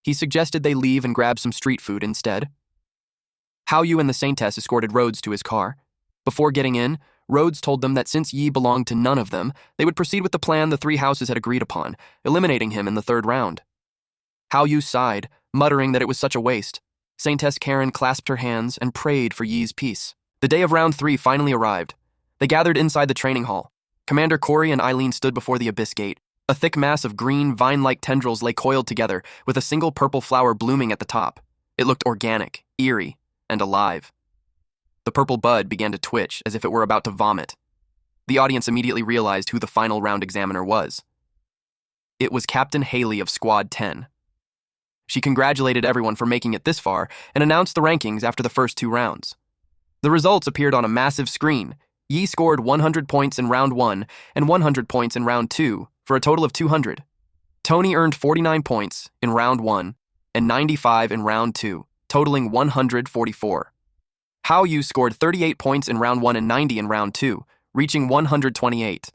He suggested they leave and grab some street food instead. Haoyu and the Saintess escorted Rhodes to his car. Before getting in, Rhodes told them that since Yi belonged to none of them, they would proceed with the plan the three houses had agreed upon, eliminating him in the third round. Haoyu sighed, muttering that it was such a waste. Saintess Karen clasped her hands and prayed for Yi's peace. The day of round 3 finally arrived. They gathered inside the training hall. Commander Corey and Eileen stood before the abyss gate. A thick mass of green, vine-like tendrils lay coiled together, with a single purple flower blooming at the top. It looked organic, eerie, and alive. The purple bud began to twitch as if it were about to vomit. The audience immediately realized who the final round examiner was. It was Captain Haley of Squad 10. She congratulated everyone for making it this far and announced the rankings after the first 2 rounds. The results appeared on a massive screen. Yi scored 100 points in round 1 and 100 points in round 2, for a total of 200. Tony earned 49 points in round 1 and 95 in round 2, totaling 144. Haoyu scored 38 points in round 1 and 90 in round 2, reaching 128.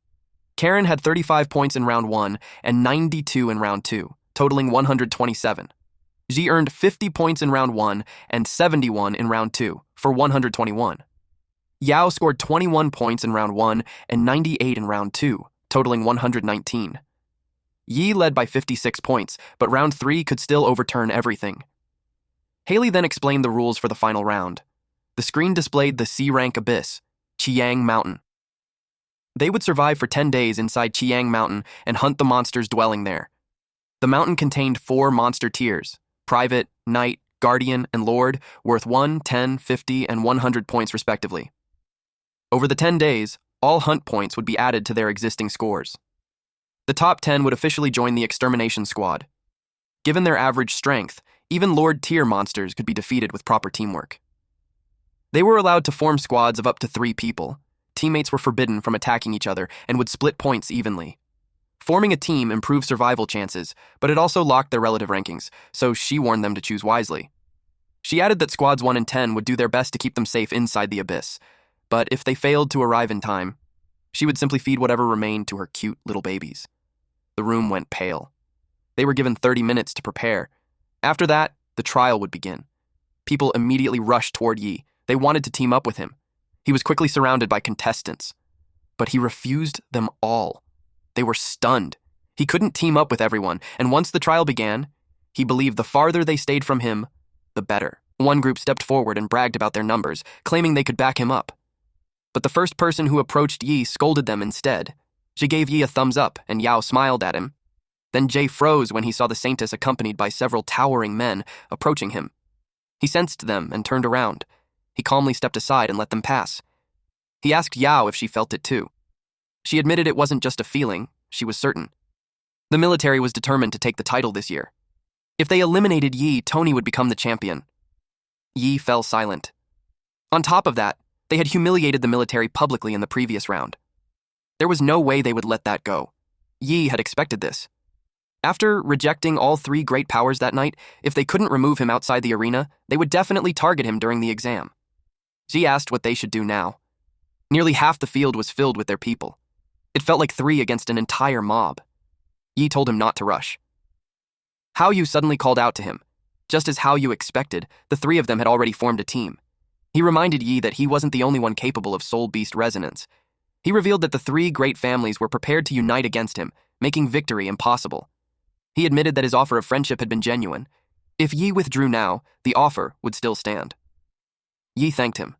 Karen had 35 points in round 1 and 92 in round 2, totaling 127. Ji earned 50 points in round 1 and 71 in round 2, for 121. Yao scored 21 points in round 1 and 98 in round 2, totaling 119. Yi led by 56 points, but round 3 could still overturn everything. Haley then explained the rules for the final round. The screen displayed the C-rank abyss, Chiang Mountain. They would survive for 10 days inside Chiang Mountain and hunt the monsters dwelling there. The mountain contained 4 monster tiers, Private, Knight, Guardian, and Lord, worth 1, 10, 50, and 100 points respectively. Over the 10 days, all hunt points would be added to their existing scores. The top 10 would officially join the extermination squad. Given their average strength, even Lord tier monsters could be defeated with proper teamwork. They were allowed to form squads of up to 3 people. Teammates were forbidden from attacking each other and would split points evenly. Forming a team improved survival chances, but it also locked their relative rankings, so she warned them to choose wisely. She added that squads 1 and 10 would do their best to keep them safe inside the abyss, but if they failed to arrive in time, she would simply feed whatever remained to her cute little babies. The room went pale. They were given 30 minutes to prepare. After that, the trial would begin. People immediately rushed toward Yi. They wanted to team up with him. He was quickly surrounded by contestants, but he refused them all. They were stunned. He couldn't team up with everyone, and once the trial began, he believed the farther they stayed from him, the better. One group stepped forward and bragged about their numbers, claiming they could back him up. But the first person who approached Yi scolded them instead. She gave Yi a thumbs up, and Yao smiled at him. Then Jay froze when he saw the Saintess accompanied by several towering men approaching him. He sensed them and turned around. He calmly stepped aside and let them pass. He asked Yao if she felt it too. She admitted it wasn't just a feeling, she was certain. The military was determined to take the title this year. If they eliminated Yi, Tony would become the champion. Yi fell silent. On top of that, they had humiliated the military publicly in the previous round. There was no way they would let that go. Yi had expected this. After rejecting all three great powers that night, if they couldn't remove him outside the arena, they would definitely target him during the exam. She asked what they should do now. Nearly half the field was filled with their people. It felt like 3 against an entire mob. Yi told him not to rush. Hao Yu suddenly called out to him. Just as Hao Yu expected, the 3 of them had already formed a team. He reminded Yi that he wasn't the only one capable of soul beast resonance. He revealed that the 3 great families were prepared to unite against him, making victory impossible. He admitted that his offer of friendship had been genuine. If Yi withdrew now, the offer would still stand. Yi thanked him.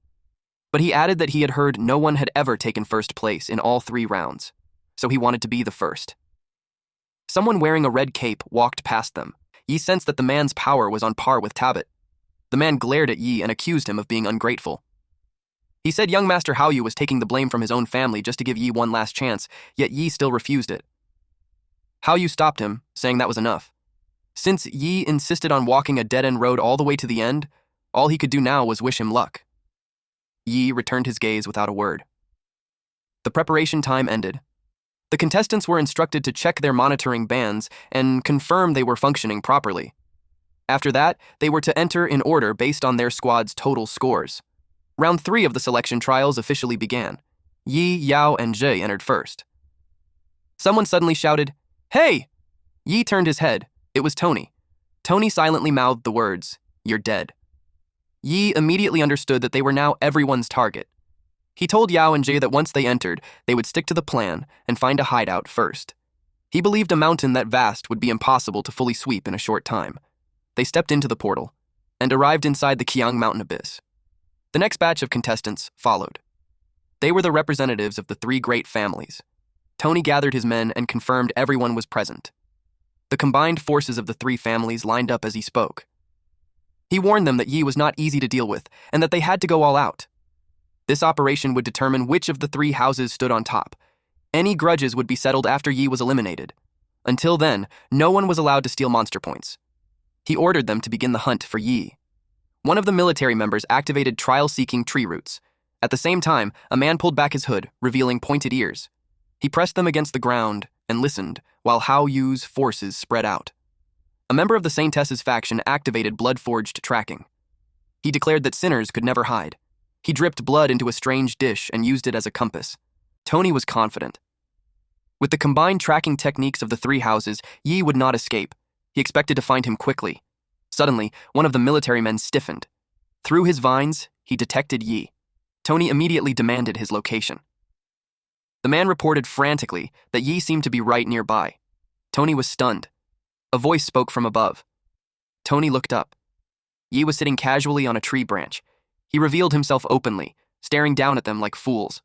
But he added that he had heard no one had ever taken first place in all 3 rounds, so he wanted to be the first. Someone wearing a red cape walked past them. Yi sensed that the man's power was on par with Tabit. The man glared at Yi and accused him of being ungrateful. He said young Master Hao Yu was taking the blame from his own family just to give Yi one last chance, yet Yi still refused it. Hao Yu stopped him, saying that was enough. Since Yi insisted on walking a dead-end road all the way to the end, all he could do now was wish him luck. Yi returned his gaze without a word. The preparation time ended. The contestants were instructed to check their monitoring bands and confirm they were functioning properly. After that, they were to enter in order based on their squad's total scores. Round 3 of the selection trials officially began. Yi, Yao, and Zhe entered first. Someone suddenly shouted, "Hey!" Yi turned his head. It was Tony. Tony silently mouthed the words, "You're dead." Yi immediately understood that they were now everyone's target. He told Yao and Zhe that once they entered, they would stick to the plan and find a hideout first. He believed a mountain that vast would be impossible to fully sweep in a short time. They stepped into the portal and arrived inside the Qiang mountain abyss. The next batch of contestants followed. They were the representatives of the 3 great families. Tony gathered his men and confirmed everyone was present. The combined forces of the 3 families lined up as he spoke. He warned them that Yi was not easy to deal with and that they had to go all out. This operation would determine which of the 3 houses stood on top. Any grudges would be settled after Yi was eliminated. Until then, no one was allowed to steal monster points. He ordered them to begin the hunt for Yi. One of the military members activated trial-seeking tree roots. At the same time, a man pulled back his hood, revealing pointed ears. He pressed them against the ground and listened while Hao Yu's forces spread out. A member of the Saintess's faction activated blood-forged tracking. He declared that sinners could never hide. He dripped blood into a strange dish and used it as a compass. Tony was confident. With the combined tracking techniques of the 3 houses, Yi would not escape. He expected to find him quickly. Suddenly, one of the military men stiffened. Through his vines, he detected Yi. Tony immediately demanded his location. The man reported frantically that Yi seemed to be right nearby. Tony was stunned. A voice spoke from above. Tony looked up. Yi was sitting casually on a tree branch. He revealed himself openly, staring down at them like fools.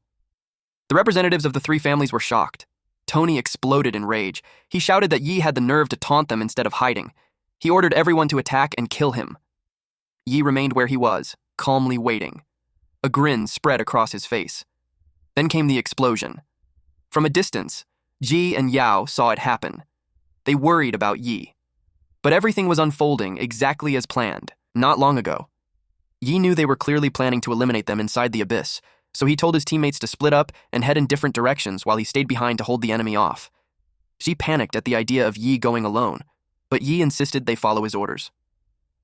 The representatives of the 3 families were shocked. Tony exploded in rage. He shouted that Yi had the nerve to taunt them instead of hiding. He ordered everyone to attack and kill him. Yi remained where he was, calmly waiting. A grin spread across his face. Then came the explosion. From a distance, Ji and Yao saw it happen. They worried about Yi. But everything was unfolding exactly as planned, not long ago. Yi knew they were clearly planning to eliminate them inside the abyss, so he told his teammates to split up and head in different directions while he stayed behind to hold the enemy off. She panicked at the idea of Yi going alone, but Yi insisted they follow his orders.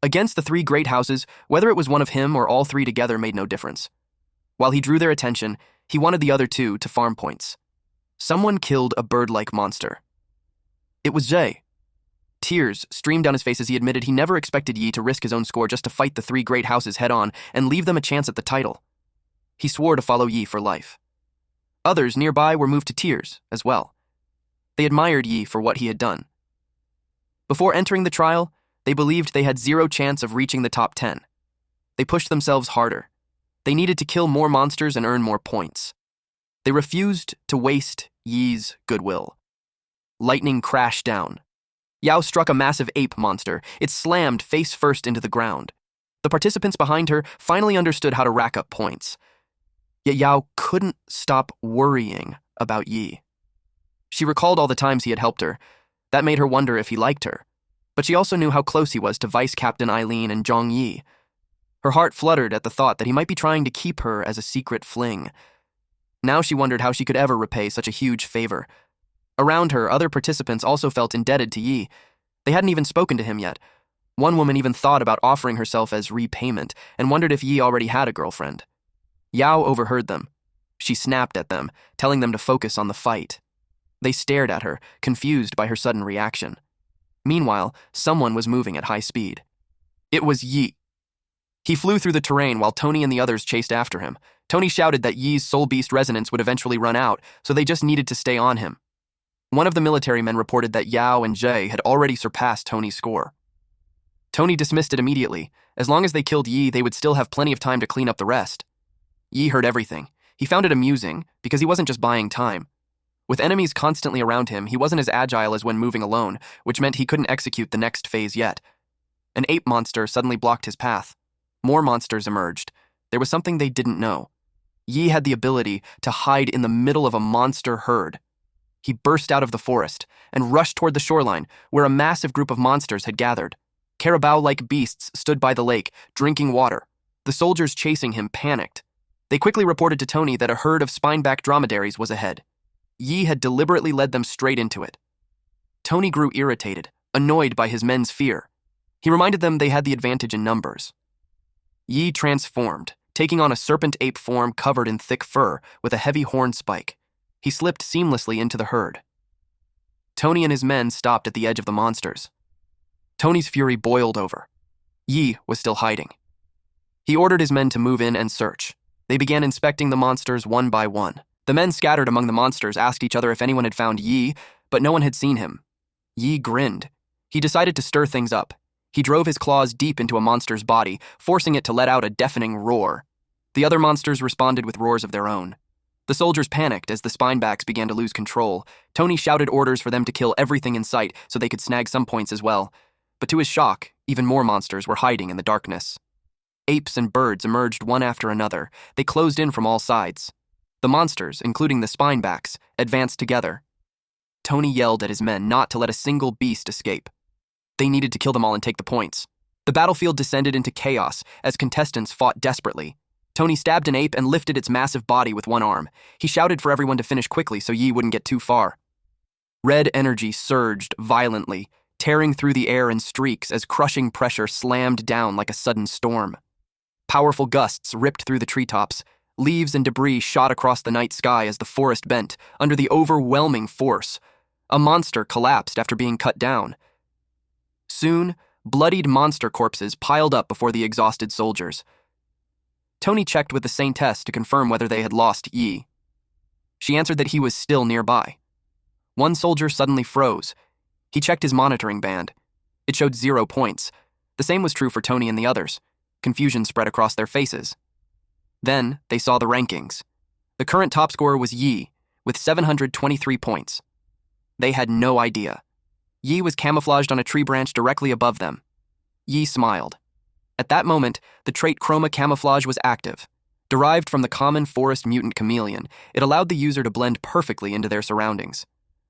Against the 3 great houses, whether it was one of him or all 3 together made no difference. While he drew their attention, he wanted the other 2 to farm points. Someone killed a bird-like monster. It was Zhe. Tears streamed down his face as he admitted he never expected Yi to risk his own score just to fight the 3 great houses head-on and leave them a chance at the title. He swore to follow Yi for life. Others nearby were moved to tears as well. They admired Yi for what he had done. Before entering the trial, they believed they had 0 chance of reaching the top 10. They pushed themselves harder. They needed to kill more monsters and earn more points. They refused to waste Yi's goodwill. Lightning crashed down. Yao struck a massive ape monster. It slammed face first into the ground. The participants behind her finally understood how to rack up points. Yet Yao couldn't stop worrying about Yi. She recalled all the times he had helped her. That made her wonder if he liked her. But she also knew how close he was to Vice Captain Eileen and Zhang Yi. Her heart fluttered at the thought that he might be trying to keep her as a secret fling. Now she wondered how she could ever repay such a huge favor. Around her, other participants also felt indebted to Yi. They hadn't even spoken to him yet. One woman even thought about offering herself as repayment and wondered if Yi already had a girlfriend. Yao overheard them. She snapped at them, telling them to focus on the fight. They stared at her, confused by her sudden reaction. Meanwhile, someone was moving at high speed. It was Yi. He flew through the terrain while Tony and the others chased after him. Tony shouted that Yi's soul beast resonance would eventually run out, so they just needed to stay on him. One of the military men reported that Yao and Jay had already surpassed Tony's score. Tony dismissed it immediately. As long as they killed Yi, they would still have plenty of time to clean up the rest. Yi heard everything. He found it amusing, because he wasn't just buying time. With enemies constantly around him, he wasn't as agile as when moving alone, which meant he couldn't execute the next phase yet. An ape monster suddenly blocked his path. More monsters emerged. There was something they didn't know. Yi had the ability to hide in the middle of a monster herd. He burst out of the forest and rushed toward the shoreline, where a massive group of monsters had gathered. Carabao-like beasts stood by the lake, drinking water. The soldiers chasing him panicked. They quickly reported to Tony that a herd of spineback dromedaries was ahead. Yi had deliberately led them straight into it. Tony grew irritated, annoyed by his men's fear. He reminded them they had the advantage in numbers. Yi transformed, taking on a serpent ape form covered in thick fur with a heavy horn spike. He slipped seamlessly into the herd. Tony and his men stopped at the edge of the monsters. Tony's fury boiled over. Yi was still hiding. He ordered his men to move in and search. They began inspecting the monsters one by one. The men scattered among the monsters asked each other if anyone had found Yi, but no one had seen him. Yi grinned. He decided to stir things up. He drove his claws deep into a monster's body, forcing it to let out a deafening roar. The other monsters responded with roars of their own. The soldiers panicked as the spinebacks began to lose control. Tony shouted orders for them to kill everything in sight so they could snag some points as well. But to his shock, even more monsters were hiding in the darkness. Apes and birds emerged one after another. They closed in from all sides. The monsters, including the spinebacks, advanced together. Tony yelled at his men not to let a single beast escape. They needed to kill them all and take the points. The battlefield descended into chaos as contestants fought desperately. Tony stabbed an ape and lifted its massive body with one arm. He shouted for everyone to finish quickly so Yi wouldn't get too far. Red energy surged violently, tearing through the air in streaks as crushing pressure slammed down like a sudden storm. Powerful gusts ripped through the treetops. Leaves and debris shot across the night sky as the forest bent under the overwhelming force. A monster collapsed after being cut down. Soon, bloodied monster corpses piled up before the exhausted soldiers. Tony checked with the Saintess to confirm whether they had lost Yi. She answered that he was still nearby. One soldier suddenly froze. He checked his monitoring band. It showed 0 points. The same was true for Tony and the others. Confusion spread across their faces. Then they saw the rankings. The current top scorer was Yi, with 723 points. They had no idea. Yi was camouflaged on a tree branch directly above them. Yi smiled. At that moment, the trait chroma camouflage was active. Derived from the common forest mutant chameleon, it allowed the user to blend perfectly into their surroundings.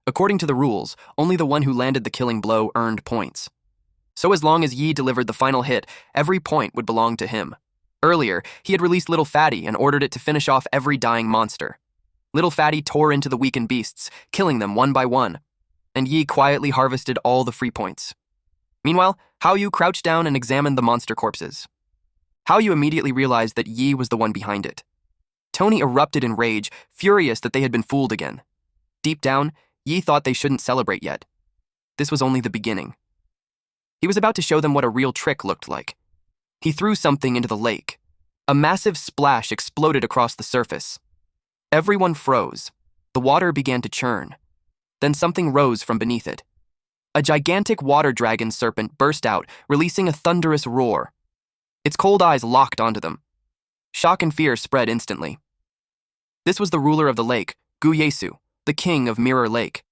According to the rules, only the one who landed the killing blow earned points. So as long as Yi delivered the final hit, every point would belong to him. Earlier, he had released Little Fatty and ordered it to finish off every dying monster. Little Fatty tore into the weakened beasts, killing them one by one, and Yi quietly harvested all the free points. Meanwhile, Hao Yu crouched down and examined the monster corpses. Hao Yu immediately realized that Yi was the one behind it. Tony erupted in rage, furious that they had been fooled again. Deep down, Yi thought they shouldn't celebrate yet. This was only the beginning. He was about to show them what a real trick looked like. He threw something into the lake. A massive splash exploded across the surface. Everyone froze. The water began to churn. Then something rose from beneath it. A gigantic water dragon serpent burst out, releasing a thunderous roar. Its cold eyes locked onto them. Shock and fear spread instantly. This was the ruler of the lake, Gu Yesu, the king of Mirror Lake.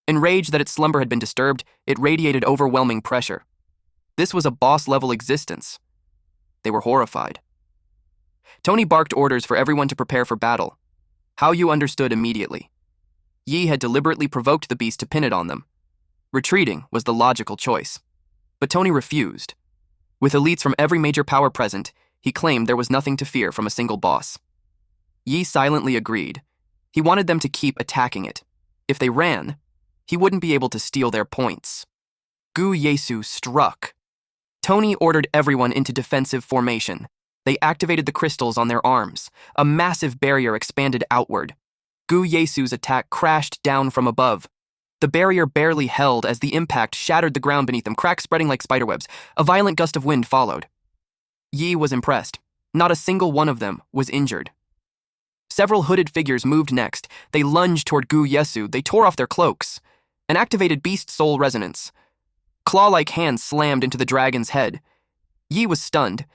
Enraged that its slumber had been disturbed, it radiated overwhelming pressure. This was a boss-level existence. They were horrified. Tony barked orders for everyone to prepare for battle. Haoyu understood immediately. Yi had deliberately provoked the beast to pin it on them. Retreating was the logical choice. But Tony refused. With elites from every major power present, he claimed there was nothing to fear from a single boss. Yi silently agreed. He wanted them to keep attacking it. If they ran, he wouldn't be able to steal their points. Gu Yesu struck. Tony ordered everyone into defensive formation. They activated the crystals on their arms. A massive barrier expanded outward. Gu Yesu's attack crashed down from above. The barrier barely held as the impact shattered the ground beneath them, cracks spreading like spiderwebs. A violent gust of wind followed. Yi was impressed. Not a single one of them was injured. Several hooded figures moved next. They lunged toward Gu Yesu. They tore off their cloaks. An activated beast soul resonance. Claw-like hands slammed into the dragon's head. Yi was stunned.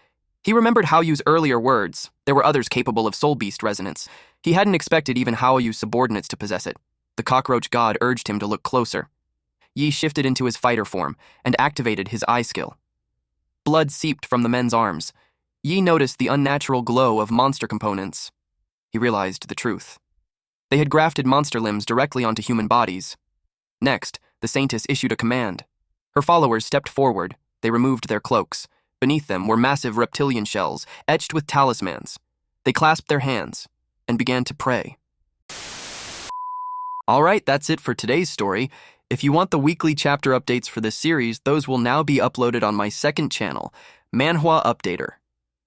He remembered Haoyu's earlier words. There were others capable of soul beast resonance. He hadn't expected even Haoyu's subordinates to possess it. The cockroach god urged him to look closer. Yi shifted into his fighter form and activated his eye skill. Blood seeped from the men's arms. Yi noticed the unnatural glow of monster components. He realized the truth. They had grafted monster limbs directly onto human bodies. Next, the saintess issued a command. Her followers stepped forward. They removed their cloaks. Beneath them were massive reptilian shells, etched with talismans. They clasped their hands and began to pray. All right, that's it for today's story. If you want the weekly chapter updates for this series, those will now be uploaded on my second channel, Manhwa Updater.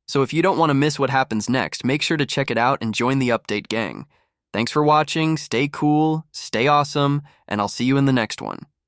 So if you don't want to miss what happens next, make sure to check it out and join the update gang. Thanks for watching, stay cool, stay awesome, and I'll see you in the next one.